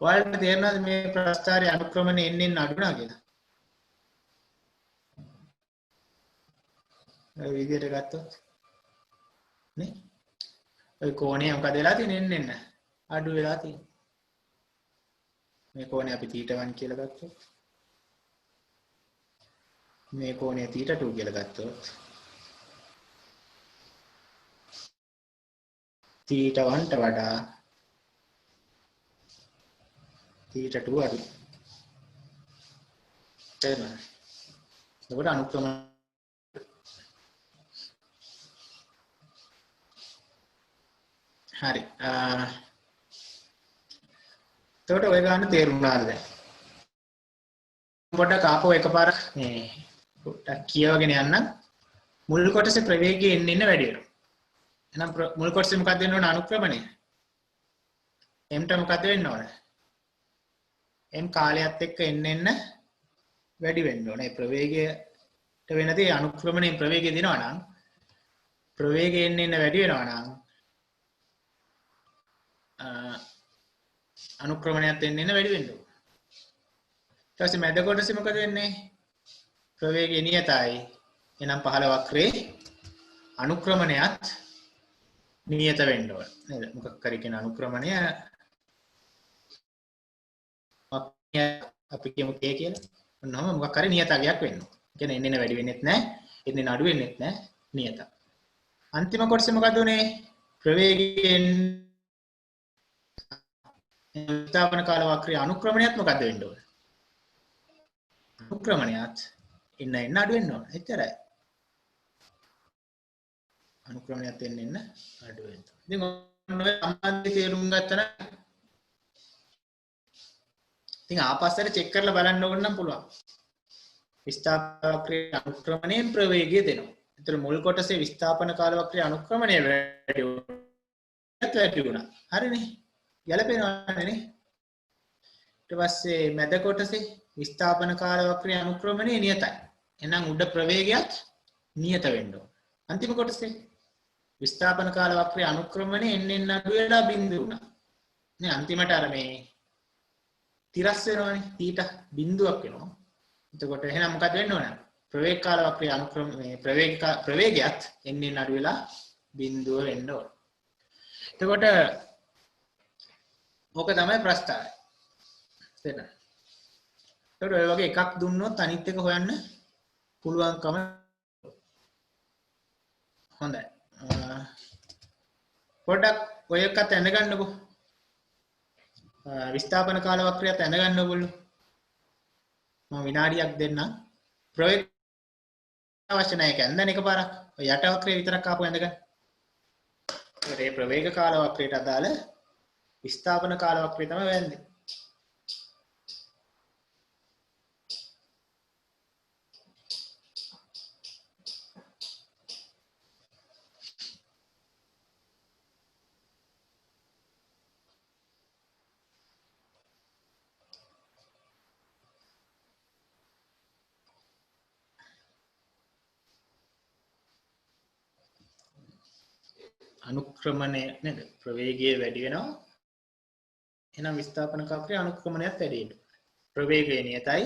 ඔයාලට තේරෙනවද මේ ප්‍රස්ථාරයේ අනුක්‍රමණය එන්න අඩු වෙනවා කියලා? ඔය විදිහට ගත්තොත් නේ ඔය කෝණය මොකද වෙලා තියෙන්නේ එන්න අඩු වෙලා තියෙන්නේ. මේ කෝණය අපි θීටා 1 කියලා ගත්තොත් මේ කෝණය θීටා 2 කියලා ගත්තොත් θීටා 1ට වඩා θීටා 2 අඩුයි. තේරුණාද? ඒකට අනුක්‍රම හරි. එතකොට ඔය ගන්න තේරුණාද දැන්? පොඩ්ඩක් ආපහු එකපාරක් මේ පොඩ්ඩක් කියවගෙන යන්න. මුල් කොටසේ ප්‍රවේගය එන්න වැඩි වෙනවා. එහෙනම් මුල් කොටසේ මොකක්ද වෙන්න ඕන? අනුක්‍රමණය. m ට මොකක්ද වෙන්න ඕන? m කාලයත් එක්ක එන්න වැඩි වෙන්න ඕන. ඒ ප්‍රවේගයට වෙන දේ අනුක්‍රමණයෙන් ප්‍රවේගය දෙනවා නම් ප්‍රවේගය එන්න වැඩි වෙනවා නම් අනුක්‍රමණයත් එන්න වැඩි වෙන්න ඕන. ඊට පස්සේ මැද කොටසේ මොකද වෙන්නේ? ප්‍රවේගය නියතයි. එහෙනම් පහළ වක්‍රේ අනුක්‍රමණයත් නියත වෙන්න ඕන. නේද? මොකක් හරි කියන අනුක්‍රමණය අපි කියමු K කියලා. ඔන්නම මොකක් හරි නියතගයක් වෙන්න ඕන. ඒ කියන්නේ එන්න වැඩි වෙන්නෙත් නැහැ, එන්න අඩු වෙන්නෙත් නැහැ, නියත. අන්තිම කොටසේ මොකද උනේ? ප්‍රවේගයෙන් විස්ථාපන කාල වක්‍රයේ අනුක්‍රමණයත් මොකද වෙන්න ඕන? අනුක්‍රමණයත් එන්න අඩු වෙන්න ඕන. එච්චරයි. අනුක්‍රමණයත් එන්න අඩු වෙන්න. ඉතින් ඔය සම්බන්ධය තේරුම් ගත්තා නම් ඉතින් ආපස්සට චෙක් කරලා බලන්න ඕන නම් පුළුවන්. විස්ථාපන වක්‍රයේ අනුක්‍රමණයෙන් ප්‍රවේගය දෙනවා. ඒතර මුල් කොටසේ විස්ථාපන කාල වක්‍රයේ අනුක්‍රමණය වැඩි වුණා. හරිනේ. ගැලපෙනවනේ නේ. ඊට පස්සේ මැද කොටසේ විස්ථාපන කාල වක්‍රයේ අනුක්‍රමණය නියතයි. එහෙනම් උඩ ප්‍රවේගයත් නියත වෙන්න ඕන. අන්තිම කොටසේ විස්ථාපන කාල වක්‍රයේ අනුක්‍රමණය එන්න අඩු වෙලා බිඳු වුණා. නේ අන්තිමට අර මේ තිරස් වෙනවනේ තීටා බිඳුවක් වෙනවා. එතකොට එහෙනම් මොකද වෙන්න ඕන? ප්‍රවේග කාල වක්‍රයේ අනුක්‍රම මේ ප්‍රවේගයත් එන්න අඩු වෙලා බිඳුව වෙන්න ඕන. එතකොට ඕක තමයි ප්‍රස්තාරය. එතන. ඒතකොට ඔය වගේ එකක් දුන්නොත් අනිත් එක හොයන්න පුළුවන්කම හොඳයි. පොඩ්ඩක් ඔය එකත් ඇඳගන්නකෝ. විස්ථාපන කාල වක්‍රයත් ඇඳගන්න ඕගොල්ලෝ. මම විනාඩියක් දෙන්නම්. ප්‍රවේග අවශ්‍ය නැහැ ඒක ඇඳන එකපාරක්. ඔය යට වක්‍රය විතරක් ආපහු ඇඳගන්න. ඒකට මේ ප්‍රවේග කාල වක්‍රයට අදාළ විස්ථාපන කාල වක්‍රය තමයි වැන්නේ. අනුක්‍රමණය නේද? ප්‍රවේගය වැඩි වෙනවා. එහෙනම් විස්ථාපන කාල වක්‍රයේ අනුක්‍රමණයත් වැඩි වෙනවා. ප්‍රවේගය නියතයි.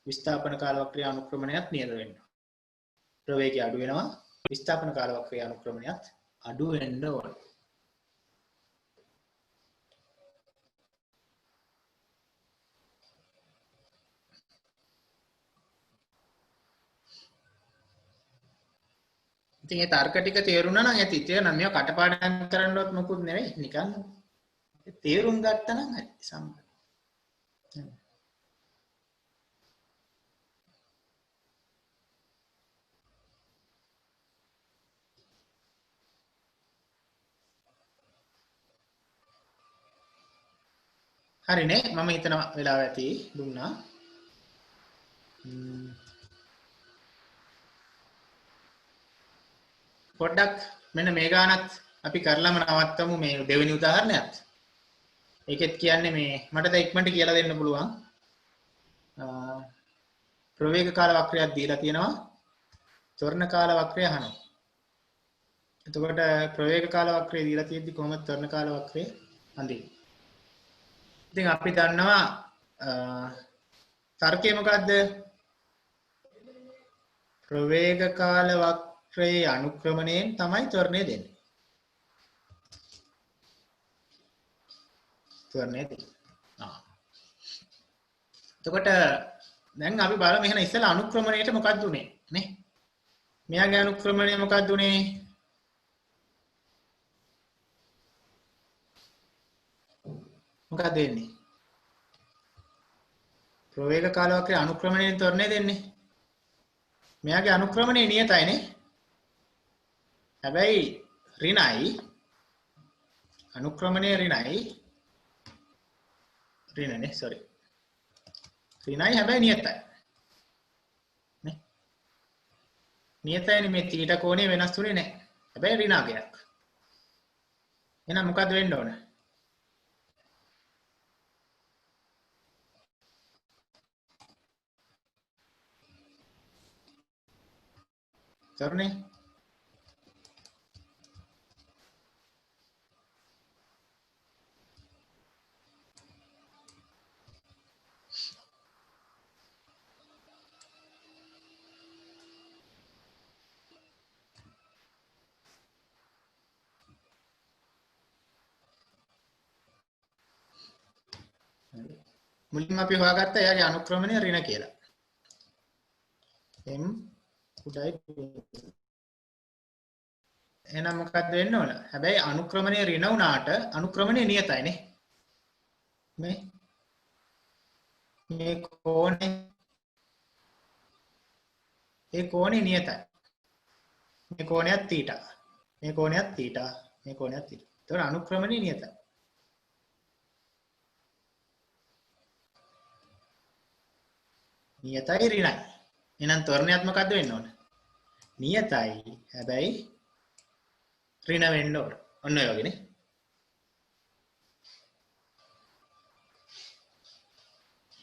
විස්ථාපන කාල වක්‍රයේ අනුක්‍රමණයත් නියත වෙනවා. ප්‍රවේගය අඩු වෙනවා. විස්ථාපන කාල වක්‍රයේ අනුක්‍රමණයත් අඩු වෙන්න ඕන. ඉතින් ඒ තර්ක ටික තේරුණා නම් ඇති. තේරුණා මේවා කටපාඩම් කරන්නවත් මොකුත් නෙවෙයි. නිකන් තේරුම් ගත්තා නම් හරි සම්බන්ධ. හරිනේ මම හිතන වෙලාව ඇති දුන්නා. පොඩ්ඩක් මෙන්න මේ ගානත් අපි කරලම නවත්තමු මේ දෙවෙනි උදාහරණයත්. ඒකෙත් කියන්නේ මේ මට දැන් ඉක්මනට කියලා දෙන්න පුළුවන්. ප්‍රවේග කාල වක්‍රයක් දීලා තියෙනවා. ත්වරණ කාල වක්‍රය අහනවා. එතකොට ප්‍රවේග කාල වක්‍රය දීලා තියෙද්දි කොහොමද ත්වරණ කාල වක්‍රය අඳින්නේ? ඉතින් අපි දන්නවා තර්කය මොකද්ද? ප්‍රවේග කාල වක්‍රයේ අනුක්‍රමණයෙන් තමයි ත්වරණය දෙන්නේ. ත්වරණය දෙන්නේ. එතකොට දැන් අපි බලමු එහෙනම් ඉස්සෙල්ලා අනුක්‍රමණයට මොකක්ද උනේ නේ? මෙයාගේ අනුක්‍රමණය මොකක්ද උනේ? මොකක්ද වෙන්නේ? ප්‍රවේග කාල වක්‍රයේ අනුක්‍රමණයෙන් ත්වරණය දෙන්නේ. මෙයාගේ අනුක්‍රමණය නියතයිනේ. හැබැයි ඍණයි අනුක්‍රමණය ඍණයි ඍණනේ sorry. ඍණයි හැබැයි නියතයි. නේ? නියතයිනේ මේ තීටා කෝණය වෙනස් වෙන්නේ නැහැ. හැබැයි ඍණාගයක්. එහෙනම් මොකද්ද වෙන්න ඕන? ත්වරණය මුලින්ම අපි හොයාගත්තා එයාගේ අනුක්‍රමණය ඍණ කියලා. m උඩයි එහෙනම් මොකක්ද වෙන්න ඕන? හැබැයි අනුක්‍රමණය ඍණ වුණාට අනුක්‍රමණය නියතයිනේ. මේ කෝණේ ඒ කෝණේ නියතයි. මේ කෝණයත් θීටා. මේ කෝණයත් θීටා. මේ කෝණයත් θීටා. ඒතකොට අනුක්‍රමණය නියතයි. නියතයි ඍණයි. එහෙනම් ත්වරණයත් මොකද්ද වෙන්න ඕන? නියතයි. හැබැයි ඍණ වෙන්න ඕන. ඔන්න ඔය වගේනේ.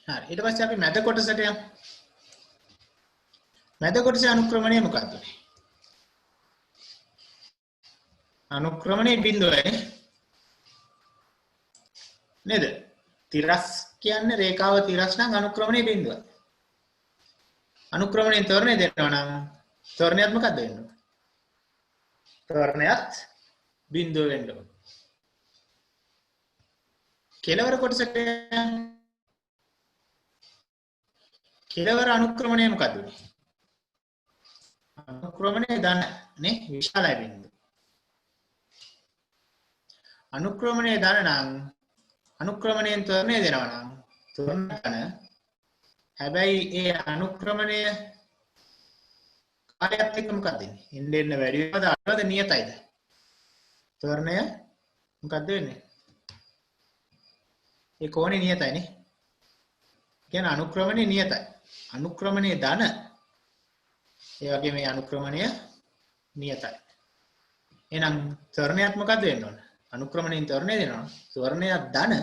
හරි. ඊට පස්සේ අපි මැද කොටසට යමු. මැද කොටසේ අනුක්‍රමණය මොකක්ද? අනුක්‍රමණයේ බිඳුවයි නේද? තිරස් කියන්නේ රේඛාව තිරස් නම් අනුක්‍රමණයේ බිඳුවයි. අනුක්‍රමණයෙන් ත්වරණය දෙනවා නම් ත්වරණයත් මොකක්ද වෙන්නේ? ත්වරණයත් බිඳුව වෙන්න ඕන. කෙලවර කොටසට කෙලවර අනුක්‍රමණය මොකක්ද වෙන්නේ? අනුක්‍රමණය ධන නේ විශාලයි බිඳුව. අනුක්‍රමණය ධන නම් අනුක්‍රමණයෙන් ත්වරණය දෙනවා නම් ත්වරණ ධන හැබැයි ඒ අනුක්‍රමණය කාලයත් එක්ක මොකක්ද වෙන්නේ? එන්න වැඩි වෙනවද අඩුවද නියතයිද? ත්වරණය මොකක්ද වෙන්නේ? ඒ කෝණේ නියතයි නේ. කියන්නේ අනුක්‍රමණය නියතයි. අනුක්‍රමණයේ ධන ඒ වගේ මේ අනුක්‍රමණය නියතයි. එහෙනම් ත්වරණයත් මොකක්ද වෙන්න ඕන? අනුක්‍රමණයෙන් ත්වරණය දෙනවා. ත්වරණයක් ධන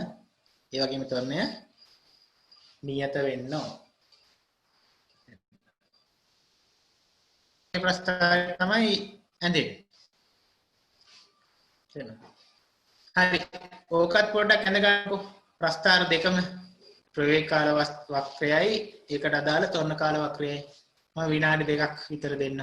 ඒ වගේම ත්වරණය නියත වෙන්න ඕන. මේ ප්‍රස්තාවය තමයි ඇඳෙන්නේ. හරි. ඕකත් පොඩ්ඩක් ඇඳ ගන්නකො. ප්‍රස්තාර දෙකම ප්‍රවේග කාල වක්‍රයයි ඒකට අදාළ ත්වරණ කාල වක්‍රයයි. මම විනාඩි 2ක් විතර දෙන්න.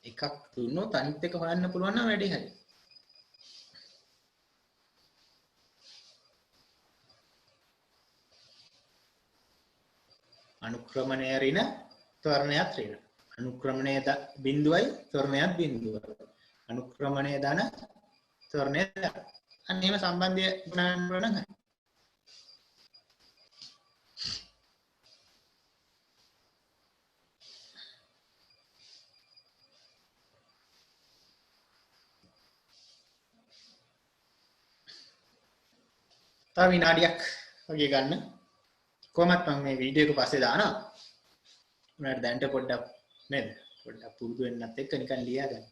එකක් දුන්නොත් අනිත් එක හොයන්න පුළුවන් නම් වැඩි හරි. අනුක්‍රමණය ඍණ ත්වරණයත් ඍණ. අනුක්‍රමණය බිඳුවයි ත්වරණයත් බිඳුවයි. අනුක්‍රමණය ධන ත්වරණය ධන. අන්න එහෙම සම්බන්ධය ගණන් කරන නම් හරි. තව විනාඩියක් වගේ ගන්න. කොහොමත් මම මේ වීඩියෝ එක පස්සේ දානවා. උනාට දැන්ට පොඩ්ඩක් නේද? පොඩ්ඩක් පුරුදු වෙන්නත් එක්ක නිකන් ලියා ගන්න.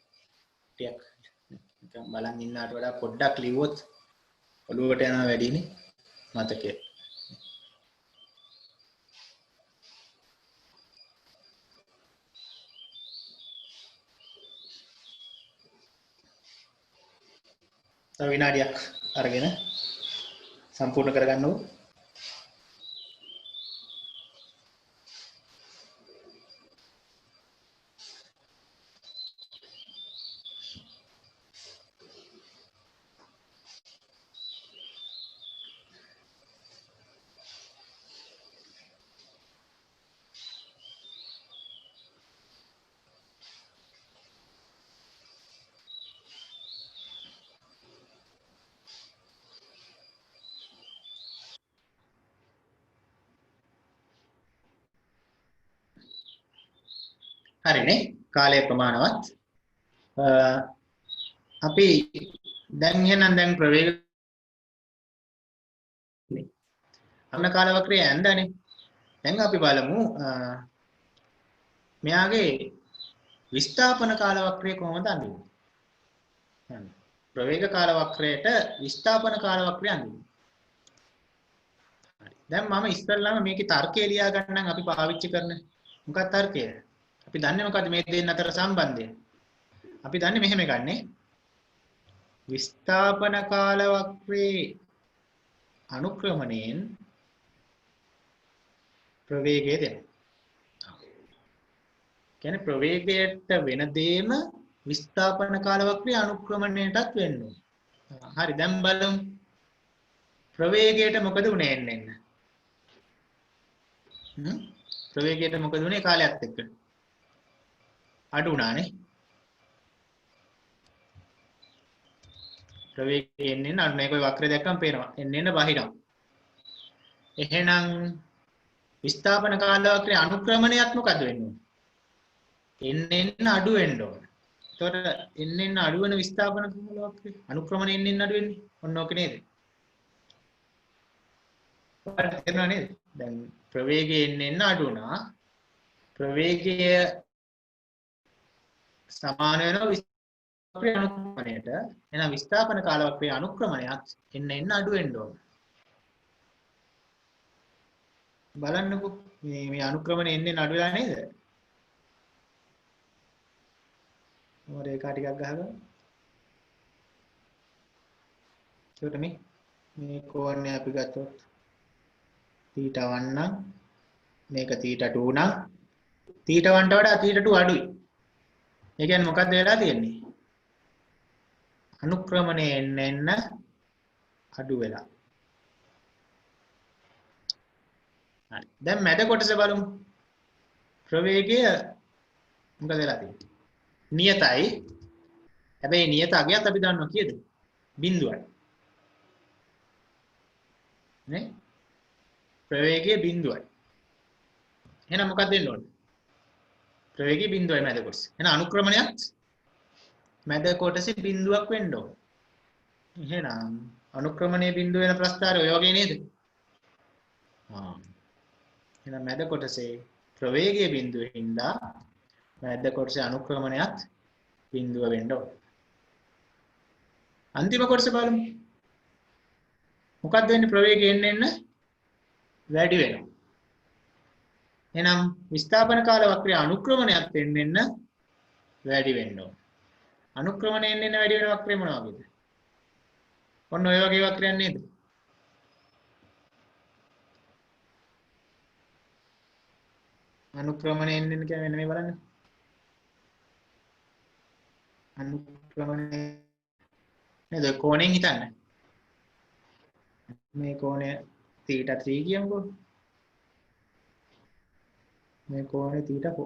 ටිකක් නිකන් බලන් ඉන්නාට වඩා පොඩ්ඩක් ලිව්වොත් ඔළුවට යනවා වැඩිනේ මතකයේ. තව විනාඩියක් අරගෙන සම්පූර්ණ කරගන්න ඕන. හරිනේ කාලය ප්‍රමාණවත්. අපි දැන් එහෙනම් දැන් ප්‍රවේග අන්න කාල වක්‍රය ඇඳනේ. දැන් අපි බලමු මෙයාගේ විස්ථාපන කාල වක්‍රය කොහොමද අඳින්නේ? ප්‍රවේග කාල වක්‍රයට විස්ථාපන කාල වක්‍රය අඳින්නේ. හරි. දැන් මම ඉස්සෙල්ලාම මේකේ තර්කය ලියා ගන්නම් අපි පාවිච්චි කරන. මොකක්ද තර්කය? අපි දන්නේ මොකද්ද මේ දෙන්න අතර සම්බන්ධය? අපි දන්නේ මෙහෙම ගන්නෙ. විස්ථාපන කාල වක්‍රයේ අනුක්‍රමණයෙන් ප්‍රවේගය දෙනවා. කියන්නේ ප්‍රවේගයට වෙන දෙම විස්ථාපන කාල වක්‍රයේ අනුක්‍රමණයටත් වෙන්න ඕන. හරි දැන් බලමු. ප්‍රවේගයට මොකද උනේ එන්න? ප්‍රවේගයට මොකද උනේ කාලයත් එක්ක? අඩු වුණානේ. ප්‍රවේගය එන්නේ අන්න මේක වක්‍රය දැක්කම පේනවා. එන්න බහිනවා. එහෙනම් විස්ථාපන කාල වක්‍රයේ අනුක්‍රමණයත් මොකද වෙන්නේ? එන්න අඩු වෙන්න ඕන. එතකොට එන්න අඩු වෙන විස්ථාපන කාල වක්‍රය අනුක්‍රමණය එන්න අඩු වෙන්නේ. ඔන්න ඕක නේද? ඔයාලට තේරෙනව නේද? දැන් ප්‍රවේගය එන්න අඩු වුණා. ප්‍රවේගය සමාන වෙනවා විස්ථාපන අනුක්‍රමණයට. එහෙනම් විස්ථාපන කාලවකයේ අනුක්‍රමණයත් එන්න අඩු වෙන්න ඕන. බලන්නකෝ මේ අනුක්‍රමණය එන්නේ අඩු වෙලා නේද? මම රේඛා ටිකක් ගහගමු. ඒකට මේ කෝණය අපි ගත්තොත් θ1 නම් මේක θ2 නම් θ1ට වඩා θ2 අඩුයි. ඒ කියන්නේ මොකක්ද වෙලා තියෙන්නේ? අනුක්‍රමණය එන්න අඩු වෙලා. හරි. දැන් මැද කොටස බලමු. ප්‍රවේගය මොකද වෙලා තියෙන්නේ? නියතයි. හැබැයි නියත අගයත් අපි දන්නවා කීයද? බිඳුවයි. නේ? ප්‍රවේගය බිඳුවයි. එහෙනම් මොකක්ද වෙන්න ඕනේ? ප්‍රවේගය බිඳුවයි මැද කොටස. එහෙනම් අනුක්‍රමණයත් මැද කොටසේ බිඳුවක් වෙන්න ඕනේ. එහෙනම් අනුක්‍රමණයේ බිඳුව වෙන ප්‍රස්ථාරය ඔය වගේ නේද? එහෙනම් මැද කොටසේ ප්‍රවේගයේ බිඳුව හින්දා මැද කොටසේ අනුක්‍රමණයත් බිඳුව වෙන්න ඕනේ. අන්තිම කොටස බලමු. මොකක්ද වෙන්නේ ප්‍රවේගය එන්න වැඩි වෙනවා. එහෙනම් විස්ථාපන කාල වක්‍රයේ අනුක්‍රමණයත් එන්න වැඩි වෙන්න ඕනේ. අනුක්‍රමණය එන්න වැඩි වෙන වක්‍රය මොන වගේද? ඔන්න ඔය වගේ වක්‍රයක් නේද? අනුක්‍රමණය එන්න කියන්නේ මෙන්න මේ බලන්න. අනුක්‍රමණය නේද කෝණයෙන් හිතන්න. මේ කෝණය θ3 කියමුකෝ. මේ කෝණය θ4.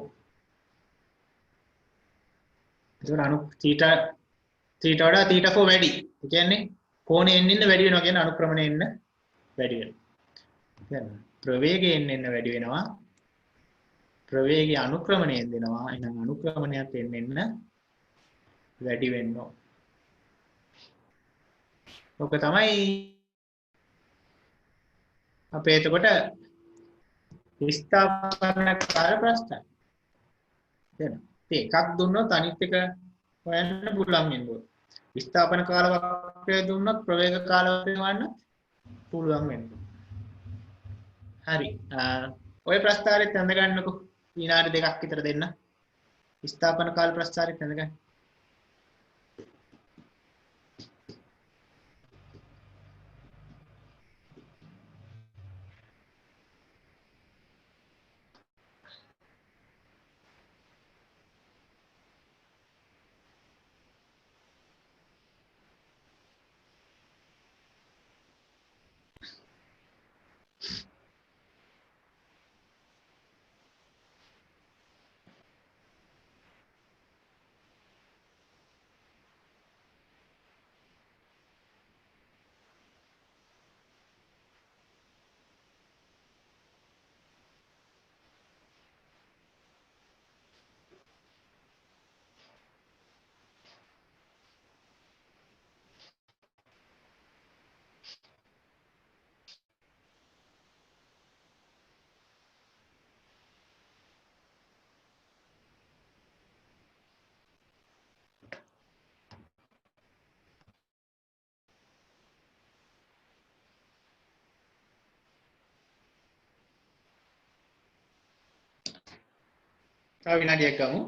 එතකොට θ වඩා θ4 වැඩි. ඒ කියන්නේ කෝණය එන්න වැඩි වෙනවා කියන්නේ අනුක්‍රමණය එන්න වැඩි වෙනවා. දැන් ප්‍රවේගය එන්න වැඩි වෙනවා. ප්‍රවේගය අනුක්‍රමණයෙන් දෙනවා. එහෙනම් අනුක්‍රමණයත් එන්න වැඩි වෙන්න ඕන. ඔක තමයි අපේ එතකොට විස්ථාපන කාල ප්‍රශ්න. දැන් එකක් දුන්නොත් අනිත් එක හොයන්න පුළුවන් වෙනවා. විස්ථාපන කාල වක්‍රය දුන්නොත් ප්‍රවේග කාල වක්‍රය හොයන්න පුළුවන් වෙනවා. හරි. ඔය ප්‍රස්තාරෙත් අඳ ගන්නකො. විනාඩි දෙකක් විතර දෙන්න. විස්ථාපන කාල ප්‍රස්තාරෙත් අඳ ගන්න. තව විනාඩියක් ගමු.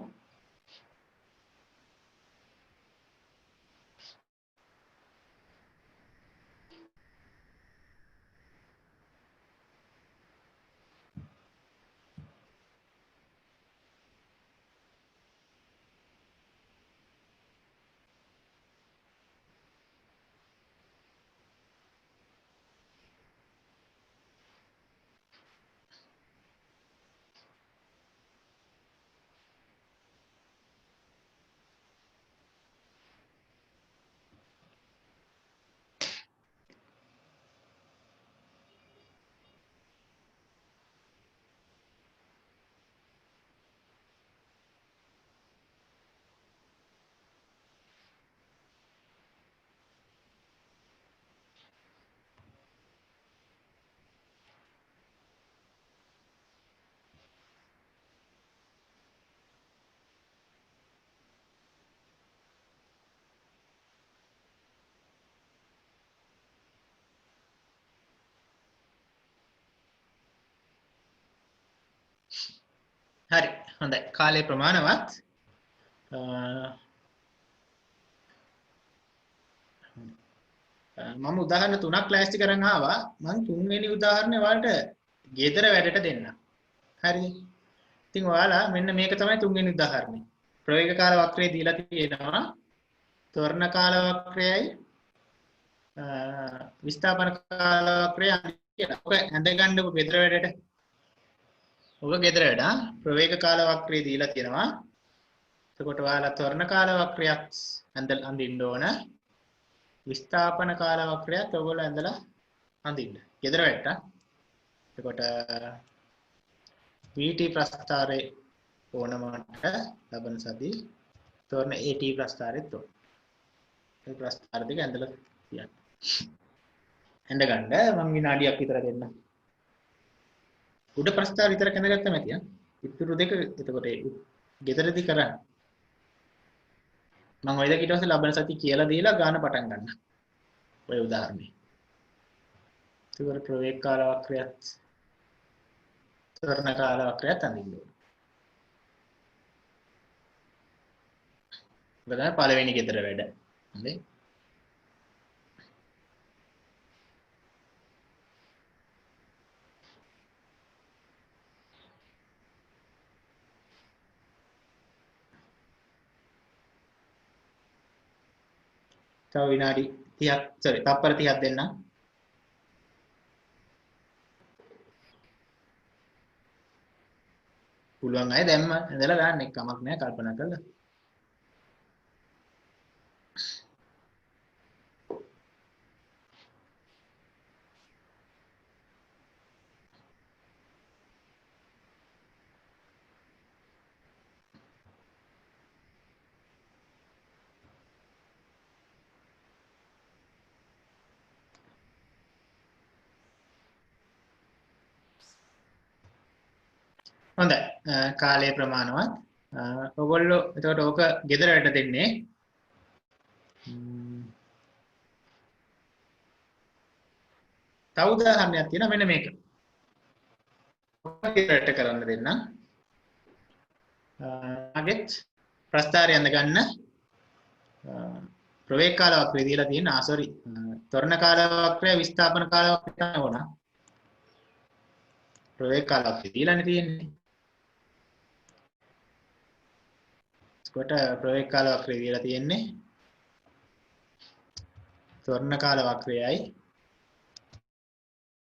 හොඳයි කාලේ ප්‍රමාණවත් මම උදාහරණ තුනක් ලෑස්ති කරන් ආවා මම තුන්වෙනි උදාහරණේ ඔයාලට ගෙදර වැඩට දෙන්න හරිද ඉතින් ඔයාලා මෙන්න මේක තමයි තුන්වෙනි උදාහරණේ ප්‍රවේග කාල වක්‍රය දීලා තියෙනවා ත්වරණ කාල වක්‍රයයි විස්ථාපන කාල වක්‍රය කියලා ඔක ඇඳ ගන්නකො ගෙදර වැඩට ඔක ගෙදර වැඩ ප්‍රවේග කාල වක්‍රය දීලා තියෙනවා එතකොට ඔයාලා ත්වරණ කාල වක්‍රයත් අඳින්න ඕන විස්ථාපන කාල වක්‍රයත් ඔයගොල්ලෝ ඇඳලා අඳින්න. ගෙදර වැට්ටා. එතකොට VT ප්‍රස්ථාරේ ඕනමකට ලබන සති තෝරන AT ප්‍රස්ථාරෙත් ඕන. ඒ ප්‍රස්ථාර දෙක ඇඳලා තියන්න. ඇඳ ගන්න මම විනාඩියක් විතර දෙන්න. උඩ ප්‍රස්ථාර විතර කැඳගත්තා මැතියා. ඉතුරු දෙක එතකොට ගෙදරදී කරන්න. මම ඔය දෙක ඊට පස්සේ ලබන සති කියලා දීලා ගාන පටන් ගන්න. ඔය උදාහරණේ. ඒතකොට ප්‍රවේග කාල වක්‍රයත් ත්වරණ කාල වක්‍රයත් අඳින්න ඕනේ. ඒක පළවෙනි ගෙදර වැඩ. හරි. තව විනාඩි 30ක් sorry තප්පර 30ක් දෙන්න. පුළුවන් අය දැම්ම ඇඳලා ගන්න එක කමක් නැහැ කල්පනා කරලා. හොඳයි. කාලය ප්‍රමාණවත්. ඔයගොල්ලෝ එතකොට ඕක ගෙදර වැඩ දෙන්නේ. තව උදාහරණයක් තියෙනවා මෙන්න මේක. ඔක ගෙදරට කරන්න දෙන්න. අගෙත් ප්‍රස්ථාරය යන්න ගන්න. ප්‍රවේග කාල වක්‍රය දීලා තියෙන sorry. ත්වරණ කාල වක්‍රය විස්ථාපන කාල වක්‍රය තමයි ඕන. ප්‍රවේග කාල වක්‍රය දීලානේ තියෙන්නේ. කොට ප්‍රවේග කාල වක්‍රය දීලා තියෙන්නේ ත්වරණ කාල වක්‍රයයි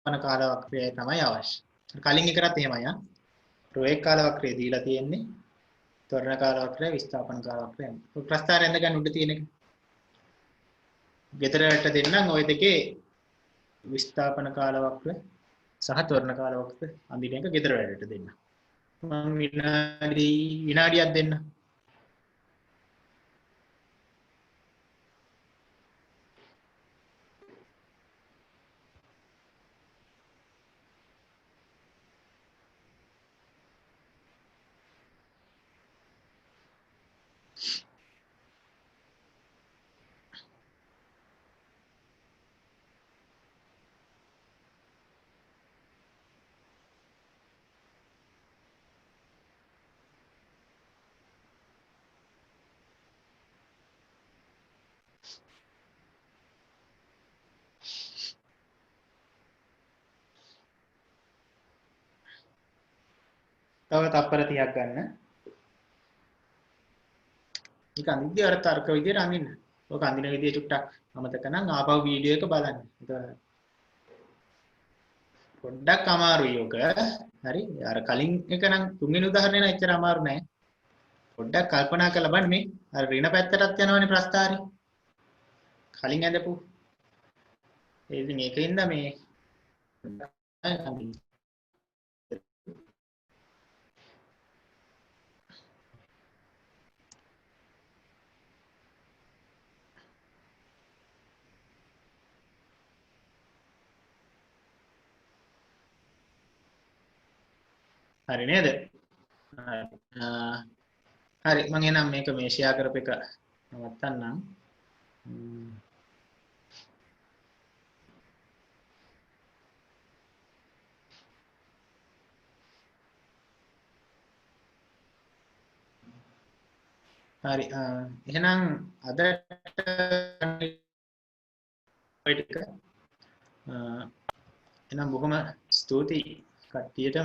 විස්ථාපන කාල වක්‍රයයි තමයි අවශ්‍ය. කලින් එකටත් එහෙමයි ආ. ප්‍රවේග කාල වක්‍රය දීලා තියෙන්නේ ත්වරණ කාල වක්‍රය විස්ථාපන කාල වක්‍රය. ප්‍රස්ථාරය යන්න ගන්න උඩ තියෙන එක. ගෙදරට දෙන්නම් ওই දෙකේ විස්ථාපන කාල වක්‍රය සහ ත්වරණ කාල වක්‍රය අඳින එක ගෙදර වැඩට දෙන්න. මම විනාඩියක් දෙන්න. තව තප්පර 30ක් ගන්න. ඒක අනිද්‍ය අර තර්ක විදියට අඳින්න. ඔක අඳින විදිය චුට්ටක් අමතක නම් ආපහු වීඩියෝ එක බලන්න. ඒක පොඩ්ඩක් අමාරුයි ඔක. හරි. අර කලින් එක නම් තුන්වෙනි උදාහරණේ නම් එච්චර අමාරු නෑ. පොඩ්ඩක් කල්පනා කරලා බලන්න මේ අර ඍණ පැත්තටත් යනවනේ ප්‍රස්ථාරي. කලින් ඇඳපු. ඒ ඉතින් ඒකින්ද මේ හරි නේද? හරි මම එහෙනම් මේක මේ ෂෙයා කරපු එක නවත්තන්නම්. හරි එහෙනම් අදට එහෙනම් බොහොම ස්තුතියි කට්ටියට